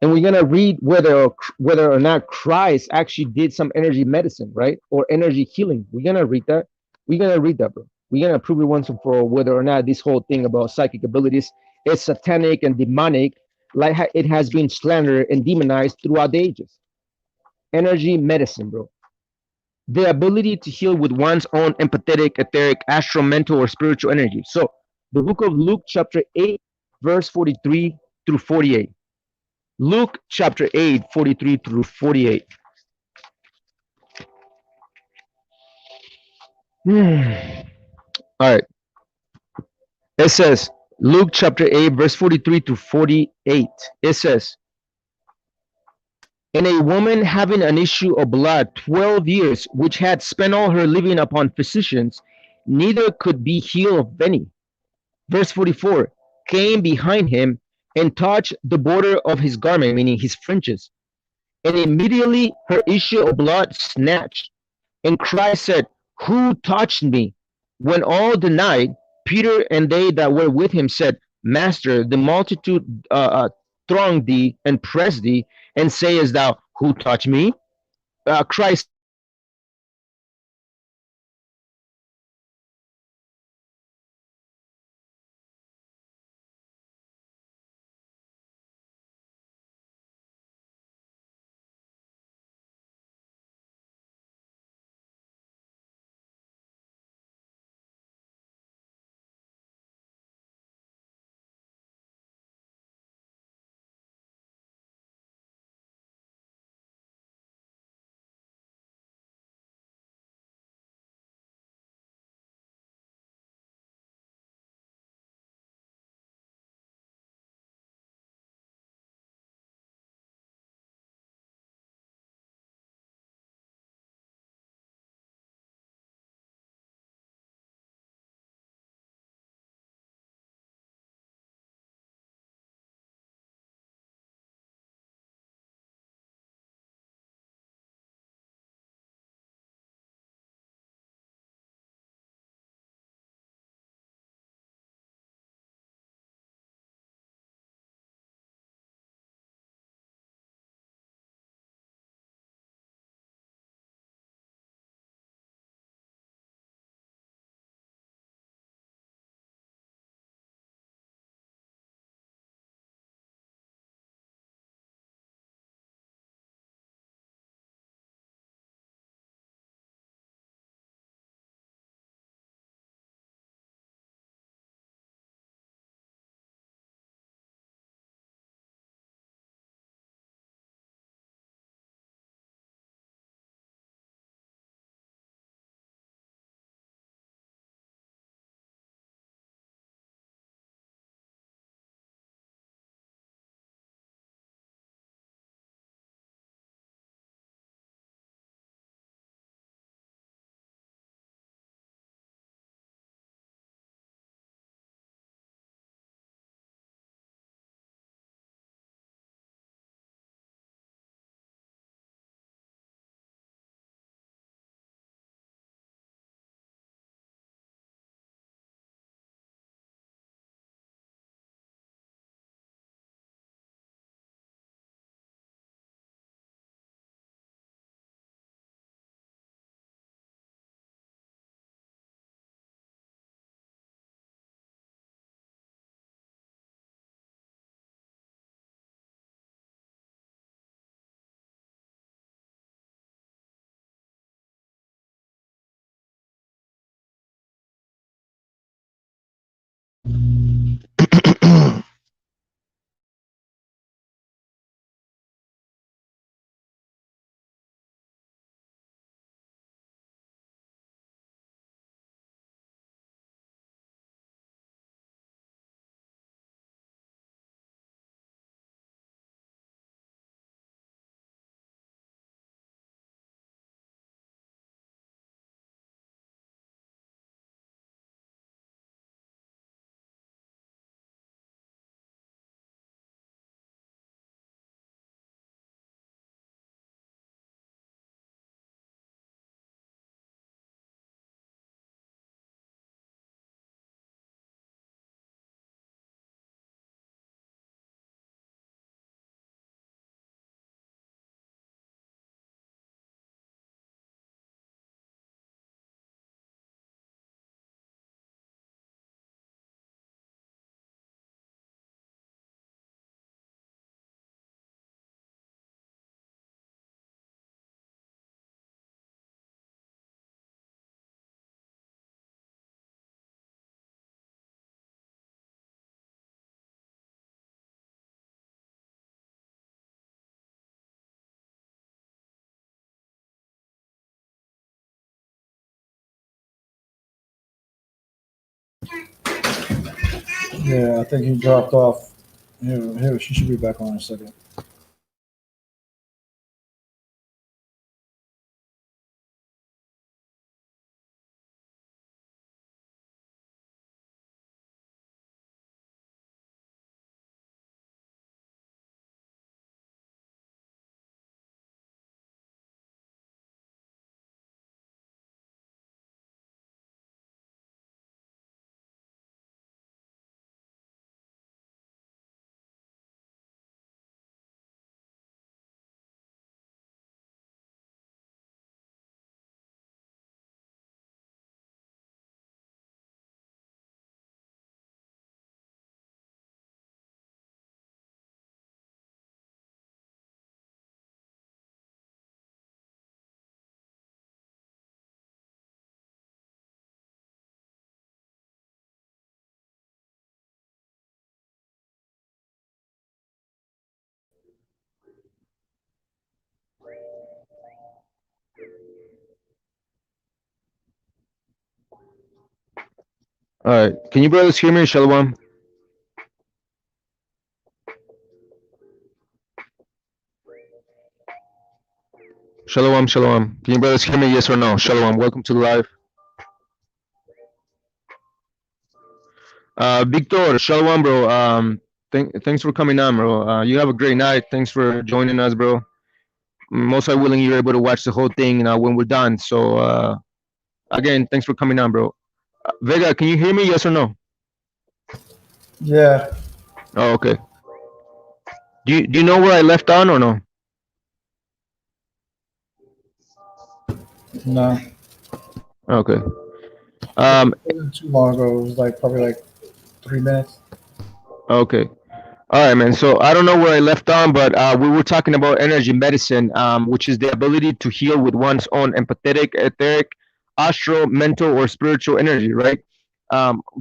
and we're gonna read whether or not Christ actually did some energy medicine, right, or energy healing. We're gonna read that. We're gonna read that, bro. We're gonna prove it once and for all whether or not this whole thing about psychic abilities is satanic and demonic, like it has been slandered and demonized throughout the ages. Energy medicine, bro. The ability to heal with one's own empathetic, etheric, astral, mental, or spiritual energy. So, the book of Luke, chapter 8, verse 43 through 48. Luke, chapter 8, 43 through 48. All right. It says, Luke, chapter 8, verse 43 to 48. It says, and a woman having an issue of blood 12 years, which had spent all her living upon physicians, neither could be healed of any. Verse 44, came behind him and touched the border of his garment, meaning his fringes. And immediately her issue of blood snatched. And Christ said, who touched me? When all denied, Peter and they that were with him said, Master, the multitude thronged thee and pressed thee, and sayest thou, who touched me? Christ said, I have no man touched me, but thou sayest, who touched me? And Peter said, Lord, thou knowest. And Christ said unto him, Simon, Simon, Bar Yeah, I think he dropped off. Here, she should be back on in a second. All right. Can you brothers hear me? Shalom. Shalom, shalom. Can you brothers hear me? Yes or no? Shalom. Welcome to the live. Victor, shalom, bro. Thanks for coming on, bro. You have a great night. Thanks for joining us, bro. Most I willing you're able to watch the whole thing when we're done. So again, thanks for coming on, bro. Vega, can you hear me? Yes or no? Yeah, Oh, okay. Do you know where I left on or no? no, Okay. it Um. wasn't too long ago. It was like probably like 3 minutes. Okay. All right, man. So I don't know where I left on, but we were talking about energy medicine, which is the ability to heal with one's own empathetic, etheric, astral, mental, or spiritual energy, right?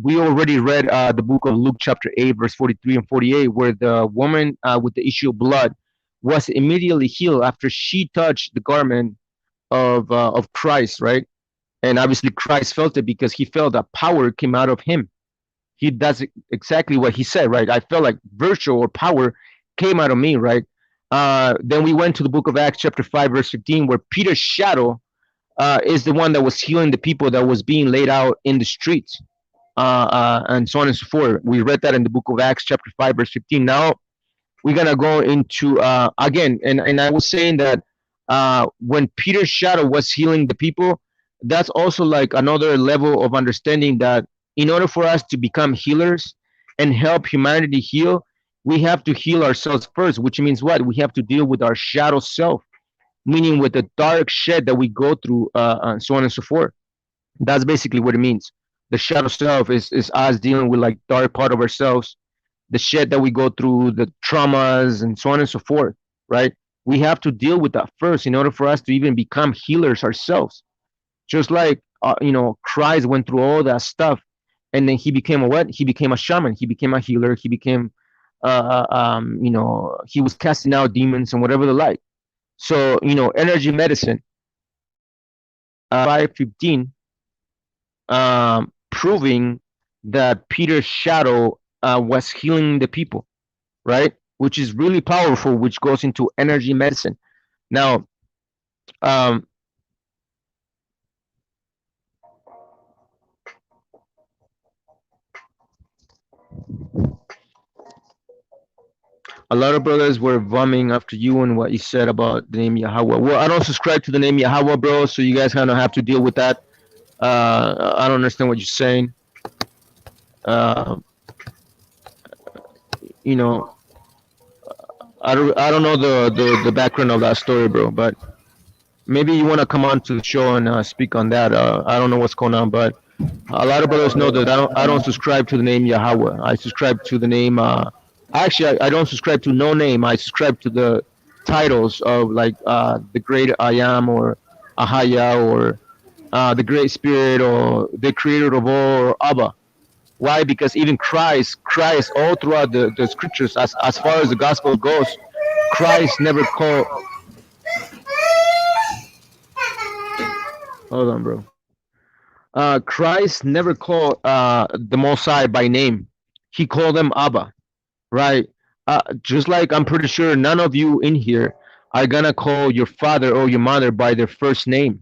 We already read the book of Luke, chapter 8, verse 43 and 48, where the woman with the issue of blood was immediately healed after she touched the garment of Christ, right? And obviously, Christ felt it because he felt that power came out of him. He does exactly what he said, right? I felt like virtue or power came out of me, right? Then we went to the book of Acts, chapter 5, verse 15, where Peter's shadow is the one that was healing the people that was being laid out in the streets, and so on and so forth. We read that in the book of Acts, chapter 5, verse 15. Now we're gonna go into again, and I was saying that when Peter's shadow was healing the people, that's also like another level of understanding that in order for us to become healers and help humanity heal, we have to heal ourselves first, which means what? We have to deal with our shadow self, meaning with the dark shed that we go through, and so on and so forth. That's basically what it means. The shadow self is us dealing with like dark part of ourselves, the shit that we go through, the traumas, and so on and so forth, right? We have to deal with that first in order for us to even become healers ourselves. Just like, Christ went through all that stuff, and then he became a what? He became a shaman. He became a healer. He became, he was casting out demons and whatever the like. So, energy medicine, 5:15, proving that Peter's shadow was healing the people, right? Which is really powerful, which goes into energy medicine. Now, um, a lot of brothers were vomiting after you and what you said about the name Yahweh. Well, I don't subscribe to the name Yahweh, bro, so you guys kind of have to deal with that. I don't understand what you're saying. Uh, you know, I don't know the background of that story, bro, but maybe you want to come on to the show and speak on that. I don't know what's going on, but a lot of brothers know that I don't subscribe to the name Yahweh. I subscribe to the name. Actually, I don't subscribe to no name. I subscribe to the titles of like the Great I Am or Ahaya or the Great Spirit or the Creator of all or Abba. Why? Because even Christ all throughout the scriptures, as far as the gospel goes, Christ never called. Hold on, bro. Christ never called the Mosai by name. He called them Abba, right? Just like I'm pretty sure none of you in here are gonna call your father or your mother by their first name,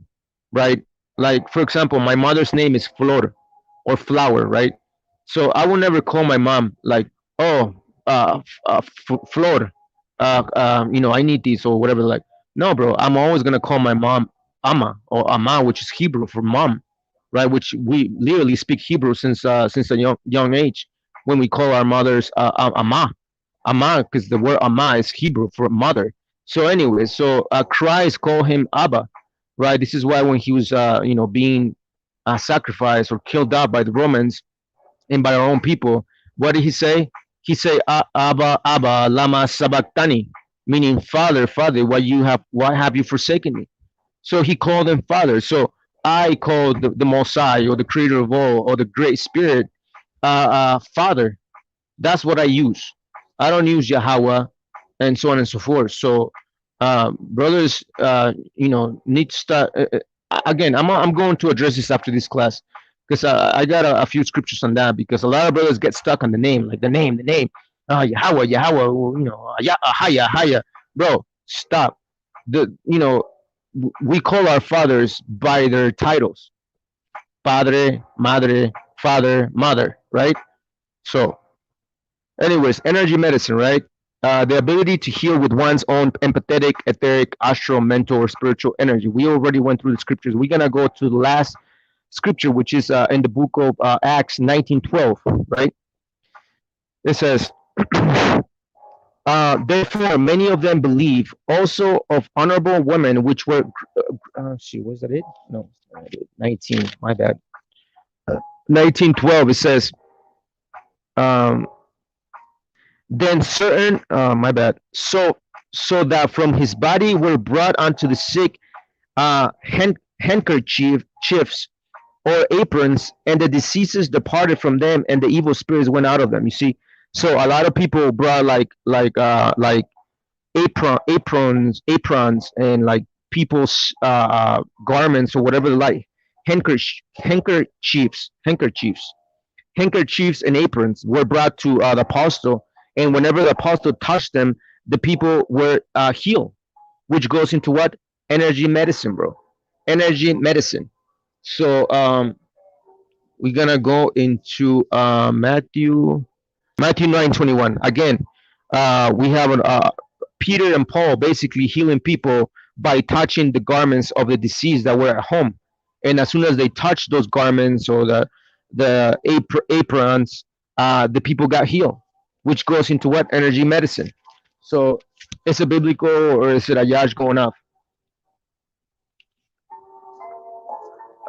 right? Like for example, my mother's name is Flor or Flower, right? So I will never call my mom like, oh, Flor, I need these or whatever. Like, no, bro, I'm always gonna call my mom Ama or Ama, which is Hebrew for mom, right? Which we literally speak Hebrew since a young age when we call our mothers Ama, Ama, because the word Ama is Hebrew for mother. So anyway, so Christ called him Abba, right? This is why when he was being sacrificed or killed out by the Romans and by our own people, what did he say? He said, Abba, Abba, lama sabachthani, meaning Father, Father, why have you forsaken me? So he called him Father. So I call the Mosai or the Creator of all or the Great Spirit Father. That's what I use. I don't use Yahweh and so on and so forth. So, brothers, need to start. Again, I'm going to address this after this class because I got a few scriptures on that because a lot of brothers get stuck on the name, like the name. Yahweh, Yahweh, Ahaya, Ahaya. Bro, stop. We call our fathers by their titles: Padre, Madre, Father, Mother, right? So, anyways, energy medicine, right? The ability to heal with one's own empathetic, etheric, astral, mental, or spiritual energy. We already went through the scriptures. We're gonna go to the last scripture, which is in the book of Acts 19:12, right? It says, therefore, many of them believe, also of honorable women, which were, was that it? No, 19, my bad. 19:12, it says, um, then certain my bad so that from his body were brought unto the sick handkerchiefs or aprons, and the diseases departed from them, and the evil spirits went out of them. You see, so a lot of people brought like aprons and like people's garments or whatever, like handkerchiefs handkerchiefs and aprons were brought to the apostle, and whenever the apostle touched them, the people were healed, which goes into what? Energy medicine, bro. Energy medicine. So we're gonna go into Matthew 9:21 again. We have Peter and Paul basically healing people by touching the garments of the deceased that were at home, and as soon as they touched those garments or the aprons, the people got healed, which goes into what? Energy medicine. So is it biblical or is it a yash going off?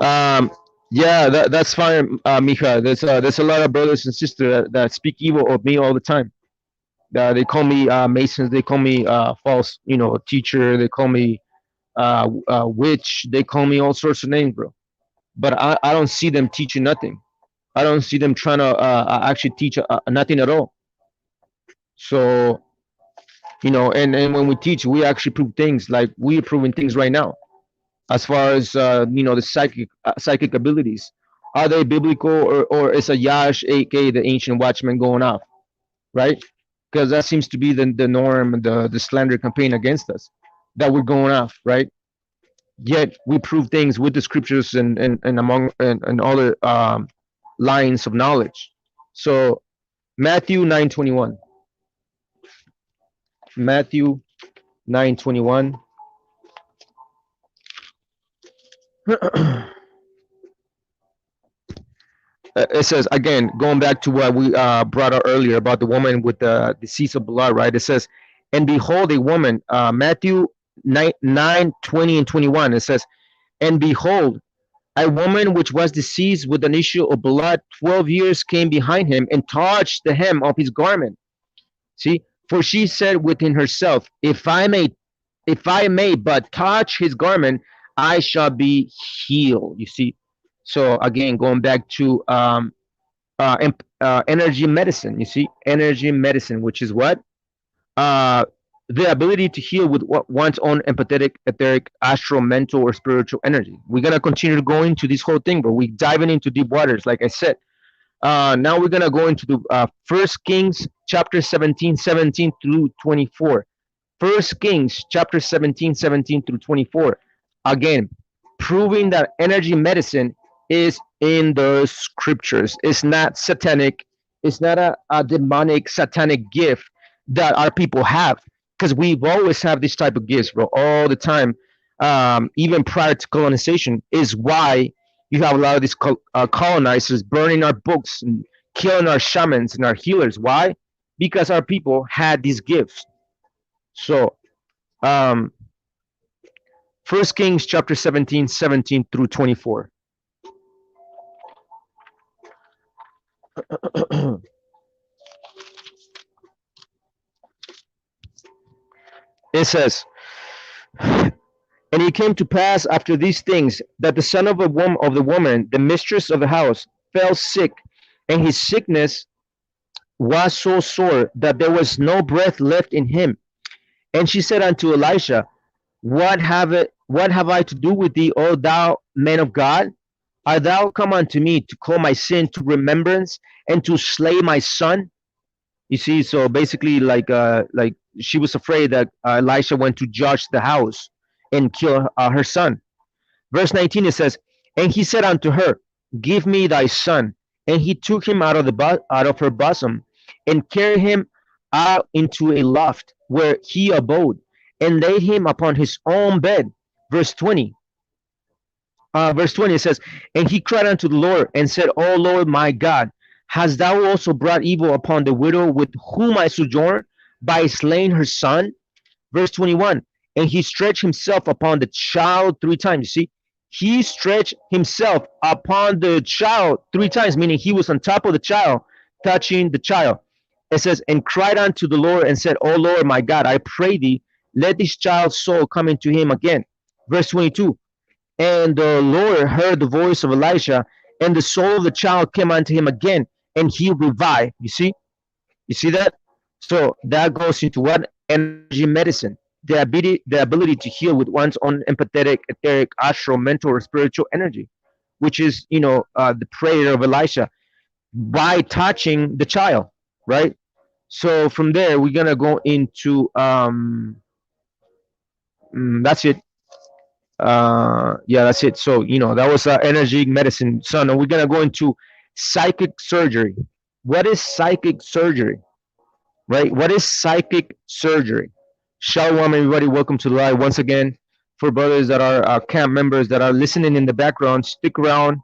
Um, yeah, that's fine, Mija. There's a lot of brothers and sisters that speak evil of me all the time. They call me Masons. They call me false, teacher. They call me witch. They call me all sorts of names, bro. But I don't see them teaching nothing. I don't see them trying to actually teach nothing at all. So, and when we teach, we actually prove things, like we're proving things right now. As far as the psychic abilities, are they biblical, or is a Yash, aka the ancient watchman, going off, right? Because that seems to be the norm, the slander campaign against us, that we're going off, right? Yet we prove things with the scriptures and among and other lines of knowledge. So Matthew 9:21. Matthew 9:21. It says again, going back to what we brought out earlier about the woman with the disease of blood, right? It says, and behold, a woman, Matthew 9:20 and 21. It says, and behold, a woman which was diseased with an issue of blood 12 years came behind him and touched the hem of his garment. See, for she said within herself, if I may but touch his garment, I shall be healed. You see, so again, going back to energy medicine. You see, energy medicine, which is what? the ability to heal with one's own empathetic, etheric, astral, mental, or spiritual energy. We're gonna continue to go into this whole thing, but we're diving into deep waters, like I said. Now we're gonna go into the First Kings chapter 17, 17 through 24. First Kings chapter 17, 17 through 24. Again, proving that energy medicine is in the scriptures. It's not satanic. It's not a demonic satanic gift that our people have. Because we've always have this type of gifts, bro, all the time. Even prior to colonization, is why you have a lot of these colonizers burning our books and killing our shamans and our healers. Why? Because our people had these gifts. So um, First Kings chapter 17, 17 through 24. It says, and it came to pass after these things that the son of the woman, the mistress of the house, fell sick, and his sickness was so sore that there was no breath left in him. And she said unto Elisha, what have I to do with thee, O thou man of God? Art thou come unto me to call my sin to remembrance and to slay my son? You see, so basically, like she was afraid that Elisha went to judge the house and kill her son. Verse 19 it says, and he said unto her, give me thy son. And he took him out of out of her bosom, and carried him out into a loft where he abode, and laid him upon his own bed. Verse 20. Verse 20 it says, and he cried unto the Lord and said, O Lord my God, hast thou also brought evil upon the widow with whom I sojourn by slaying her son? Verse 21, and he stretched himself upon the child 3 times. You see, he stretched himself upon the child 3 times, meaning he was on top of the child, touching the child. It says, and cried unto the Lord and said, O Lord my God, I pray thee, let this child's soul come into him again. Verse 22, and the Lord heard the voice of Elisha, and the soul of the child came unto him again, and he revived. You see that? So that goes into what? Energy medicine. The ability to heal with one's own empathetic, etheric, astral, mental, or spiritual energy, which is, the prayer of Elisha by touching the child, right? So from there, we're gonna go into that's it. Yeah, that's it. So that was energy medicine, son. And we're gonna go into psychic surgery. What is psychic surgery? Right? What is psychic surgery? Shalom, everybody. Welcome to the live once again. For brothers that are camp members that are listening in the background, stick around.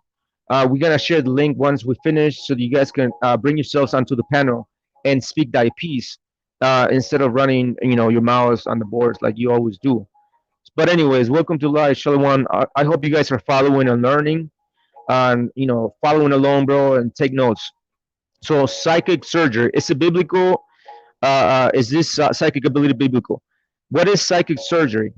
We're gonna share the link once we finish, so that you guys can bring yourselves onto the panel and speak thy piece instead of running, your mouths on the boards like you always do. But anyways, welcome to live, Shalom. I hope you guys are following and learning, and following along, bro, and take notes. So, psychic surgery is a biblical. Is this psychic ability biblical? What is psychic surgery?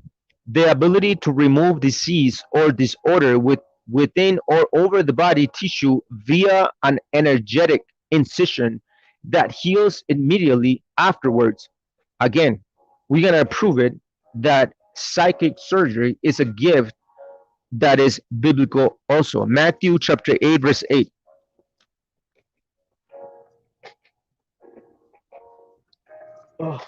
The ability to remove disease or disorder within or over the body tissue via an energetic incision that heals immediately afterwards. Again, we're gonna prove it that psychic surgery is a gift that is biblical also. Matthew chapter 8, verse 8. Oh.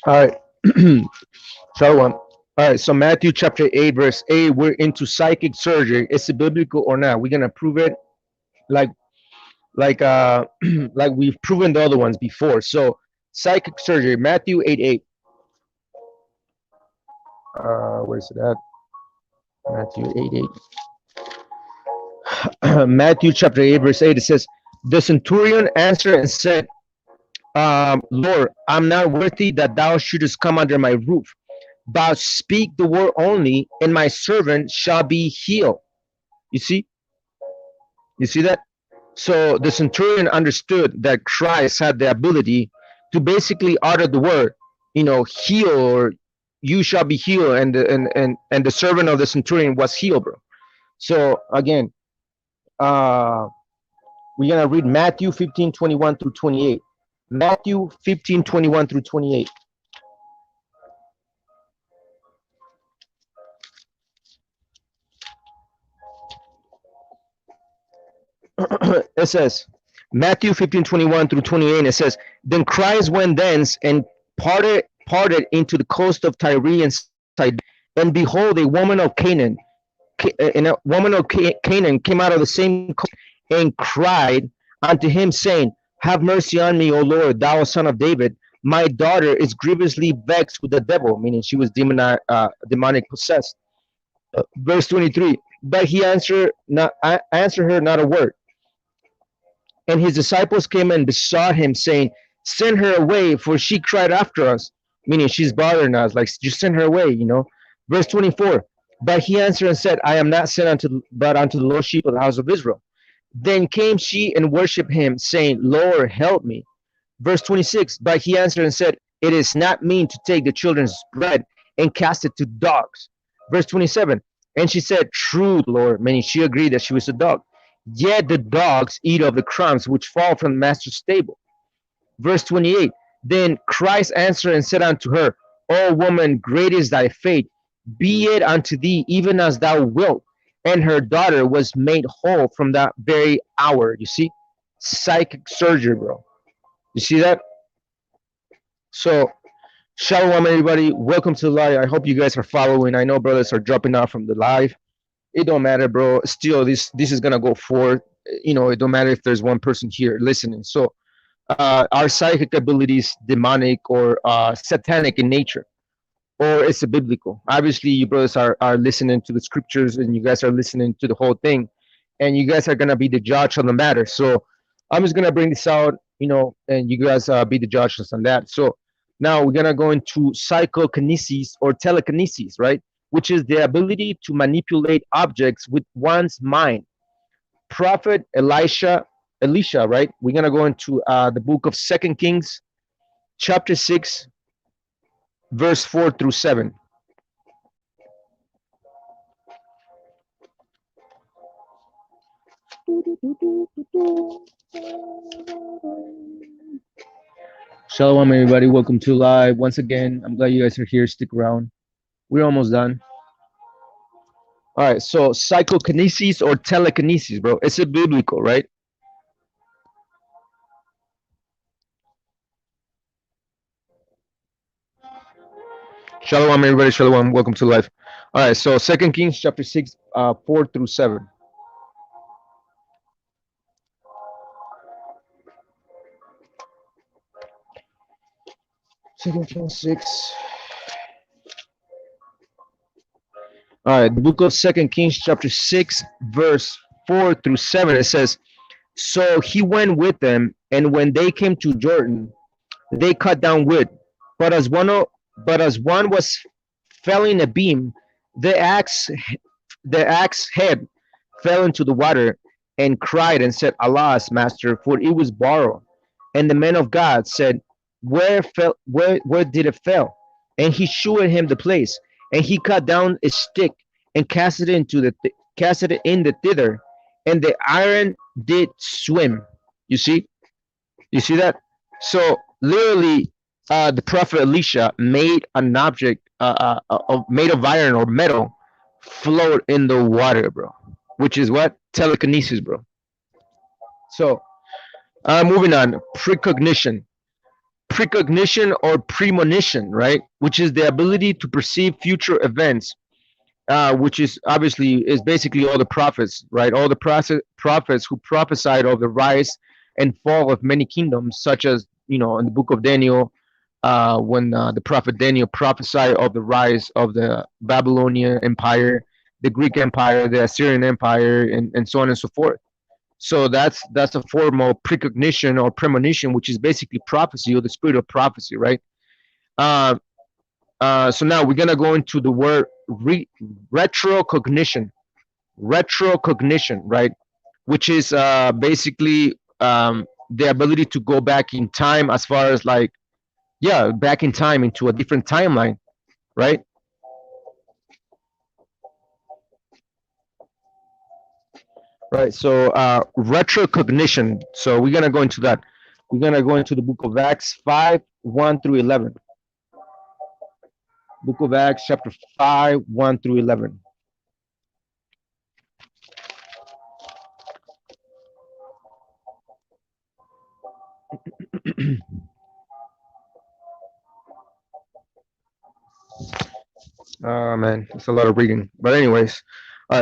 All right. Shalom. All right, so Matthew chapter 8, verse 8, we're into psychic surgery. Is it biblical or not? We're gonna prove it like like we've proven the other ones before. So psychic surgery, Matthew 8, 8. Where's it at? Matthew 8, 8. Matthew chapter 8, verse 8, it says, the centurion answered and said, Lord, I'm not worthy that thou shouldest come under my roof, but speak the word only, and my servant shall be healed. You see that? So the centurion understood that Christ had the ability to basically utter the word, heal, or you shall be healed, and the servant of the centurion was healed, bro. So again, uh we're gonna read Matthew 15:21 through 28. Matthew 15:21 through 28. It says, Matthew 15:21 through 28. It says, then Christ went thence and parted into the coast of Tyre and Sidon, and behold, a woman of Canaan, Canaan came out of the same coast and cried unto him, saying, have mercy on me, O Lord, thou son of David. My daughter is grievously vexed with the devil, meaning she was demonic possessed. Verse 23. But he answered her not a word. And his disciples came and besought him, saying, send her away, for she cried after us, meaning she's bothering us, like just send her away, you know. Verse 24. But he answered and said, I am not sent but unto the lost sheep of the house of Israel. Then came she and worshipped him, saying, Lord, help me. Verse 26. But he answered and said, it is not mean to take the children's bread and cast it to dogs. Verse 27. And she said, true, Lord, meaning she agreed that she was a dog. Yet the dogs eat of the crumbs which fall from the master's table. Verse 28. Then Christ answered and said unto her, O woman, great is thy faith. Be it unto thee even as thou wilt. And her daughter was made whole from that very hour. You see? Psychic surgery, bro. You see that? So, shalom, everybody. Welcome to the live. I hope you guys are following. I know brothers are dropping out from the live. It don't matter, bro. Still, this is gonna go forward. You know, it don't matter if there's one person here listening. So, our psychic abilities, demonic or satanic in nature, or it's a biblical. Obviously, you brothers are listening to the scriptures, and you guys are listening to the whole thing, and you guys are gonna be the judge on the matter. So, I'm just gonna bring this out, you know, and you guys be the judges on that. So, now we're gonna go into psychokinesis or telekinesis, right? Which is the ability to manipulate objects with one's mind. Prophet Elisha, right? We're gonna go into the book of 2 Kings, chapter 6, verse 4 through 7. Shalom, everybody. Welcome to live. Once again, I'm glad you guys are here. Stick around. We're almost done. All right, so psychokinesis or telekinesis, bro. It's a biblical, right? Shalom, everybody. Shalom. Welcome to life. All right, so 2 Kings chapter 6, 4 through 7. Second Kings 6. All right, the book of 2 Kings chapter 6, verse 4 through 7. It says, so he went with them, and when they came to Jordan, they cut down wood. But as one was felling a beam, the axe head fell into the water, and cried and said, alas, master, for it was borrowed. And the man of God said, where did it fall? And he shewed him the place. And he cut down a stick and cast it in the thither, and the iron did swim. You see that? So literally, the prophet Elisha made an object made of iron or metal float in the water, bro. Which is what? Telekinesis, bro. So, moving on. Precognition or premonition, right? Which is the ability to perceive future events, which is basically all the prophets, right? All the prophets who prophesied of the rise and fall of many kingdoms, such as, you know, in the book of Daniel, when the prophet Daniel prophesied of the rise of the Babylonian Empire, the Greek Empire, the Assyrian Empire, and so on and so forth. So that's a form of precognition or premonition, which is basically prophecy or the spirit of prophecy, right? So now we're gonna go into the word retrocognition, right? Which is basically the ability to go back in time, as far as like, back in time into a different timeline, right? Right. So retrocognition. So we're gonna go into that. We're gonna go into the book of Acts 5:1 through 11. Book of Acts, chapter 5:1 through 11. Oh man, it's a lot of reading. But anyways,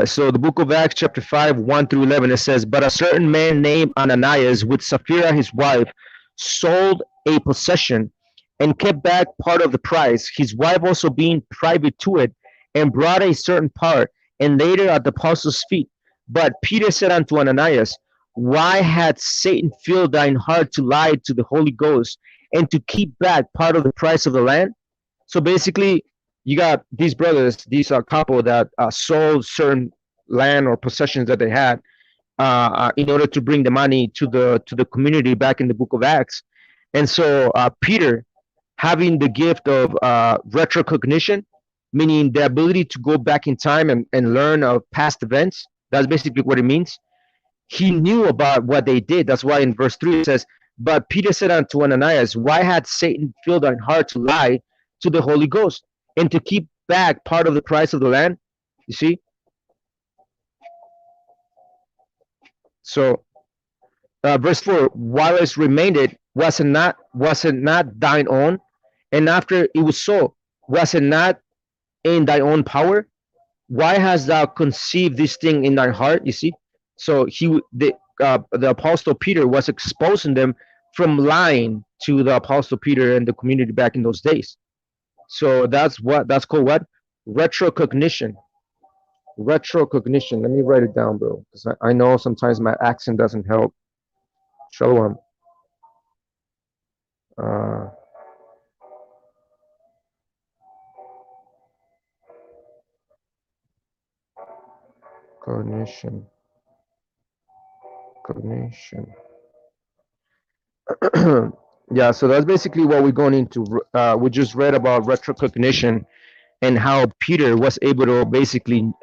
so the book of Acts, chapter 5:1 through 11, it says, "But a certain man named Ananias, with Sapphira his wife, sold a possession and kept back part of the price, his wife also being privy to it, and brought a certain part and laid it at the apostles' feet. But Peter said unto Ananias, Why hath Satan filled thine heart to lie to the Holy Ghost and to keep back part of the price of the land?" So basically, you got these brothers, these couple that sold certain land or possessions that they had in order to bring the money to the community back in the book of Acts. And so Peter, having the gift of retrocognition, meaning the ability to go back in time and learn of past events. That's basically what it means. He knew about what they did. That's why in verse 3 it says, "But Peter said unto Ananias, Why had Satan filled thine heart to lie to the Holy Ghost and to keep back part of the price of the land?" You see? So verse 4, "While it remained, was it not thine own? And after it was so, was it not in thy own power? Why hast thou conceived this thing in thy heart?" You see? So the apostle Peter was exposing them from lying to the apostle Peter and the community back in those days. So that's called what? Retrocognition. Retrocognition. Let me write it down, bro, because I know sometimes my accent doesn't help. Shalom. Uh, cognition. Cognition. Yeah, so that's basically what we're going into. We just read about retrocognition and how Peter was able to basically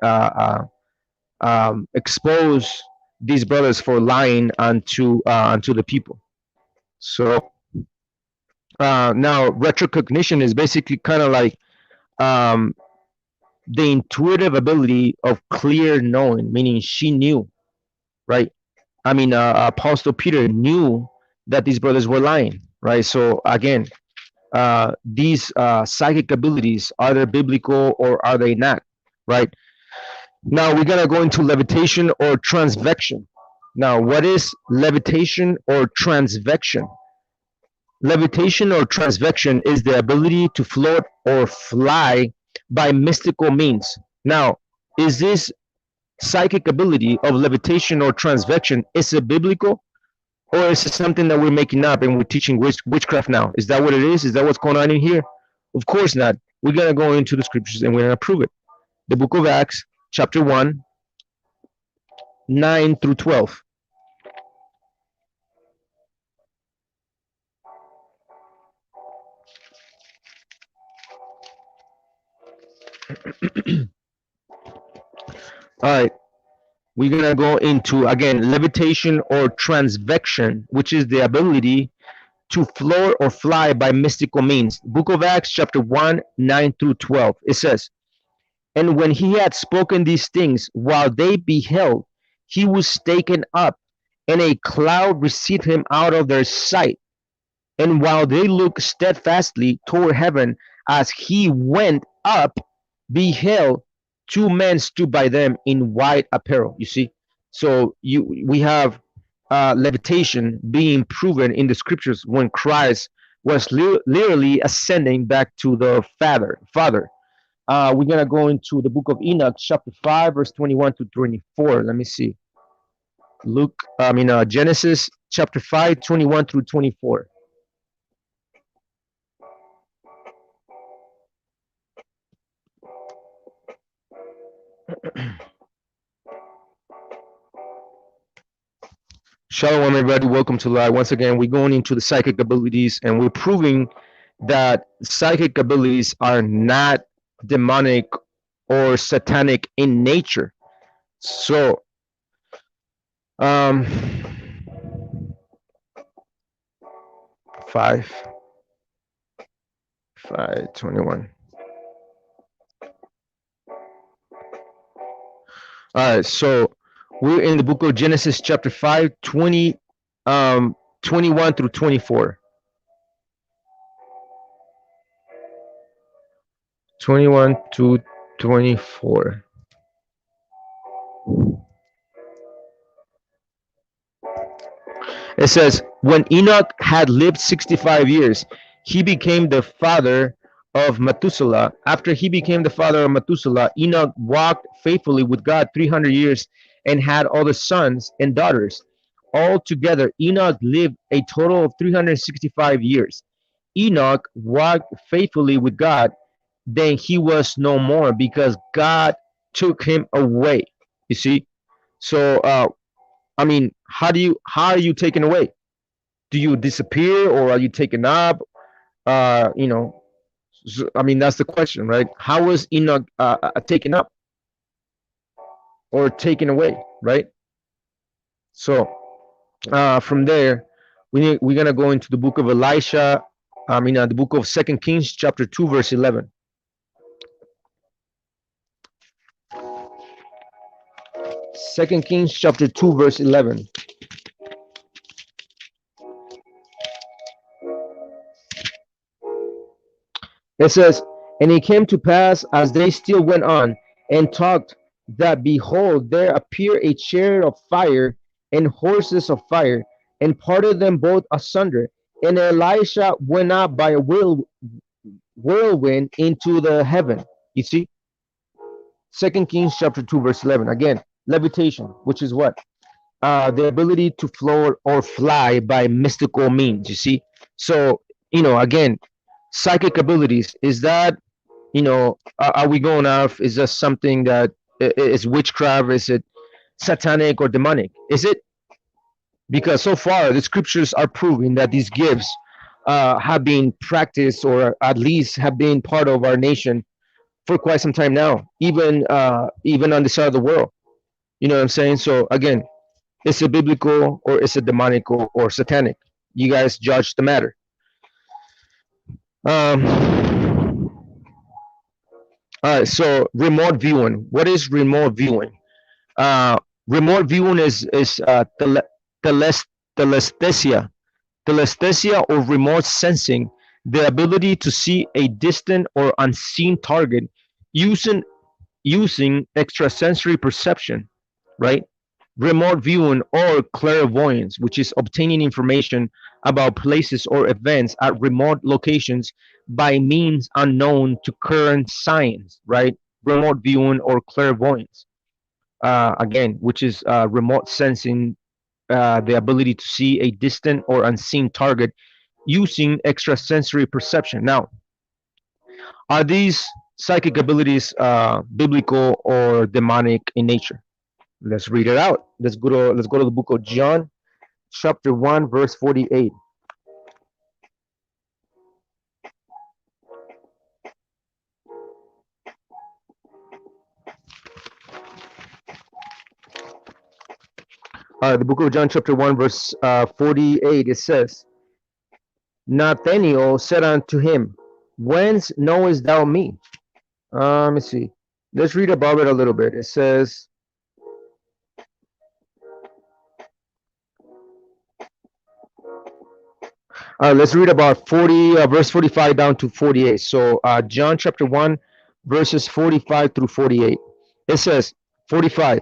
expose these brothers for lying unto the people. So now retrocognition is basically kind of like um, the intuitive ability of clear knowing, meaning she knew, right? I mean, Apostle Peter knew that these brothers were lying, right? So again, these psychic abilities, are they biblical or are they not, right? Now we're gonna go into levitation or transvection. Now, what is levitation or transvection? Levitation or transvection is the ability to float or fly by mystical means. Now, is this psychic ability of levitation or transvection, is it biblical, or is it something that we're making up and we're teaching witchcraft now? Is that what it is? Is that what's going on in here? Of course not. We're gonna go into the scriptures and we're gonna prove it. The book of Acts, chapter 1, 9 through 12. All right, we're gonna go into again levitation or transvection, which is the ability to float or fly by mystical means. Book of Acts, chapter 1, 9 through 12. It says, "And when he had spoken these things, while they beheld, he was taken up, and a cloud received him out of their sight. And while they looked steadfastly toward heaven as he went up, beheld, two men stood by them in white apparel." You see? So we have levitation being proven in the scriptures when Christ was literally ascending back to the Father. We're gonna go into the book of Enoch, chapter 5, verse 21 to 24. Let me see. Genesis chapter 5, 21 through 24. Shalom, everybody. Welcome to Live. Once again, we're going into the psychic abilities, and we're proving that psychic abilities are not demonic, or satanic in nature. So, um, 5, 5:21. All right, so we're in the book of Genesis, chapter 5, 21 through 24. 21 to 24. It says, when Enoch had lived 65 years, he became the father of Methuselah. After he became the father of Methuselah, Enoch walked faithfully with God 300 years and had other sons and daughters. Altogether, Enoch lived a total of 365 years. Enoch walked faithfully with God, then he was no more because God took him away. You see? So, I mean, how are you taken away? Do you disappear or are you taken up? You know, I mean, that's the question, right? How was Enoch taken up or taken away, right? So from there, we're gonna go into the book of Elisha. I mean, the book of Second Kings, chapter 2, verse 11. Second Kings, chapter 2, verse 11. It says, and it came to pass as they still went on and talked, that behold, there appeared a chariot of fire and horses of fire, and parted them both asunder. And Elisha went up by a whirlwind into the heaven. You see, Second Kings chapter 2, verse 11. Again, levitation, which is what? The ability to float or fly by mystical means. You see, so again, psychic abilities, is that, are we going off, is that something that is witchcraft, is it satanic or demonic, is it? Because so far the scriptures are proving that these gifts have been practiced, or at least have been part of our nation for quite some time now, even on this side of the world. You know what I'm saying? So again, is it biblical or is it demonic or satanic? You guys judge the matter. All right, so remote viewing. What is remote viewing? Remote viewing is telesthesia. Telesthesia, or remote sensing, the ability to see a distant or unseen target using extrasensory perception, right? Remote viewing, or clairvoyance, which is obtaining information about places or events at remote locations by means unknown to current science, right? Remote viewing or clairvoyance, again, which is remote sensing, the ability to see a distant or unseen target using extrasensory perception. Now, are these psychic abilities biblical or demonic in nature? Let's read it out. Let's go to the book of John, chapter 1, verse 48. The book of John, chapter 1, verse 48. It says, Nathanael said unto him, whence knowest thou me? Let me see. Let's read above it a little bit. It says, let's read about verse 45 down to 48. So John chapter 1, verses 45 through 48. It says, 45,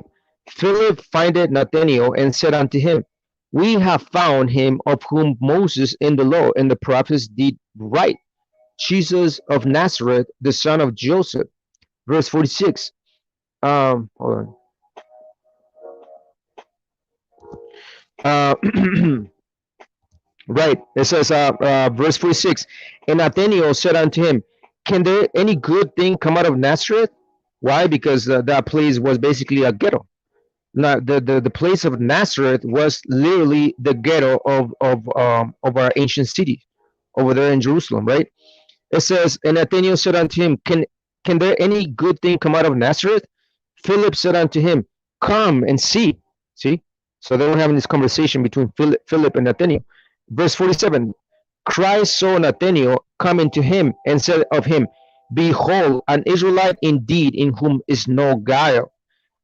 Philip findeth Nathanael and said unto him, we have found him of whom Moses in the law and the prophets did write, Jesus of Nazareth, the son of Joseph. Verse 46. Hold on. Right. It says, verse 46, and Nathanael said unto him, can there any good thing come out of Nazareth? Why? Because that place was basically a ghetto. Now, the place of Nazareth was literally the ghetto of our ancient city over there in Jerusalem, right? It says, and Nathanael said unto him, Can there any good thing come out of Nazareth? Philip said unto him, come and see. See? So they were having this conversation between Philip and Nathanael. Verse 47, Christ saw Nathanael coming to him and said of him, behold, an Israelite indeed, in whom is no guile.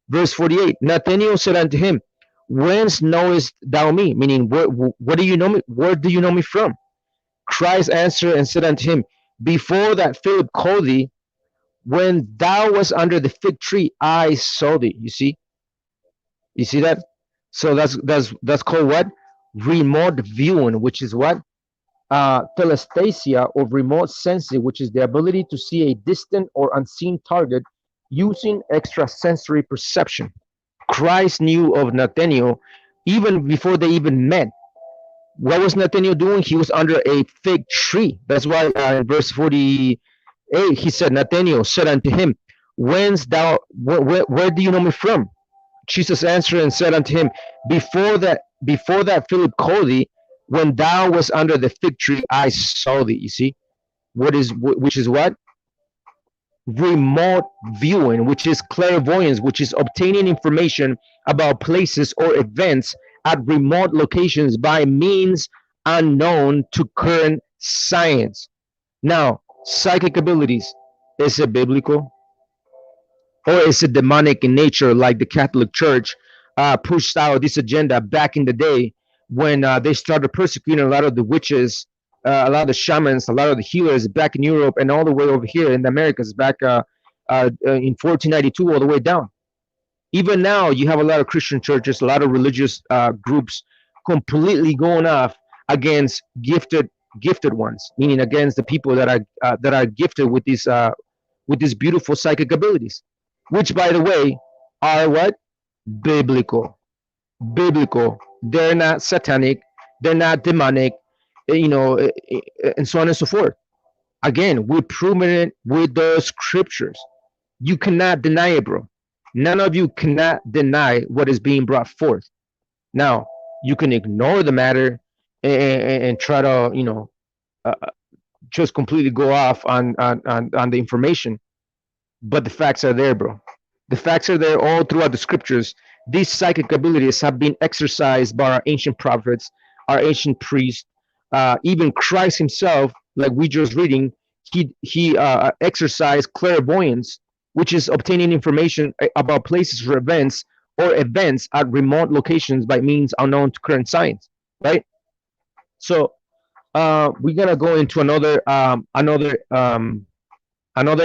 Verse 48, Nathanael said unto him, whence knowest thou me? Meaning, where do you know me? Where do you know me from? Christ answered and said unto him, before that Philip called thee, when thou was under the fig tree, I saw thee. You see that? So that's called what? Remote viewing, which is what? Telesthesia, or remote sensing, which is the ability to see a distant or unseen target using extrasensory perception. Christ knew of Nathanael even before they even met. What was Nathanael doing? He was under a fig tree. That's why in verse 48 he said, Nathanael said unto him, whence thou, where do you know me from? Jesus answered and said unto him, before that Philip called thee, when thou was under the fig tree, I saw thee. You see, which is what? Remote viewing, which is clairvoyance, which is obtaining information about places or events at remote locations by means unknown to current science. Now, psychic abilities, is it biblical? Or is it demonic in nature, like the Catholic Church pushed out this agenda back in the day when they started persecuting a lot of the witches, a lot of the shamans, a lot of the healers back in Europe, and all the way over here in the Americas back in 1492 all the way down. Even now, you have a lot of Christian churches, a lot of religious groups completely going off against gifted ones, meaning against the people that are gifted with these beautiful psychic abilities, which, by the way, are what? Biblical. Biblical. They're not satanic. They're not demonic. And so on and so forth. Again, we're proving it with the scriptures. You cannot deny it, bro. None of you cannot deny what is being brought forth. Now, you can ignore the matter and try to, uh, just completely go off on the information, but the facts are there, bro. The facts are there all throughout the scriptures. These psychic abilities have been exercised by our ancient prophets, our ancient priests, even Christ himself, like we just reading, he exercised clairvoyance, which is obtaining information about places or events at remote locations by means unknown to current science, right? So we're gonna go into another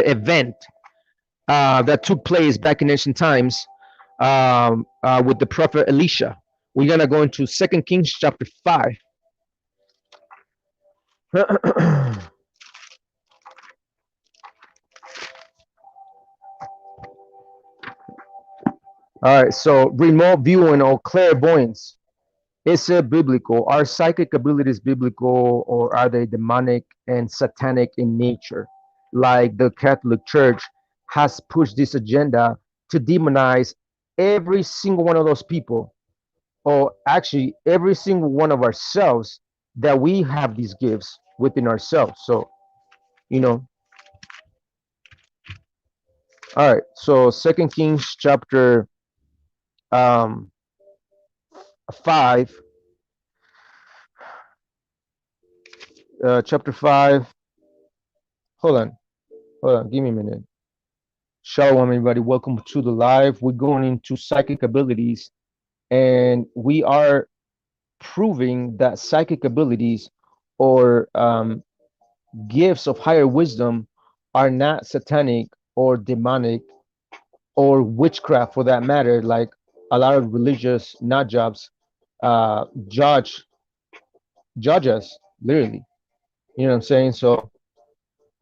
event that took place back in ancient times with the prophet Elisha. We're gonna go into 2 Kings chapter 5. All right, so remote viewing or clairvoyance, is it biblical? Are psychic abilities biblical, or are they demonic and satanic in nature? Like the Catholic Church has pushed this agenda to demonize every single one of those people, or actually every single one of ourselves, that we have these gifts within ourselves. So, you know, all right. So 2 Kings um, 5, chapter 5. Hold on, give me a minute. Shalom, everybody. Welcome to the live. We're going into psychic abilities, and we are proving that psychic abilities or gifts of higher wisdom are not satanic or demonic or witchcraft, for that matter, like a lot of religious nut jobs judge us, literally. You know what I'm saying? So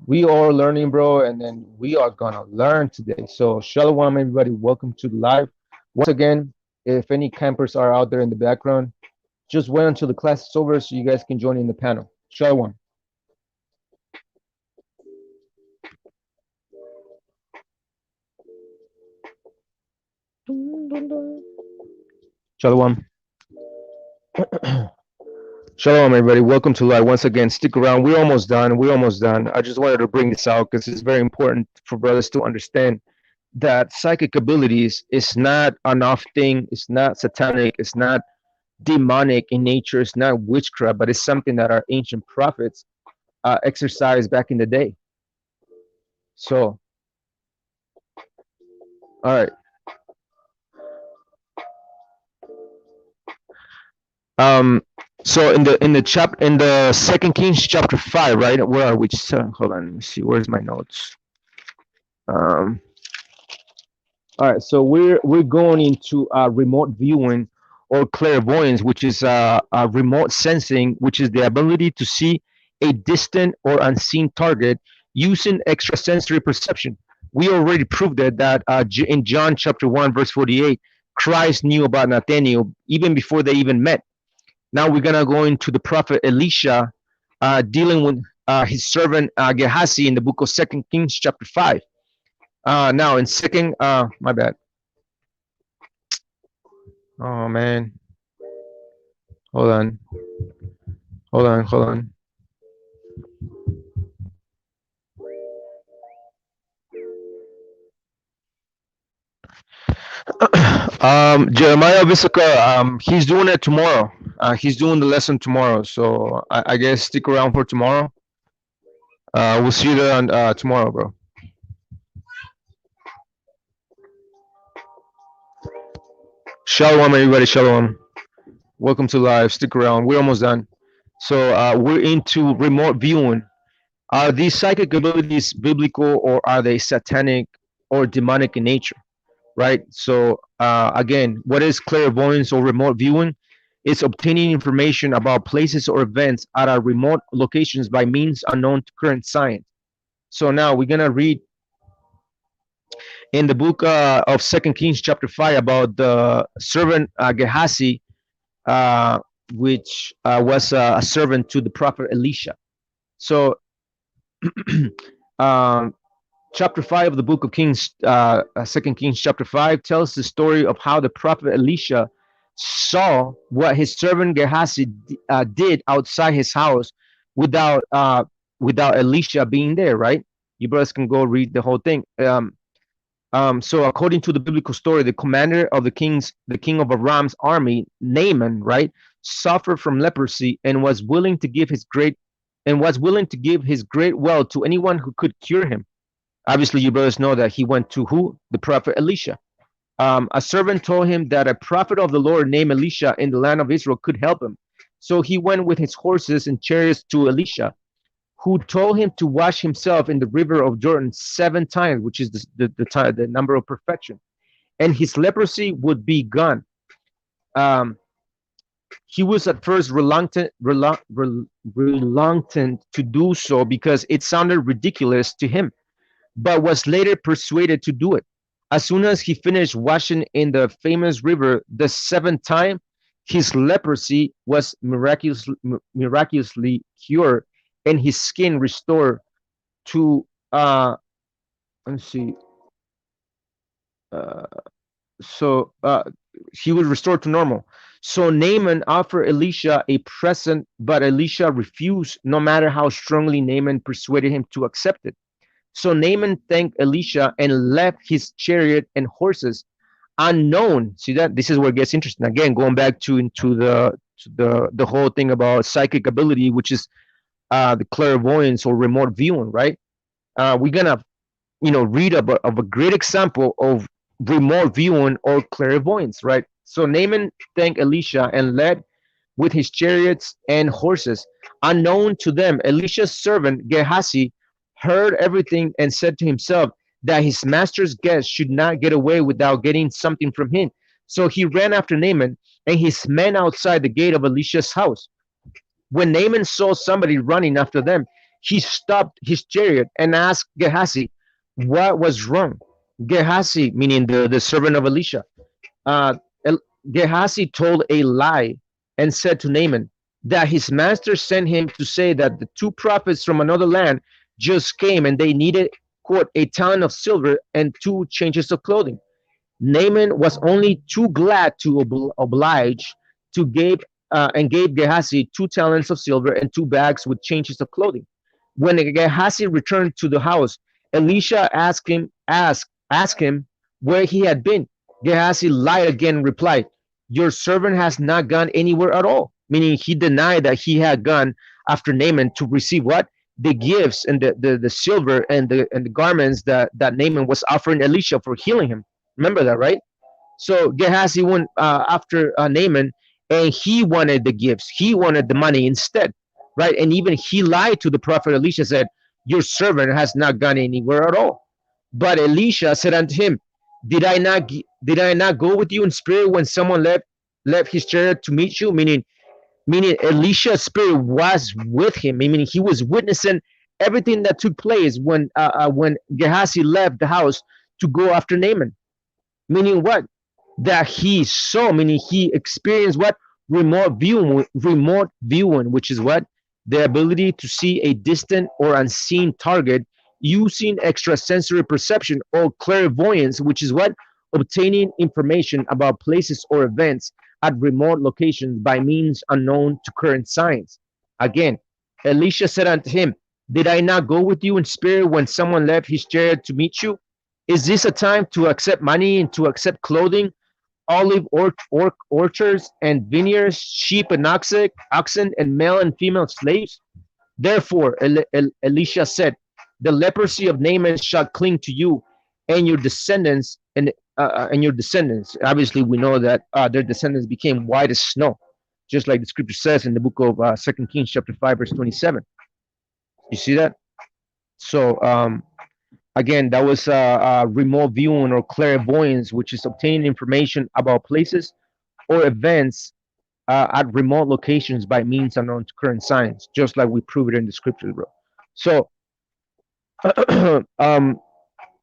we are learning, bro, and then we are gonna learn today. So shalom, everybody. Welcome to the live. Once again, if any campers are out there in the background, just wait until the class is over so you guys can join in the panel. Shalom. Shalom. Shalom, everybody. Welcome to Live. Once again, stick around. We're almost done. We're almost done. I just wanted to bring this out because it's very important for brothers to understand that psychic abilities is not an off thing. It's not satanic. It's not demonic in nature. It's not witchcraft, but it's something that our ancient prophets exercised back in the day. So, all right. Um. So in the Second Kings chapter 5, right? Where are we? Hold on. Let me see. Where's my notes? Um. All right, so we're going into remote viewing or clairvoyance, which is remote sensing, which is the ability to see a distant or unseen target using extrasensory perception. We already proved that in John chapter 1, verse 48, Christ knew about Nathaniel even before they even met. Now we're gonna go into the prophet Elisha dealing with his servant Gehazi in the book of Second Kings chapter 5. Now in second, my bad. Oh man, hold on, hold on. Jeremiah Visaka, he's doing it tomorrow. He's doing the lesson tomorrow, so I guess stick around for tomorrow. We'll see you there on tomorrow, bro. Shalom, everybody. Shalom. Welcome to Live. Stick around. We're almost done. So we're into remote viewing. Are these psychic abilities biblical or are they satanic or demonic in nature? Right. So again, what is clairvoyance or remote viewing? It's obtaining information about places or events at our remote locations by means unknown to current science. So now we're gonna read in the book of Second Kings chapter 5 about the servant Gehazi, which was a servant to the prophet Elisha. So chapter 5 of the book of Kings, Second Kings chapter 5 tells the story of how the prophet Elisha saw what his servant Gehazi did outside his house without Elisha being there, right? You brothers can go read the whole thing. So according to the biblical story, the commander of the king of Aram's army, Naaman, right, suffered from leprosy and was willing to give his great wealth to anyone who could cure him. Obviously, you brothers know that he went to who? The prophet Elisha. A servant told him that a prophet of the Lord named Elisha in the land of Israel could help him. So he went with his horses and chariots to Elisha, who told him to wash himself in the river of Jordan 7 times, which is the number of perfection, and his leprosy would be gone. He was at first reluctant to do so because it sounded ridiculous to him, but was later persuaded to do it. As soon as he finished washing in the famous river the 7th time, his leprosy was miraculously cured and his skin restored to let's see. He was restored to normal. So Naaman offered Elisha a present, but Elisha refused, no matter how strongly Naaman persuaded him to accept it. So Naaman thanked Elisha and left his chariot and horses unknown. See that? This is where it gets interesting. Again, going back into the whole thing about psychic ability, which is the clairvoyance or remote viewing, right? We're gonna, read of a great example of remote viewing or clairvoyance, right? So Naaman thanked Elisha and led with his chariots and horses. Unknown to them, Elisha's servant Gehazi heard everything and said to himself that his master's guests should not get away without getting something from him. So he ran after Naaman and his men outside the gate of Elisha's house. When Naaman saw somebody running after them, he stopped his chariot and asked Gehazi what was wrong. Gehazi, meaning the servant of Elisha, Gehazi told a lie and said to Naaman that his master sent him to say that the 2 prophets from another land just came and they needed, quote, a talent of silver and 2 changes of clothing. Naaman was only too glad to oblige to give and gave Gehazi 2 talents of silver and 2 bags with changes of clothing. When Gehazi returned to the house, Elisha asked him where he had been. Gehazi lied again and replied, "Your servant has not gone anywhere at all," meaning he denied that he had gone after Naaman to receive what? The gifts and the silver and the garments that Naaman was offering Elisha for healing him. Remember that, right? So Gehazi went after Naaman, and he wanted the gifts. He wanted the money instead, right? And even he lied to the prophet Elisha, said, "Your servant has not gone anywhere at all." But Elisha said unto him, did I not go with you in spirit when someone left his chariot to meet you?" Meaning Elisha's spirit was with him. Meaning he was witnessing everything that took place when Gehazi left the house to go after Naaman. Meaning what? That he saw, meaning he experienced what? Remote viewing, which is what? The ability to see a distant or unseen target using extrasensory perception, or clairvoyance, which is what? Obtaining information about places or events at remote locations by means unknown to current science. Again, Elisha said unto him, "Did I not go with you in spirit when someone left his chariot to meet you? Is this a time to accept money and to accept clothing, olive orchards and vineyards, sheep and oxen and male and female slaves?" Therefore, Elisha said, "The leprosy of Naaman shall cling to you and your descendants, and your descendants." Obviously, we know that their descendants became white as snow, just like the scripture says in the book of 2 Kings chapter 5, verse 27. You see that? So, again, that was remote viewing or clairvoyance, which is obtaining information about places or events at remote locations by means unknown to current science, just like we prove it in the scriptures, bro. So,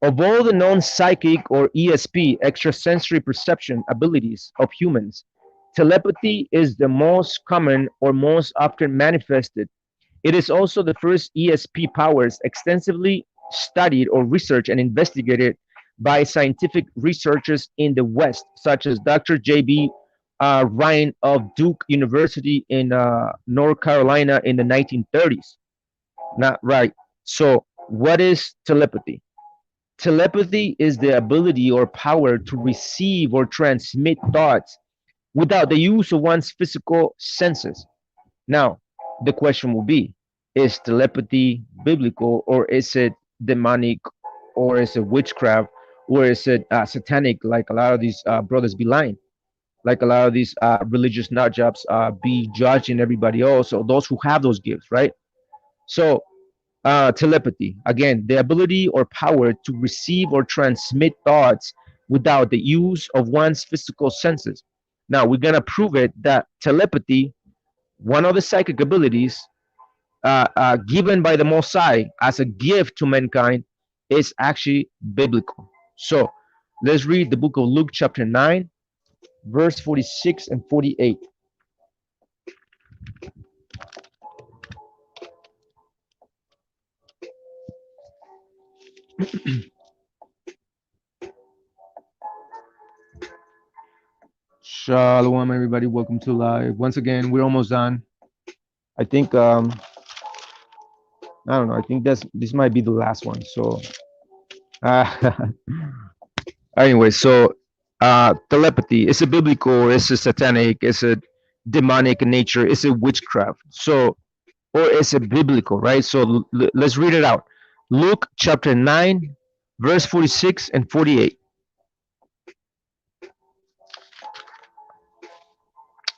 of all the known psychic or ESP, extrasensory perception abilities of humans, telepathy is the most common or most often manifested. It is also the first ESP powers extensively studied or researched and investigated by scientific researchers in the West, such as Dr. J.B. Ryan of Duke University in North Carolina in the 1930s. Not right. So, what is telepathy? Telepathy is the ability or power to receive or transmit thoughts without the use of one's physical senses. Now, the question will be, is telepathy biblical, or is it demonic, or is it witchcraft, or is it satanic, like a lot of these brothers be lying, like a lot of these religious nut jobs be judging everybody else, or those who have those gifts, right? So, telepathy, again, the ability or power to receive or transmit thoughts without the use of one's physical senses. Now, we're going to prove it that telepathy, one of the psychic abilities given by the Most High as a gift to mankind, is actually biblical. So, let's read the book of Luke, chapter 9, verse 46 and 48. Shalom, everybody. Welcome to live. Once again, we're almost done. I think I don't know. I think this might be the last one. So, anyway, so telepathy, is it biblical? Is it satanic? Is it demonic in nature? Is it witchcraft? So, or is it biblical? Right. So let's read it out. Luke chapter 9, verse 46 and 48.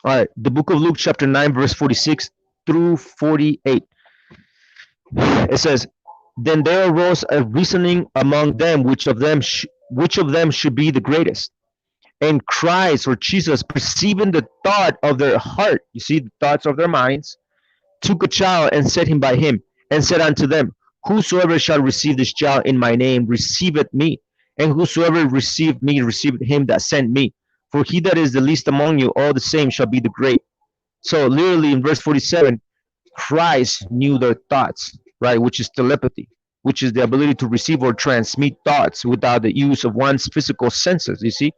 All right, the book of Luke, chapter 9, verse 46 through 48. It says, "Then there arose a reasoning among them which of them should be the greatest. And Christ, or Jesus, perceiving the thought of their heart," you see, the thoughts of their minds, "took a child and set him by him, and said unto them, Whosoever shall receive this child in my name, receiveth me. And whosoever received me, received him that sent me. For he that is the least among you, all the same shall be the great." So literally in verse 47, Christ knew their thoughts, right? Which is telepathy, which is the ability to receive or transmit thoughts without the use of one's physical senses. You see,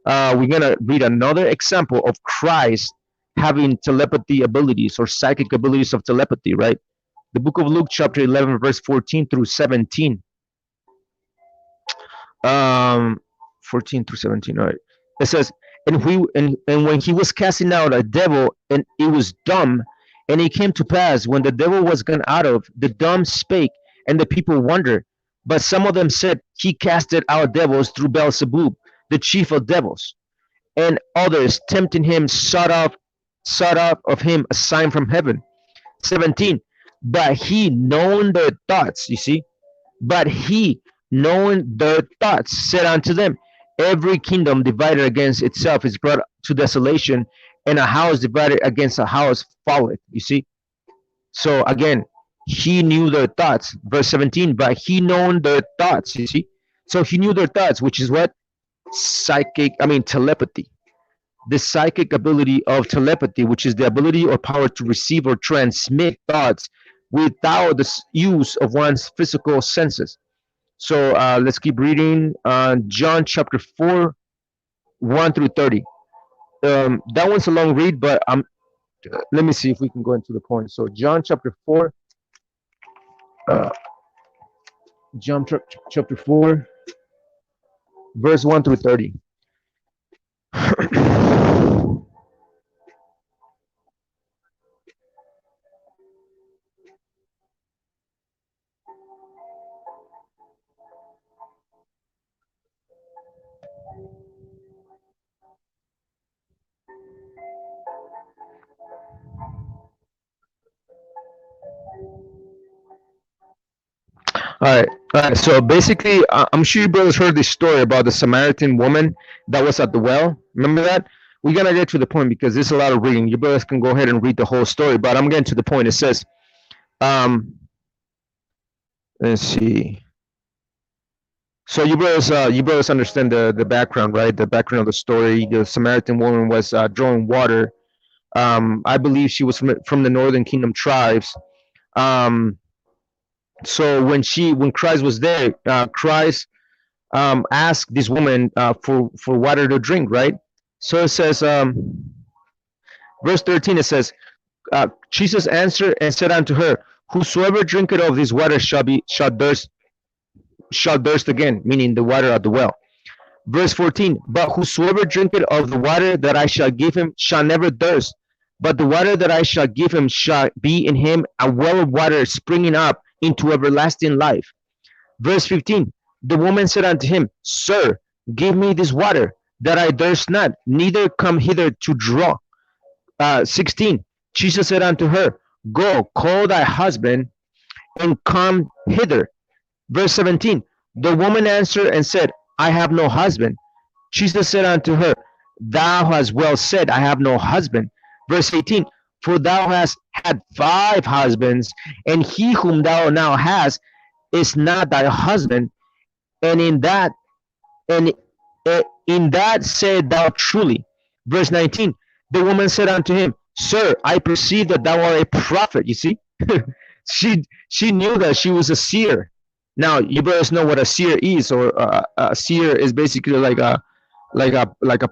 we're going to read another example of Christ having telepathy abilities or psychic abilities of telepathy, right? The book of Luke, chapter 11, verse 14 through 17. Um, 14 through 17. All right. It says, and when he was casting out a devil, and it was dumb, and it came to pass when the devil was gone out of, the dumb spake, and the people wondered. But some of them said, he casted out devils through Beelzebub, the chief of devils. And others, tempting him, sought off of him a sign from heaven. 17. But he, knowing their thoughts, you see, but he, knowing their thoughts, said unto them, every kingdom divided against itself is brought to desolation, and a house divided against a house falleth. You see? So again, he knew their thoughts. Verse 17, but he known their thoughts, you see? So he knew their thoughts, which is what? Telepathy. The psychic ability of telepathy, which is the ability or power to receive or transmit thoughts without the use of one's physical senses. So let's keep reading. John chapter 4, 1 through 30. That one's a long read, but let me see if we can go into the point. So John chapter 4, uh, John chapter 4, verse 1 through 30. All right. So basically, I'm sure you brothers heard this story about the Samaritan woman that was at the well. Remember that? We're gonna get to the point because there's a lot of reading. You brothers can go ahead and read the whole story, but I'm getting to the point. It says, let's see. So you brothers understand the background, right? The background of the story. The Samaritan woman was drawing water. I believe she was from the Northern Kingdom tribes. So when Christ was there, Christ asked this woman for water to drink, right? So it says, verse 13, it says, Jesus answered and said unto her, whosoever drinketh of this water shall thirst again, meaning the water at the well. Verse 14, but whosoever drinketh of the water that I shall give him shall never thirst, but the water that I shall give him shall be in him a well of water springing up into everlasting life. Verse 15, the woman said unto him, Sir, give me this water, that I thirst not, neither come hither to draw. 16, Jesus said unto her, Go, call thy husband, and come hither. Verse 17, the woman answered and said, I have no husband. Jesus said unto her, Thou hast well said, I have no husband. Verse 18, for thou hast had 5 husbands, and he whom thou now hast is not thy husband, and in that said thou truly. Verse 19, the woman said unto him, Sir, I perceive that thou art a prophet. You see, she knew that she was a seer. Now you brothers know what a seer is, or a seer is basically like a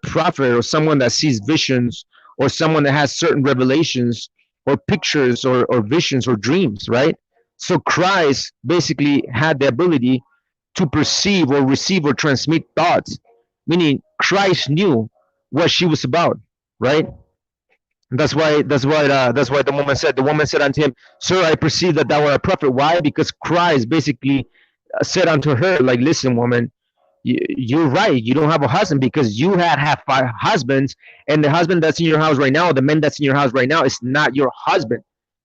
prophet, or someone that sees visions, or someone that has certain revelations, or pictures, or visions, or dreams, right? So Christ basically had the ability to perceive or receive or transmit thoughts, meaning Christ knew what she was about, right? That's why the woman said unto him, Sir, I perceive that thou art a prophet. Why? Because Christ basically said unto her, like, listen, woman, you're right. You don't have a husband because you had 5 husbands, and the husband that's in your house right now, the man that's in your house right now, is not your husband.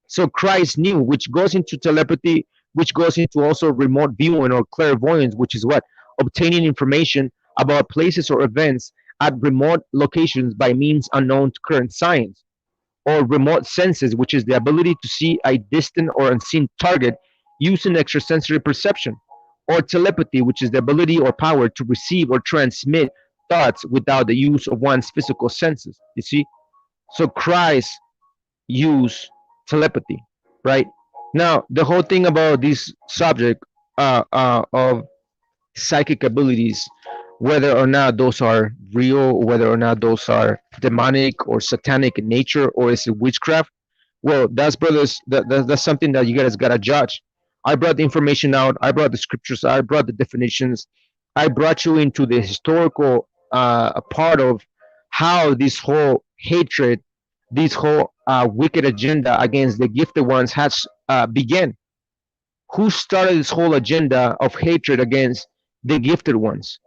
So Christ knew, which goes into telepathy, which goes into also remote viewing or clairvoyance, which is what? Obtaining information about places or events at remote locations by means unknown to current science. Or remote senses, which is the ability to see a distant or unseen target using extrasensory perception. Or telepathy, which is the ability or power to receive or transmit thoughts without the use of one's physical senses. You see? So Christ used telepathy, right? Now, the whole thing about this subject of psychic abilities whether or not those are real, whether or not those are demonic or satanic in nature, or is it witchcraft. Well, that's brothers. That's something that you guys gotta judge. I brought the information out. I brought the scriptures. I brought the definitions. I brought you into the historical part of how this whole hatred, this whole wicked agenda against the gifted ones has began. Who started this whole agenda of hatred against the gifted ones?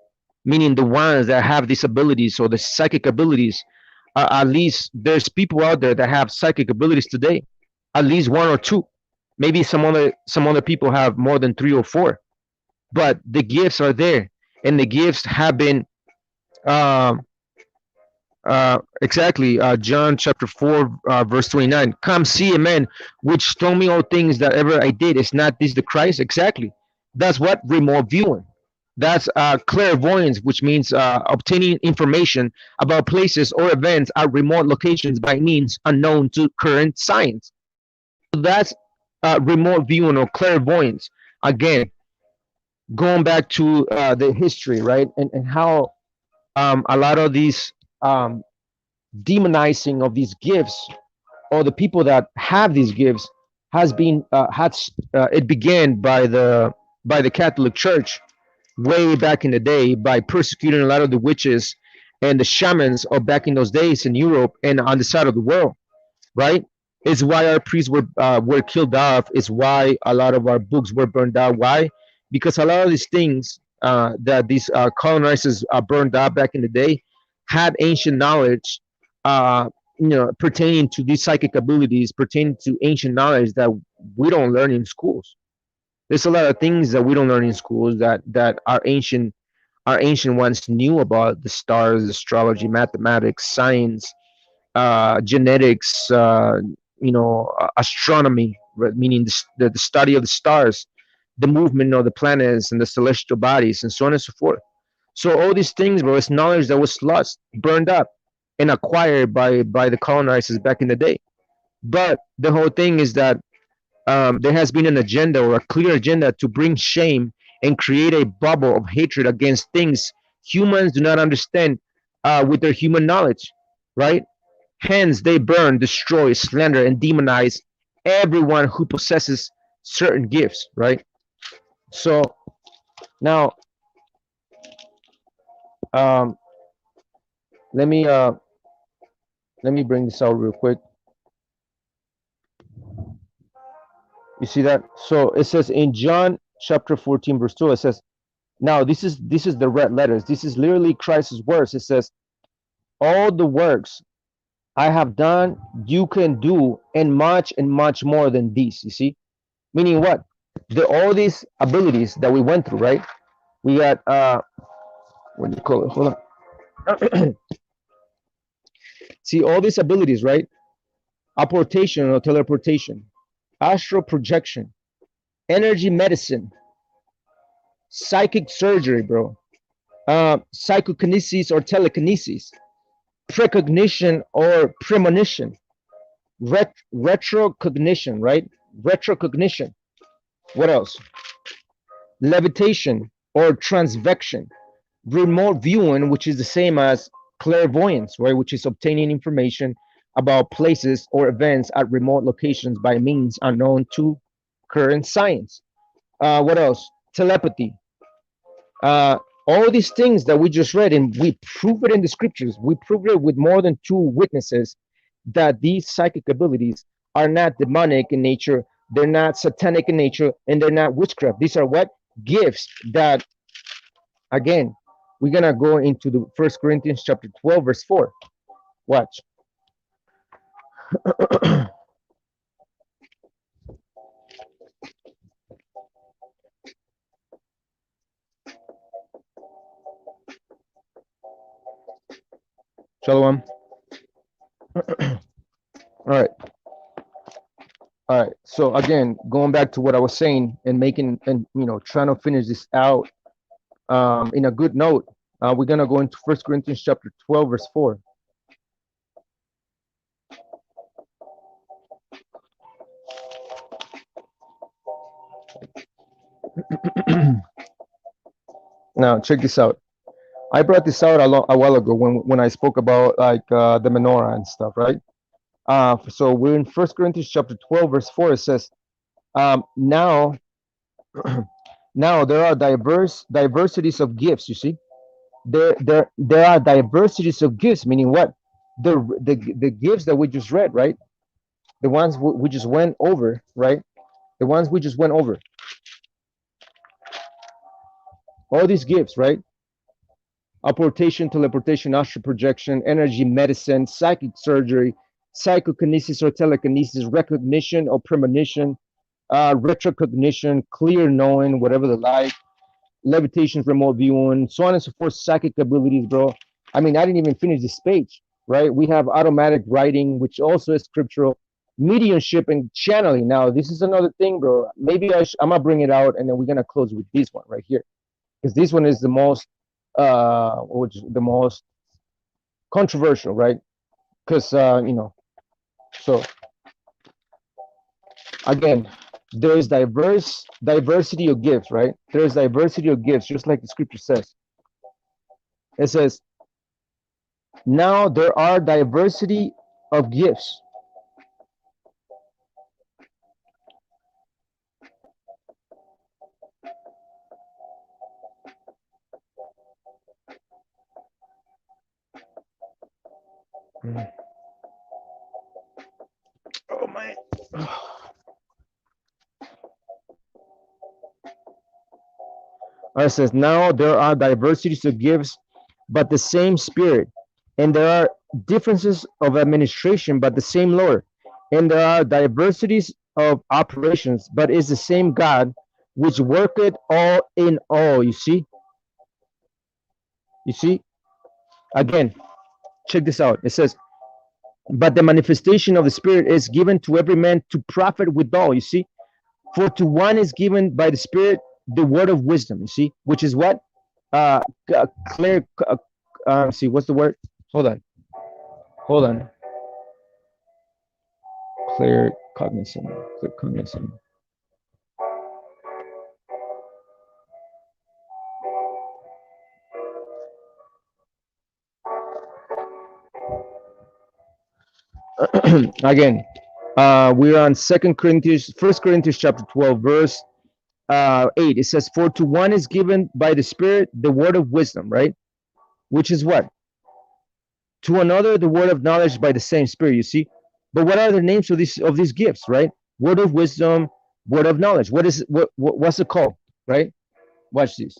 Meaning the ones that have these abilities or the psychic abilities. At least there's people out there that have psychic abilities today. At least one or two. Maybe some other people have more than three or four. But the gifts are there, and the gifts have been um, exactly John chapter 4 verse 29. Come see a man which told me all things that ever I did. Is not this the Christ? Exactly. That's what remote viewing. That's clairvoyance, which means obtaining information about places or events at remote locations by means unknown to current science. So that's remote viewing or clairvoyance. Again, going back to the history, right? And how a lot of these um, demonizing of these gifts or the people that have these gifts has been it began by the Catholic Church way back in the day by persecuting a lot of the witches and the shamans of back in those days in Europe and on the side of the world, right? It's why our priests were killed off. It's why a lot of our books were burned out. Why? Because a lot of these things that these colonizers burned out back in the day had ancient knowledge, uh, pertaining to these psychic abilities, pertaining to ancient knowledge that we don't learn in schools. There's a lot of things that we don't learn in schools that our ancient ones knew about: the stars, astrology, mathematics, science, genetics, astronomy, right? Meaning the study of the stars, the movement of the planets and the celestial bodies, and so on and so forth. So all these things, bro, is knowledge that was lost, burned up, and acquired by the colonizers back in the day. But the whole thing is that there has been an agenda or a clear agenda to bring shame and create a bubble of hatred against things humans do not understand with their human knowledge, right? Hence, they burn, destroy, slander, and demonize everyone who possesses certain gifts, right? So now, um, let me uh, let me bring this out real quick. You see that? So it says in John chapter 14, verse 2, it says, now this is the red letters. This is literally Christ's words. It says, all the works I have done, you can do, and much more than these. You see? Meaning what? All these abilities that we went through, right? We got what do you call it? Hold on. See all these abilities, right? Apportation or teleportation, astral projection, energy medicine, psychic surgery, bro. Psychokinesis or telekinesis, precognition or premonition, retrocognition, right? Retrocognition. What else? Levitation or transvection, remote viewing, which is the same as clairvoyance, right? Which is obtaining information about places or events at remote locations by means unknown to current science. What else? Telepathy. Uh, all these things that we just read, and we prove it in the scriptures. We prove it with more than two witnesses that these psychic abilities are not demonic in nature, they're not satanic in nature, and they're not witchcraft. These are what? Gifts that, again, we're gonna go into the First Corinthians chapter 12, verse 4. Watch. Shalom. All right. All right. So again, going back to what I was saying and making and trying to finish this out in a good note. We're gonna go into First Corinthians chapter 12, verse 4. Now check this out. I brought this out a while ago when I spoke about like the menorah and stuff, right? So we're in First Corinthians chapter 12, verse 4. It says, now now there are diversities of gifts. You see, there are diversities of gifts, meaning what? The gifts that we just read, right? The ones we just went over, right? The ones we just went over. All these gifts, right? Apportation, teleportation, astral projection, energy medicine, psychic surgery, psychokinesis or telekinesis, recognition or premonition, retrocognition, clear knowing, whatever the like, levitation, remote viewing, so on and so forth, psychic abilities, bro. I mean, I didn't even finish this page, right? We have automatic writing, which also is scriptural, mediumship and channeling. Now, this is another thing, bro. Maybe I'm gonna bring it out, and then we're gonna close with this one right here, because this one is the most, which is the most controversial, right? Because so again, there is diversity of gifts, right? There is diversity of gifts, just like the scripture says. It says, now there are diversity of gifts. Oh my. It says, now there are diversities of gifts, but the same Spirit. And there are differences of administration, but the same Lord. And there are diversities of operations, but is the same God, which worketh all in all. You see? You see? Again, check this out. It says, but the manifestation of the Spirit is given to every man to profit withal. You see? For to one is given by the Spirit the word of wisdom, you see, which is what? Clear, see, what's the word? Hold on. Hold on. Clear cognizant. Clear cognizant. Again, we're on First Corinthians chapter 12, verse 8. It says, for to one is given by the Spirit the word of wisdom, right? Which is what? To another the word of knowledge by the same Spirit, you see. But what are the names of these gifts, right? Word of wisdom, word of knowledge. What's it called, right? Watch this.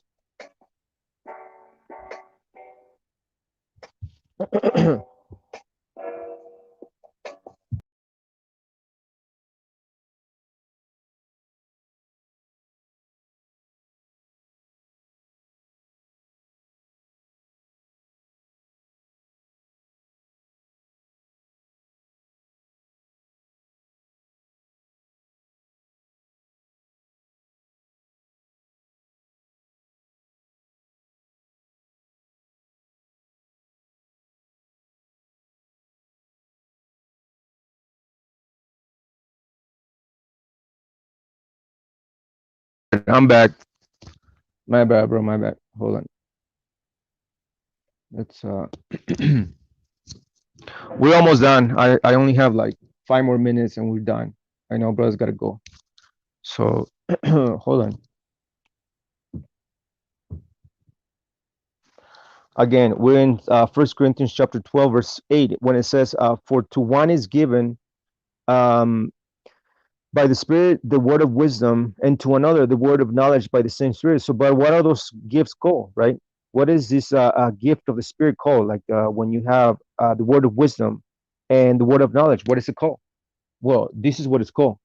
I'm back. My bad, bro. My bad. Hold on. Let's we're almost done. I only have like 5 more minutes and we're done. I know brother's gotta go. So hold on. Again, we're in First Corinthians chapter 12, verse 8, when it says, for to one is given um by the Spirit the word of wisdom, and to another the word of knowledge by the same Spirit. So, but what are those gifts called, right? What is this gift of the Spirit called? Like when you have the word of wisdom and the word of knowledge, what is it called? Well, this is what it's called: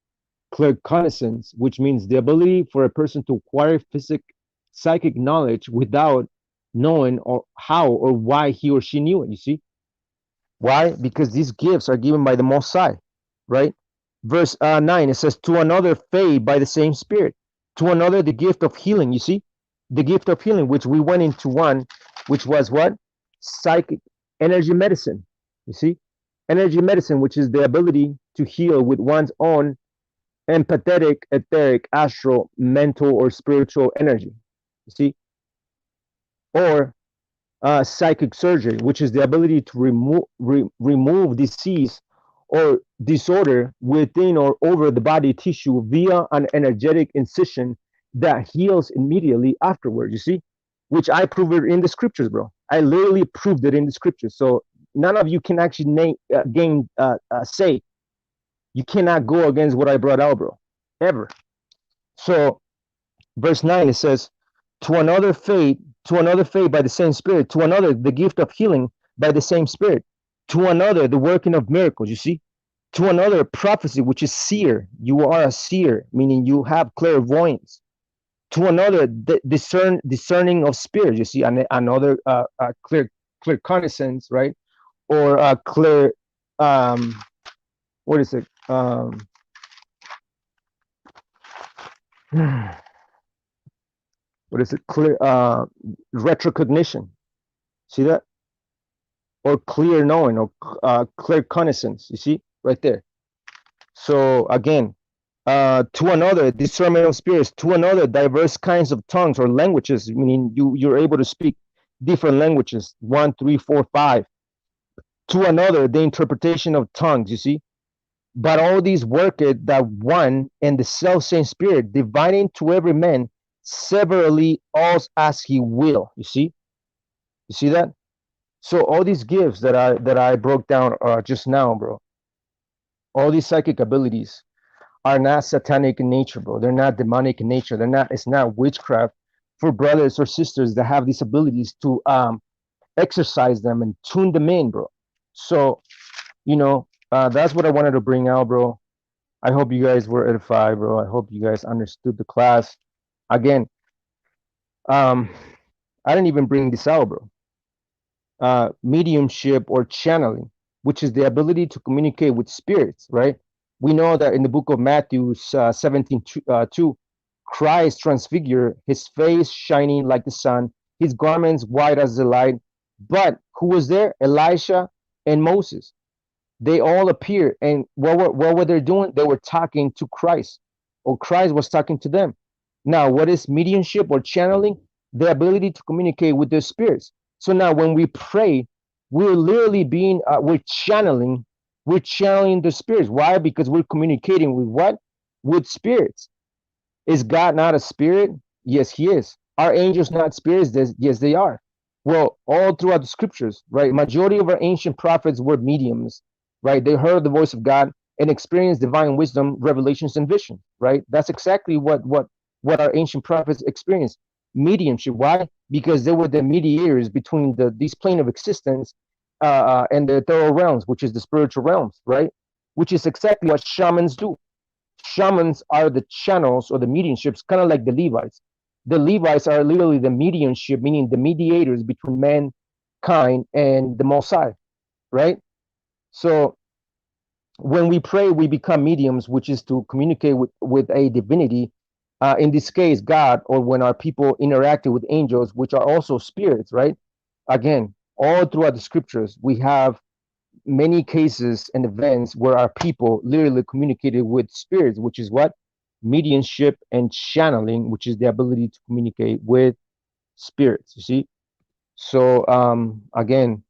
claircognizance, which means the ability for a person to acquire psychic knowledge without knowing or how or why he or she knew it. You see why? Because these gifts are given by the Most High, right? Verse 9, it says, to another faith by the same Spirit, to another the gift of healing. You see, the gift of healing, which we went into one, which was what? Psychic energy medicine. You see, energy medicine, which is the ability to heal with one's own empathetic, etheric, astral, mental, or spiritual energy. You see, or psychic surgery, which is the ability to remove disease or disorder within or over the body tissue via an energetic incision that heals immediately afterward. You see, which I proved it in the scriptures, bro. I literally proved it in the scriptures. So none of you can actually say you cannot go against what I brought out, bro, ever. So verse 9, it says, to another faith by the same Spirit, to another the gift of healing by the same Spirit, to another the working of miracles. You see, to another prophecy, which is seer. You are a seer, meaning you have clairvoyance. To another discerning of spirits. You see, another clear connaissance, right? Or clear, what is it? What is it? Clear retrocognition. See that? Or clear knowing, or clear connaissance. You see, right there. So again, to another discernment of spirits, to another diverse kinds of tongues or languages, meaning you're able to speak different languages, 1, 3, 4, 5. To another the interpretation of tongues. You see, but all these worketh that one and the self same Spirit, dividing to every man severally all as he will. You see that? So all these gifts that I broke down just now, bro, all these psychic abilities are not satanic in nature, bro. They're not demonic in nature. They're not. It's not witchcraft for brothers or sisters that have these abilities to exercise them and tune them in, bro. So that's what I wanted to bring out, bro. I hope you guys were edified, bro. I hope you guys understood the class. Again, I didn't even bring this out, bro. Mediumship or channeling, which is the ability to communicate with spirits, right? We know that in the book of Matthew 17-2, Christ transfigured, his face shining like the sun, his garments white as the light. But who was there? Elisha and Moses. They all appeared, and what were they doing? They were talking to Christ, or Christ was talking to them. Now, what is mediumship or channeling? The ability to communicate with the spirits. So now when we pray, we're literally we're channeling the spirits. Why? Because we're communicating with what? With spirits. Is God not a spirit? Yes, he is. Are angels not spirits? Yes, they are. Well, all throughout the scriptures, right? Majority of our ancient prophets were mediums, right? They heard the voice of God and experienced divine wisdom, revelations, and vision, right? That's exactly what our ancient prophets experienced. Mediumship. Why? Because they were the mediators between these plane of existence and the ethereal realms, which is the spiritual realms, right? Which is exactly what shamans do. Shamans are the channels or the mediumships, kind of like the Levites. The Levites are literally the mediumship, meaning the mediators between mankind and the Most High, right? So when we pray, we become mediums, which is to communicate with a divinity, in this case, God, or when our people interacted with angels, which are also spirits, right? Again, all throughout the scriptures, we have many cases and events where our people literally communicated with spirits, which is what? Mediumship and channeling, which is the ability to communicate with spirits, you see? So again,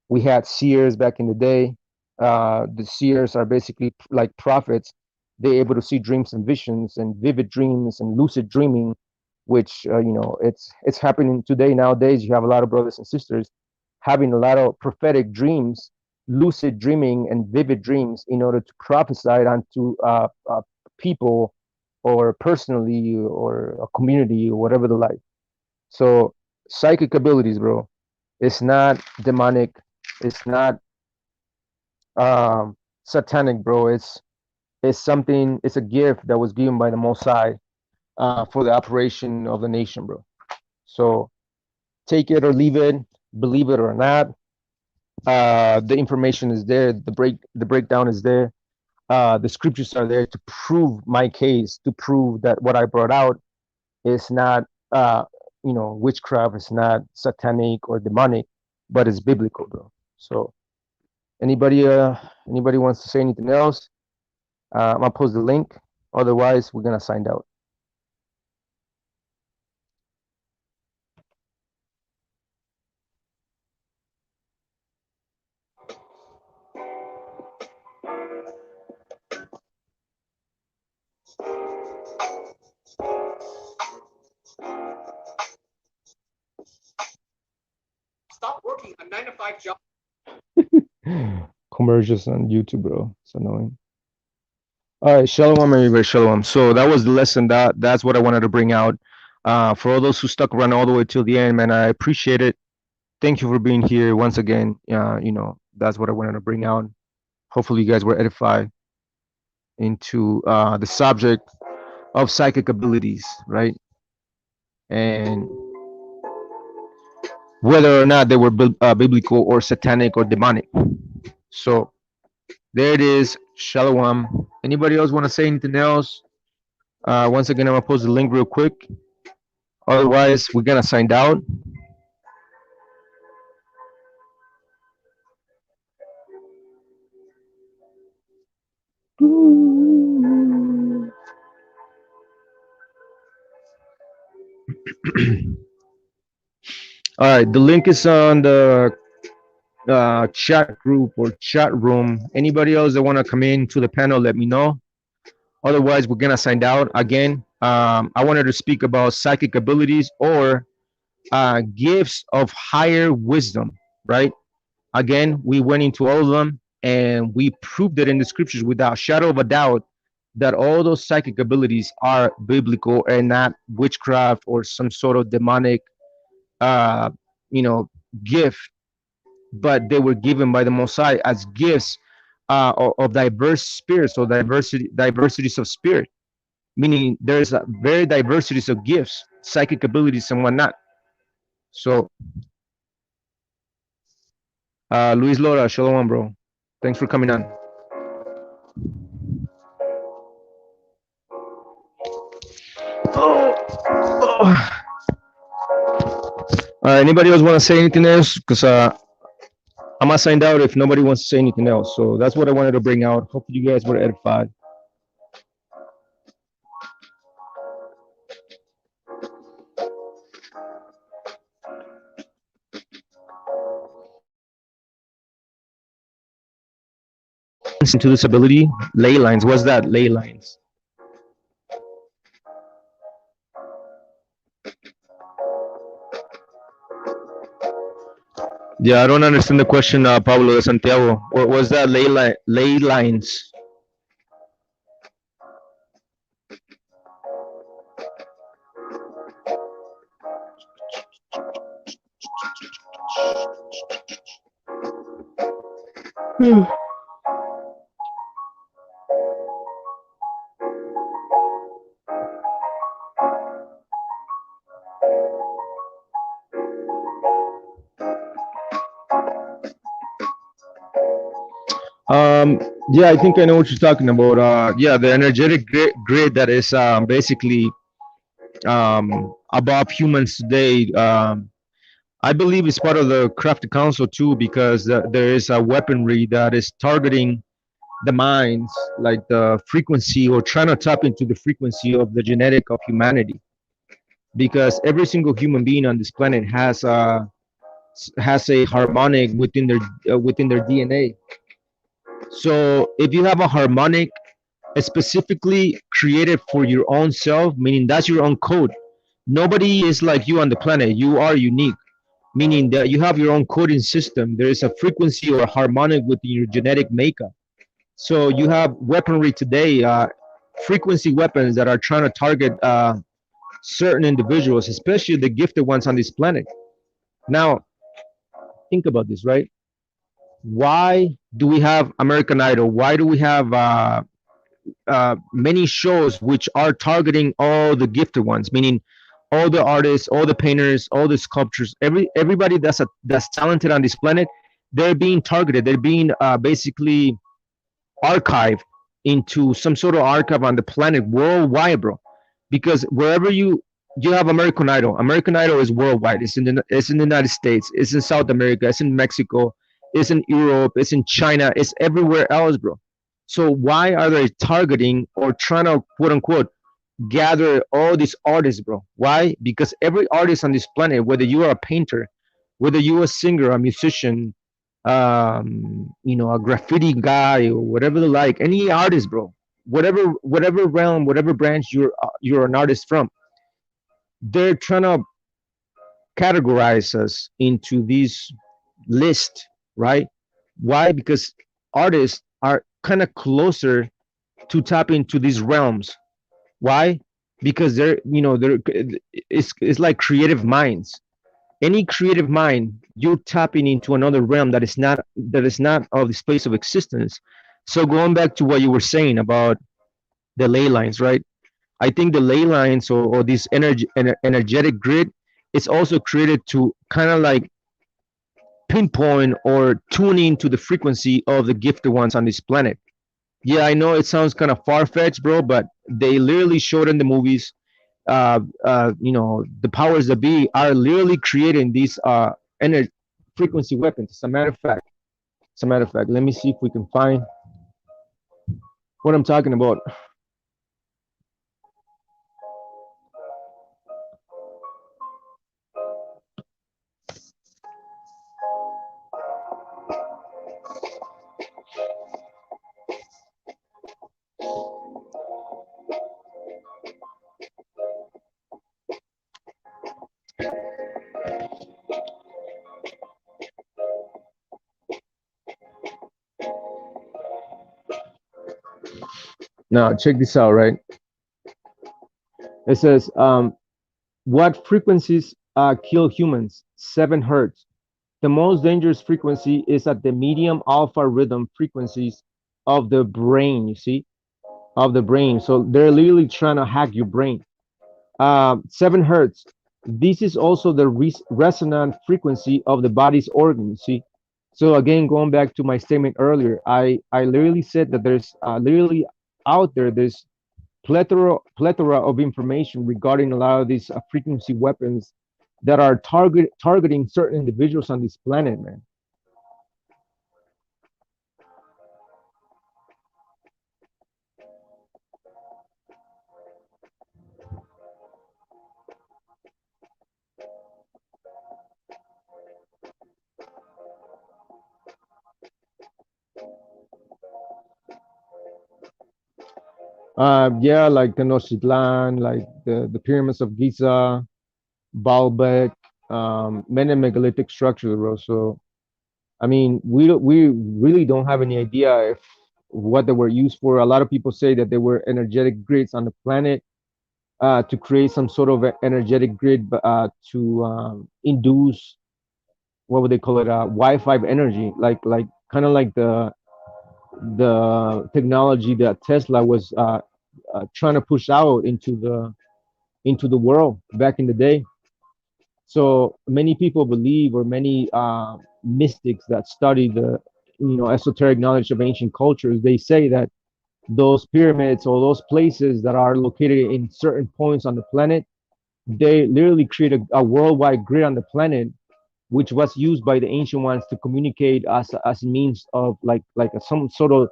we had seers back in the day. The seers are basically like prophets. They're able to see dreams and visions and vivid dreams and lucid dreaming, which it's happening today. Nowadays, you have a lot of brothers and sisters having a lot of prophetic dreams, lucid dreaming, and vivid dreams in order to prophesy it onto people, or personally, or a community, or whatever the like. So psychic abilities, bro, it's not demonic. It's not satanic, bro. It's something. It's a gift that was given by the Most High for the operation of the nation, bro. So take it or leave it, believe it or not. The information is there. The breakdown is there. The scriptures are there to prove my case, to prove that what I brought out is not witchcraft. It's not satanic or demonic, but it's biblical, bro. So anybody wants to say anything else? I'm gonna post the link. Otherwise, we're gonna sign out. Commercials on YouTube, bro. It's annoying. All right, shalom, everybody, shalom. So that was the lesson. That's what I wanted to bring out. For all those who stuck around all the way till the end, man, I appreciate it. Thank you for being here once again. That's what I wanted to bring out. Hopefully, you guys were edified into the subject of psychic abilities, right? And whether or not they were biblical or satanic or demonic. So there it is. Shalom. Anybody else want to say anything else? Once again, I'm gonna post the link real quick. Otherwise, we're gonna sign out. All right, the link is on the chat group or chat room. Anybody else that want to come in to the panel, let me know. Otherwise, we're gonna sign out again. I wanted to speak about psychic abilities or gifts of higher wisdom, right? Again, we went into all of them and we proved it in the scriptures without shadow of a doubt that all those psychic abilities are biblical and not witchcraft or some sort of demonic, uh, you know, gift, but they were given by the Mosai as gifts of diverse spirits or diversities of spirit, meaning there's a very diversities of gifts, psychic abilities and whatnot. So, Luis Lora, shalom, bro. Thanks for coming on. Oh. Anybody else want to say anything else? Because I'm gonna sign out if nobody wants to say anything else. So that's what I wanted to bring out. Hopefully you guys were edified. Into this ability, ley lines. What's that? Ley lines. Yeah, I don't understand the question, Pablo de Santiago. What was that? Ley lines. Yeah, I think I know what you're talking about. Yeah, the energetic grid that is basically above humans today. I believe it's part of the Crafted Council too, because there is a weaponry that is targeting the minds, like the frequency or trying to tap into the frequency of the genetic of humanity. Because every single human being on this planet has a harmonic within their DNA. So if you have a harmonic specifically created for your own self, meaning that's your own code. Nobody is like you on the planet. You are unique, meaning that you have your own coding system. There is a frequency or a harmonic within your genetic makeup. So you have weaponry today, frequency weapons that are trying to target certain individuals, especially the gifted ones on this planet. Now, think about this, right? Why do we have American Idol? Why do we have many shows which are targeting all the gifted ones, meaning all the artists, all the painters, all the sculptors, everybody that's talented on this planet? They're being targeted. They're being basically archived into some sort of archive on the planet worldwide, bro. Because wherever you have American Idol, American Idol is worldwide. It's in the United States. It's in South America. It's in Mexico. It's in Europe. It's in China. It's everywhere else, bro. So why are they targeting or trying to quote unquote gather all these artists, bro? Why? Because every artist on this planet, whether you are a painter, whether you are a singer, a musician, a graffiti guy or whatever the like, any artist, bro, whatever realm, whatever branch you're an artist from, they're trying to categorize us into these list, right? Why? Because artists are kind of closer to tap into these realms. Why? Because they're it's like creative minds. Any creative mind, you're tapping into another realm that is not of this place of existence. So going back to what you were saying about the ley lines, right? I think the ley lines, or this energetic grid, is also created to kind of like pinpoint or tune into the frequency of the gifted ones on this planet. Yeah, I know it sounds kind of far fetched, bro, but they literally showed in the movies. The powers that be are literally creating these energy frequency weapons. As a matter of fact, let me see if we can find what I'm talking about. Now, check this out, right? It says, what frequencies kill humans? 7 hertz. The most dangerous frequency is at the medium alpha rhythm frequencies of the brain, you see, of the brain. So they're literally trying to hack your brain. 7 hertz. This is also the resonant frequency of the body's organs, see. So again, going back to my statement earlier, I literally said that there's literally out there, there's plethora of information regarding a lot of these frequency weapons that are targeting certain individuals on this planet, man. Yeah, like Tenochtitlan, like the pyramids of Giza, Baalbek, many megalithic structures, bro. So I mean, we really don't have any idea if what they were used for. A lot of people say that they were energetic grids on the planet, to create some sort of energetic grid, to induce, what would they call it, Wi-Fi energy, like kind of like the technology that Tesla was trying to push out into the world back in the day. So many people believe, or many mystics that study the esoteric knowledge of ancient cultures, they say that those pyramids or those places that are located in certain points on the planet, they literally create a worldwide grid on the planet, which was used by the ancient ones to communicate as means of some sort of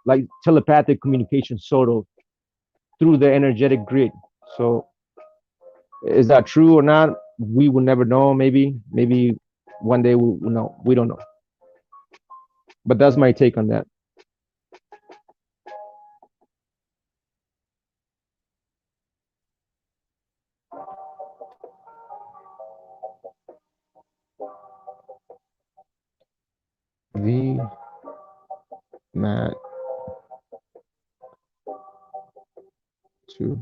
like telepathic communication, sort of, through the energetic grid. So is that true or not? We will never know. Maybe one day we'll know. We don't know. But that's my take on that. V Mat 2.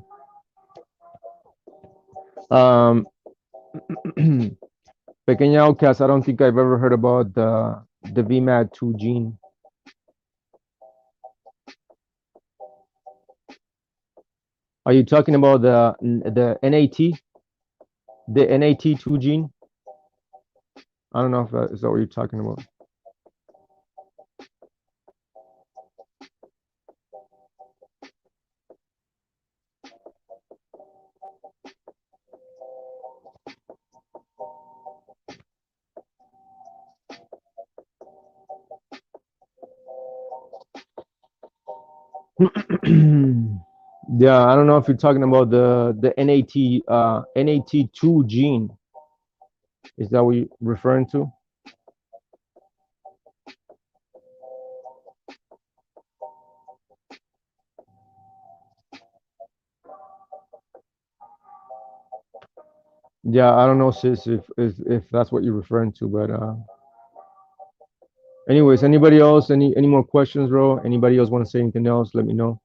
Um, Pequeña Outcast, I don't think I've ever heard about the VMAT2 gene. Are you talking about the NAT, the NAT2 gene? I don't know if is that what you're talking about. Yeah, I don't know if you're talking about the NAT2 gene. Is that what you're referring to? Yeah, I don't know, sis, if that's what you're referring to, but anyways, anybody else? Any more questions, bro? Anybody else want to say anything else? Let me know.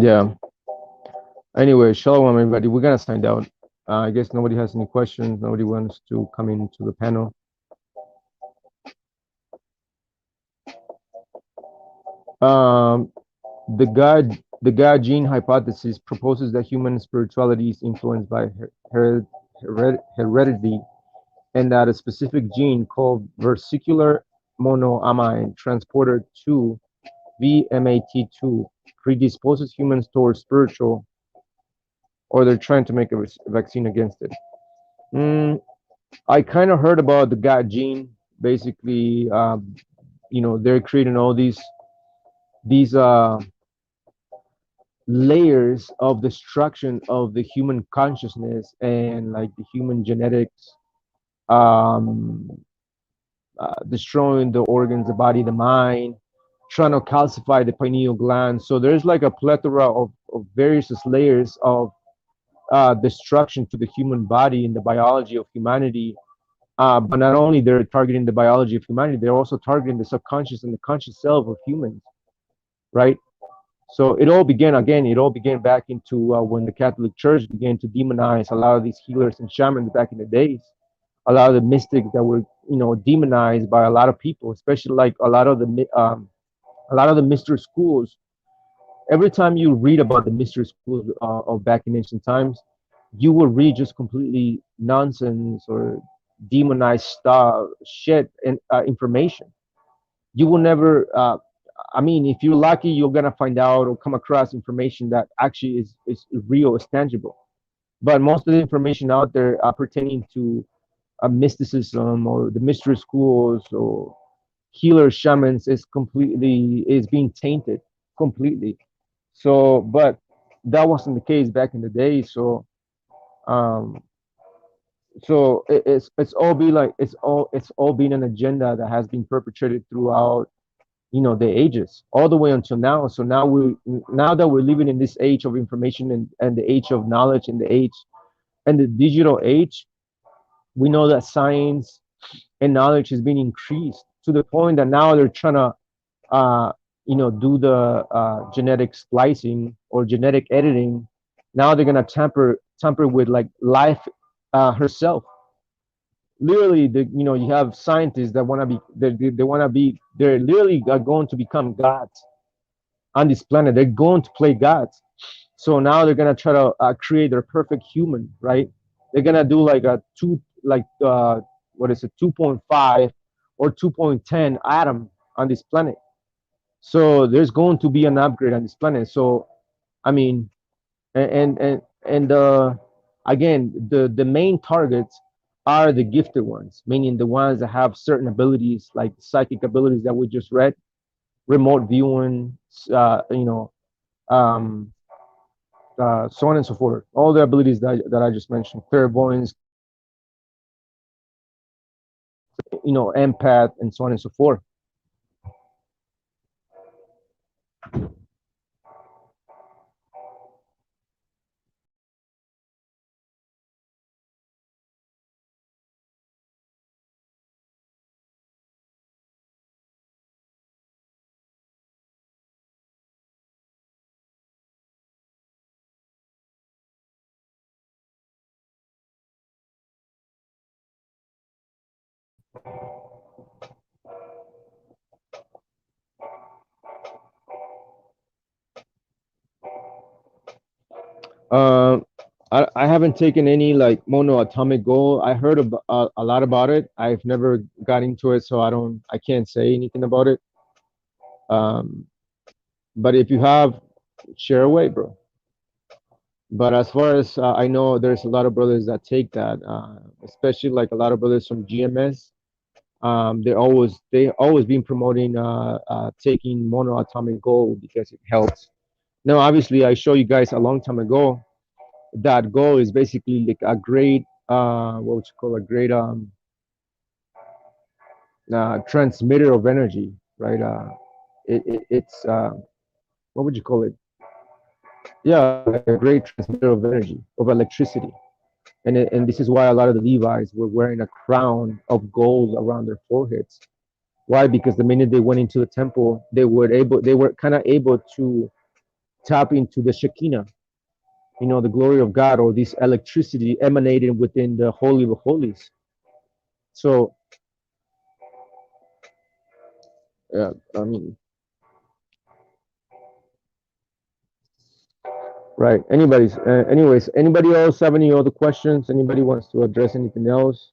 Yeah. Anyway, shalom, everybody. We're gonna sign out. I guess nobody has any questions. Nobody wants to come into the panel. Um, the God gene hypothesis proposes that human spirituality is influenced by heredity, and that a specific gene called vesicular monoamine transporter 2 VMAT2 predisposes humans towards spiritual, or they're trying to make a vaccine against it. Mm, I kind of heard about the God gene. Basically, they're creating all these layers of destruction of the human consciousness and like the human genetics, um, destroying the organs, the body, the mind, trying to calcify the pineal gland. So there's like a plethora of various layers of destruction to the human body and the biology of humanity. But not only they're targeting the biology of humanity, they're also targeting the subconscious and the conscious self of humans, right? So it all began again. It all began back into when the Catholic Church began to demonize a lot of these healers and shamans back in the days. A lot of the mystics that were, demonized by a lot of people, especially like a lot of the mystery schools. Every time you read about the mystery schools of back in ancient times, you will read just completely nonsense or demonized stuff, shit, and information. You will never. I mean, if you're lucky, you're gonna find out or come across information that actually is real, is tangible. But most of the information out there pertaining to mysticism or the mystery schools or healer shamans is being tainted completely. So, but that wasn't the case back in the day. Um, it's all be like it's all been an agenda that has been perpetrated throughout the ages all the way until now. So now that we're living in this age of information and the age of knowledge and the age and the digital age, we know that science and knowledge has been increased to the point that now they're trying to uh, do the genetic splicing or genetic editing. Now they're gonna tamper with like life herself. Literally, you have scientists that want to be they want to be they're literally are going to become gods on this planet. They're going to play gods. So now they're gonna try to create their perfect human, right? They're gonna do like a what is it, 2.5 or 2.10 atom on this planet. So there's going to be an upgrade on this planet. So I mean, and again, the main targets are the gifted ones, meaning the ones that have certain abilities, like psychic abilities that we just read, remote viewing, um, so on and so forth. All the abilities that I just mentioned, clairvoyance, empath, and so on and so forth. Uh, I haven't taken any like monoatomic goal. I heard a lot about it. I've never got into it, so I can't say anything about it. Um, but if you have, share away, bro. But as far as I know, there's a lot of brothers that take that, especially like a lot of brothers from GMS. They always been promoting taking monoatomic gold because it helps. Now, obviously, I show you guys a long time ago that gold is basically like a great what would you call a great transmitter of energy, right? It's what would you call it? Yeah, like a great transmitter of energy, of electricity. And this is why a lot of the Levites were wearing a crown of gold around their foreheads. Why? Because the minute they went into the temple, they were kind of able to tap into the Shekinah, the glory of God, or this electricity emanating within the Holy of Holies. So, yeah, I mean, right. Anyways, anybody else have any other questions? Anybody wants to address anything else?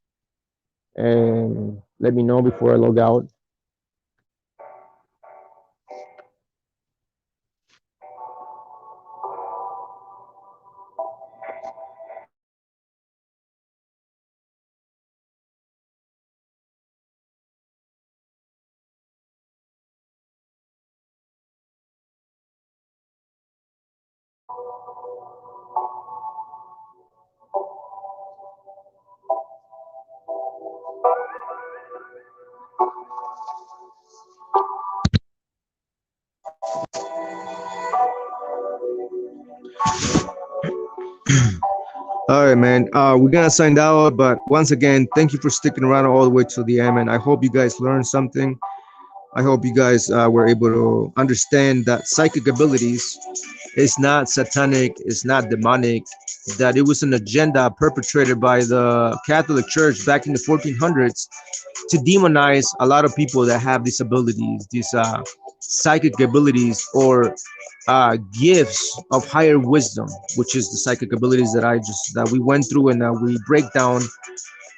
And let me know before I log out. All right, man. We're gonna sign out, but once again, thank you for sticking around all the way to the end, and I hope you guys learned something. I hope you guys were able to understand that psychic abilities is not satanic, it's not demonic, that it was an agenda perpetrated by the Catholic Church back in the 1400s to demonize a lot of people that have these abilities, these psychic abilities, or gifts of higher wisdom, which is the psychic abilities that we went through, and we break down,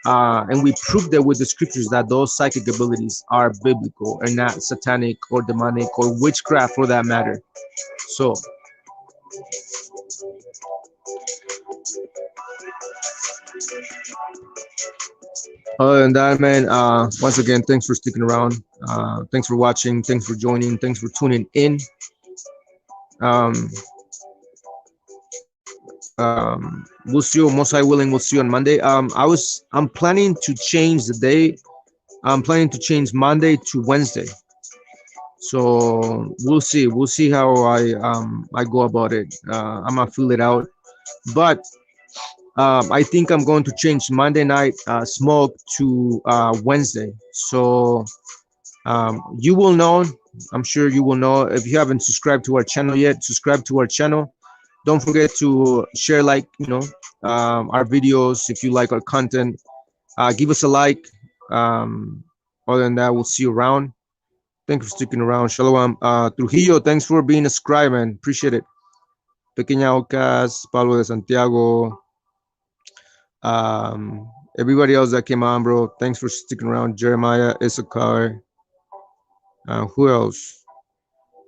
and we prove that with the scriptures that those psychic abilities are biblical and not satanic or demonic or witchcraft for that matter. So other than that, man, once again, thanks for sticking around. Thanks for watching. Thanks for joining. Thanks for tuning in. Um, we'll see you. Most I willing, we'll see you on Monday. I'm planning to change the day. I'm planning to change Monday to Wednesday. So we'll see. We'll see how I go about it. I'm gonna fill it out. But I think I'm going to change Monday night smoke to Wednesday. So you will know. I'm sure you will know. If you haven't subscribed to our channel yet, subscribe to our channel. Don't forget to share, our videos. If you like our content, give us a like. Other than that, we'll see you around. Thanks for sticking around. Shalom. Trujillo, thanks for being a scribe, man. Appreciate it. Pequeña Ocas, Pablo de Santiago, everybody else that came on, bro. Thanks for sticking around. Jeremiah, Issachar, who else?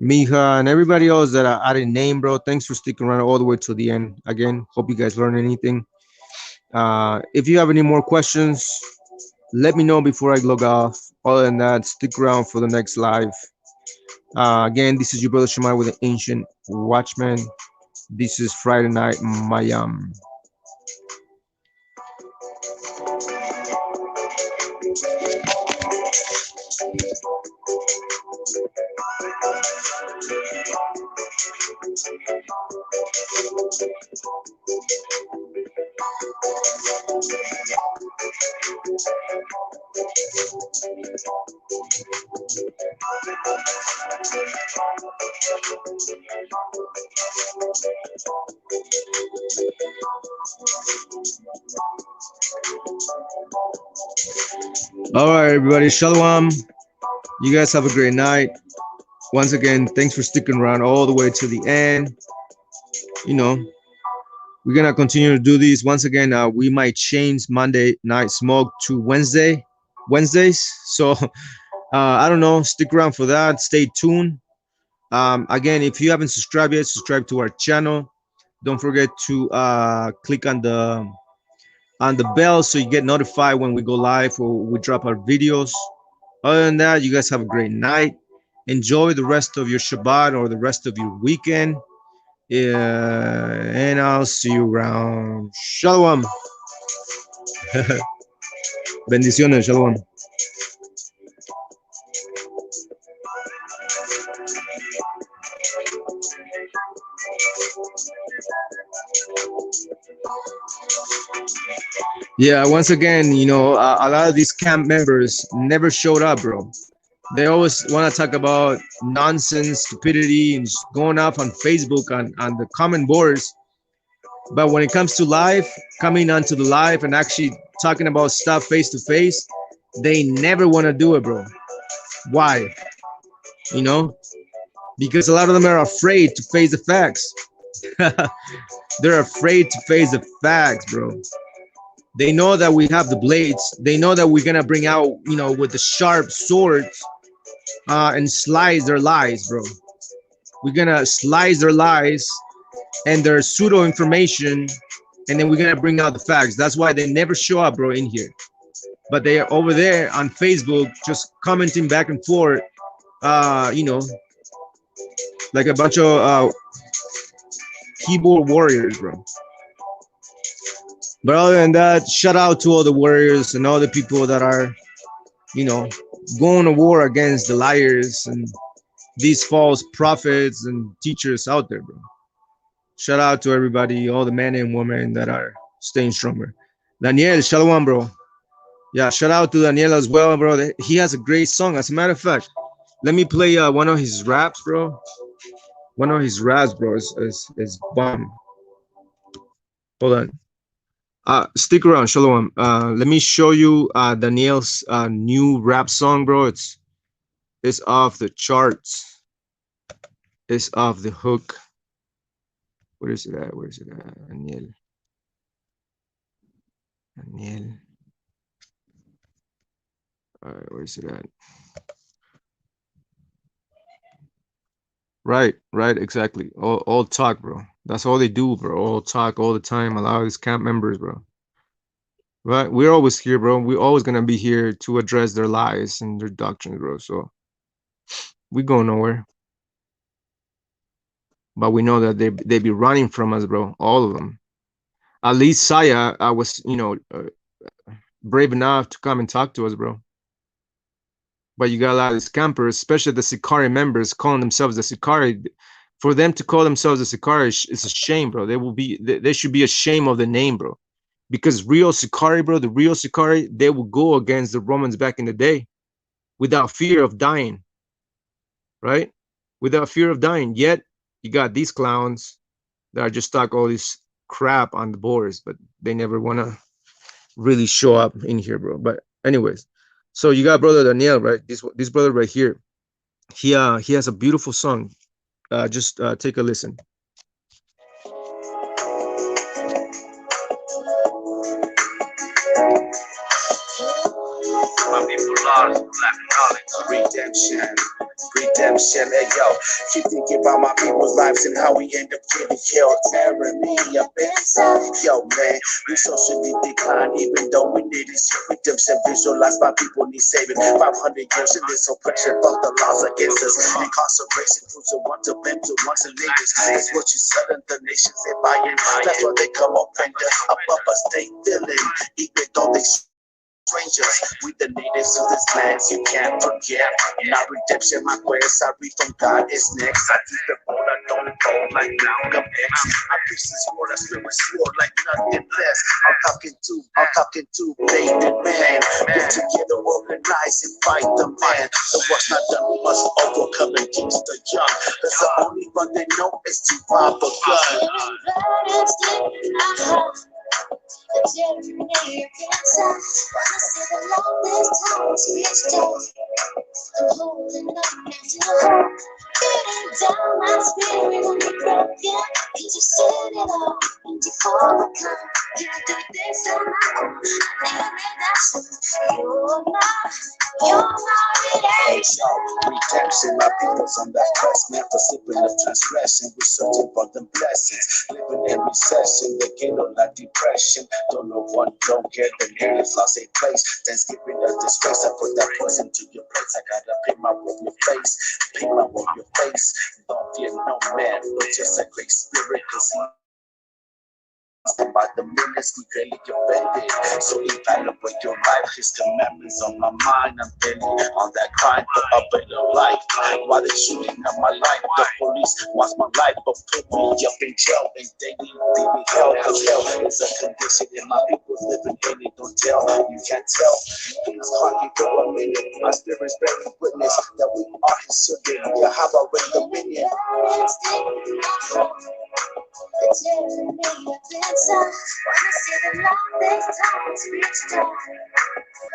Mija, and everybody else that I didn't name, bro. Thanks for sticking around all the way to the end. Again, hope you guys learned anything. If you have any more questions, let me know before I log off. Other than that, stick around for the next live. Again, this is your brother Shemai with the Ancient Watchman. This is Friday Night MaYaM. All right, everybody. Shalom. You guys have a great night. Once again, thanks for sticking around all the way to the end. We're gonna continue to do these. Once again, we might change Monday night smoke to Wednesdays. So I don't know. Stick around for that. Stay tuned. Again, if you haven't subscribed yet, subscribe to our channel. Don't forget to click on the on the bell so you get notified when we go live or we drop our videos. Other than that, you guys have a great night. Enjoy the rest of your Shabbat or the rest of your weekend. And I'll see you around. Shalom. Bendiciones. Shalom. Yeah, once again, a lot of these camp members never showed up, bro. They always want to talk about nonsense, stupidity, and just going off on Facebook on the comment boards. But when it comes to live, coming onto the live and actually talking about stuff face to face, they never want to do it, bro. Why? You know, because a lot of them are afraid to face the facts. They're afraid to face the facts, bro. They know that we have the blades. They know that we're gonna bring out, with the sharp swords, and slice their lies, bro. We're gonna slice their lies and their pseudo information, and then we're gonna bring out the facts. That's why they never show up, bro, in here. But they are over there on Facebook, just commenting back and forth, like a bunch of keyboard warriors, bro. But other than that, shout out to all the warriors and all the people that are, going to war against the liars and these false prophets and teachers out there, bro. Shout out to everybody, all the men and women that are staying stronger. Daniel, shalom, bro. Yeah, shout out to Daniel as well, bro. He has a great song. As a matter of fact, let me play one of his raps, bro. One of his raps, bro, is bomb. Hold on. Stick around, shalom. Let me show you Daniel's new rap song, bro. It's off the charts. It's off the hook. Where is it at? Where is it at? Daniel. All right, where is it at? Right, exactly. All talk, bro. That's all they do, bro. All talk all the time. A lot of these camp members, bro. Right? We're always here, bro. We're always gonna be here to address their lies and their doctrines, bro. So we go nowhere. But we know that they be running from us, bro. All of them. At least Saya, I was, brave enough to come and talk to us, bro. But you got a lot of these campers, especially the Sikari members, calling themselves the Sikari. For them to call themselves the Sikari is a shame, bro. They should be ashamed of the name, bro. Because real Sikari, bro, the real Sikari, they will go against the Romans back in the day without fear of dying, right? Without fear of dying. Yet you got these clowns that are just talk all this crap on the boards, but they never want to really show up in here, bro. But anyways, so you got brother Daniel, right? This brother right here, he has a beautiful song. Just take a listen. My people lost, black knowledge. Redemption, hey yo. Keep thinking about my people's lives and how we end up getting killed. Tearing me up inside. Yo, man, we socially decline, even though we need this redemption. Visualize my people need saving. 500 years in this oppression, fuck the laws against us. Incarceration proves a want to bend to once and leaders. That's what you said in the nations they buying. That's why they come offender above us, they feeling. Even though they strangers, we the natives of this land, you can't forget. Now redemption, my quest, I read from God is next. I keep the bold, I don't go like Malcolm X. I preach this word, I spit my sword like nothing less. I'm talking to baby man. Get together, organize and fight the man. The work's not done, we must overcome and teach the young. Cause the only one they know is to pop a gun. The generator gets up. Wanna see the love this time is reached out. I'm holding on to hope. Beating down my spirit when you're broken. Cause you said it all and you overcome. Can't do this on my own. I need redemption. You're my redemption. Redemption, my people's on that quest, man, for sipping of transgression. We're searching for them blessings. Living in recession, they get on that depression. Don't know one, don't care, the areas lost a place. Thanksgiving a disgrace, I put that poison to your place. I gotta pay my with your face, pay my with your face. Don't fear no man, but just a great spirit, cause he by the minutes we barely offended. So evaluate your life, his commandments on my mind. I'm daily on that grind for a better life. While they shooting at my life, the police wants my life, but put me up in jail and they leave me hell. Cause hell is a condition and my people's living in it. Don't tell, you can't tell. Please call me for a minute. My spirit's bearing witness that we are his children. Yeah, how about ring the minion? It's tearing me up inside. Wanna see the longest time to reach down.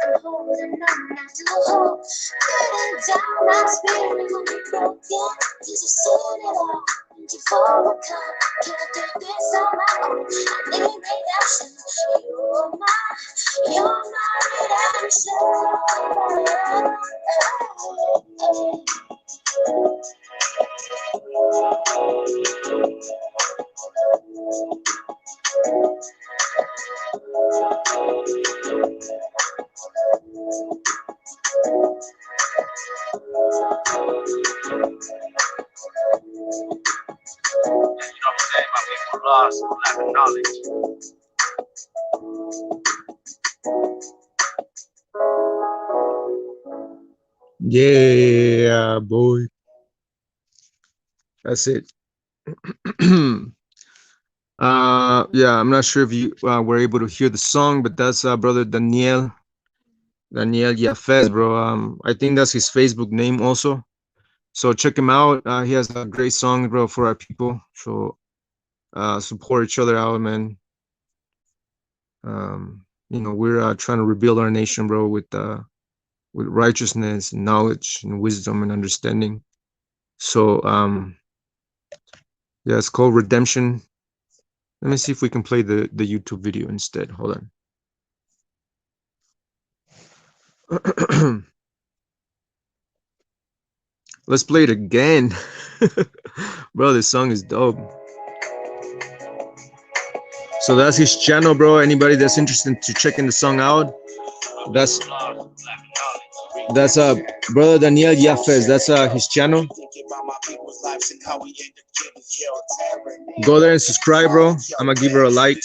I'm holding on now to hope. Putting down my spirit when you're broken. Cause you said it all and you've overcome. Can't do this on my own. I need redemption. You're my redemption. Lost, lack of knowledge. Yeah, boy. That's it. Yeah, I'm not sure if you were able to hear the song, but that's brother Daniel Yafez, bro. I think that's his Facebook name also. So check him out. He has a great song, bro, for our people. So support each other out, man. We're trying to rebuild our nation, bro, with righteousness and knowledge and wisdom and understanding. So yeah, it's called Redemption. Let me see if we can play the YouTube video instead. Hold on. Let's play it again. Bro, this song is dope. So that's his channel, bro. Anybody that's interested to checking the song out, that's brother Daniel Yafez. That's his channel. Go there and subscribe, bro. I'm gonna give her a like.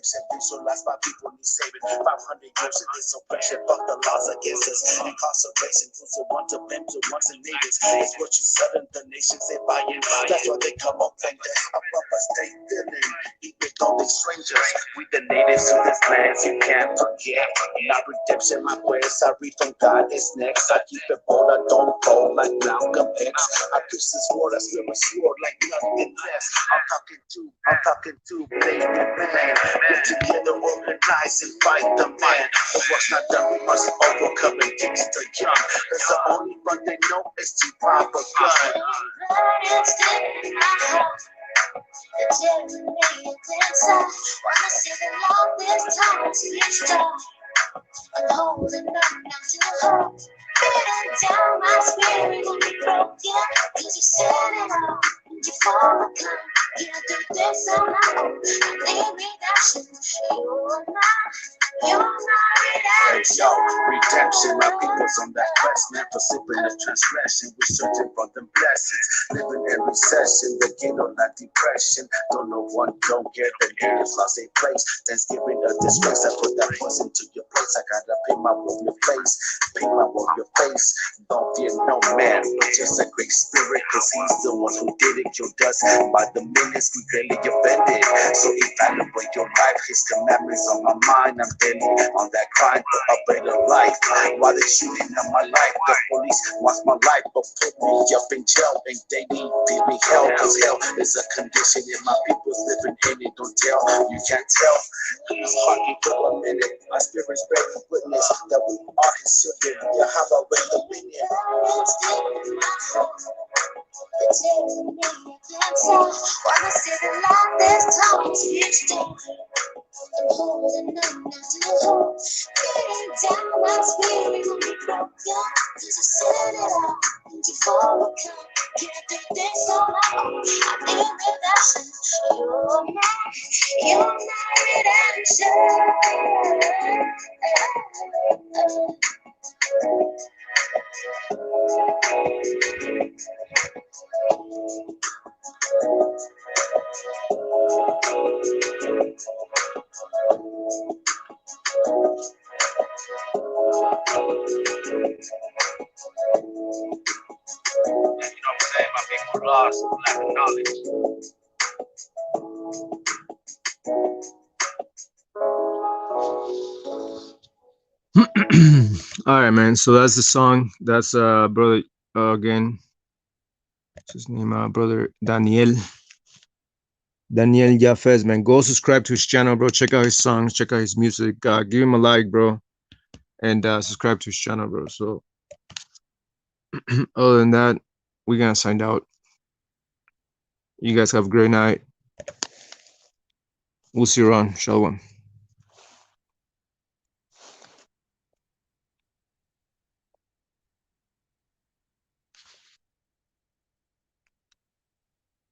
Visualize my people need saving. 500 years of this oppression, fuck the laws against us. Incarceration, who's the one to blame, the ones and niggas. It's what you said in the nations they buying. That's why they come up like that. Above us, they feeling. Even though they strangers, we the natives to this land, you can't forget. My redemption, my prayers, I read from God is next. I keep it bold, I don't fold like Malcolm X. I push this sword, I still a sword like nothing less. I'm talking to baby man. Get together, organize and fight the man. The work's not done, we must overcome and teach the young. That's the only run they know is to rob a gun. It's tearing me up inside. Wanna see the longest time to reach down. I'm holding on now to hope. Beating down my spirit when you're broken. Cause you said it all and you've overcome. Can't do this on my own. I need redemption. You're my redemption. Redemption, my people's on that quest, man, for sipping of transgression. We're searching for them blessings. Living in recession, they get on that depression. Don't know one, don't care, the areas lost a place. Thanksgiving a disgrace, I put that poison to your place. I gotta pay my with your face, pay my with your face. Don't fear no man, but just a great spirit, cause he's the one who did it. Killed us by the minutes, we barely offended. So evaluate your life, his commandments on my mind. I'm daily on that grind for a better life. While they shooting at my life, the police wants my life, but put me up in jail and they need me hell. Cause hell is a condition and my people's living in it. Don't tell, you can't tell. Please heart me for a minute. My spirit's bearing witness that we are considered. We have our way dominion. Wanna see the light that's coming to each day. I'm holding on not to hope. Getting down my spirit when we broke down. Cause I set it out and you overcome. Can't do this on my own. I need redemption. You're my redemption. My people lost, lack of knowledge. All right, man. So that's the song. That's brother again. What's his name? Brother Daniel Yafez, man. Go subscribe to his channel, bro. Check out his songs. Check out his music. Give him a like, bro, and subscribe to his channel, bro. So other than that, we're gonna sign out. You guys have a great night. We'll see you around. Shalom.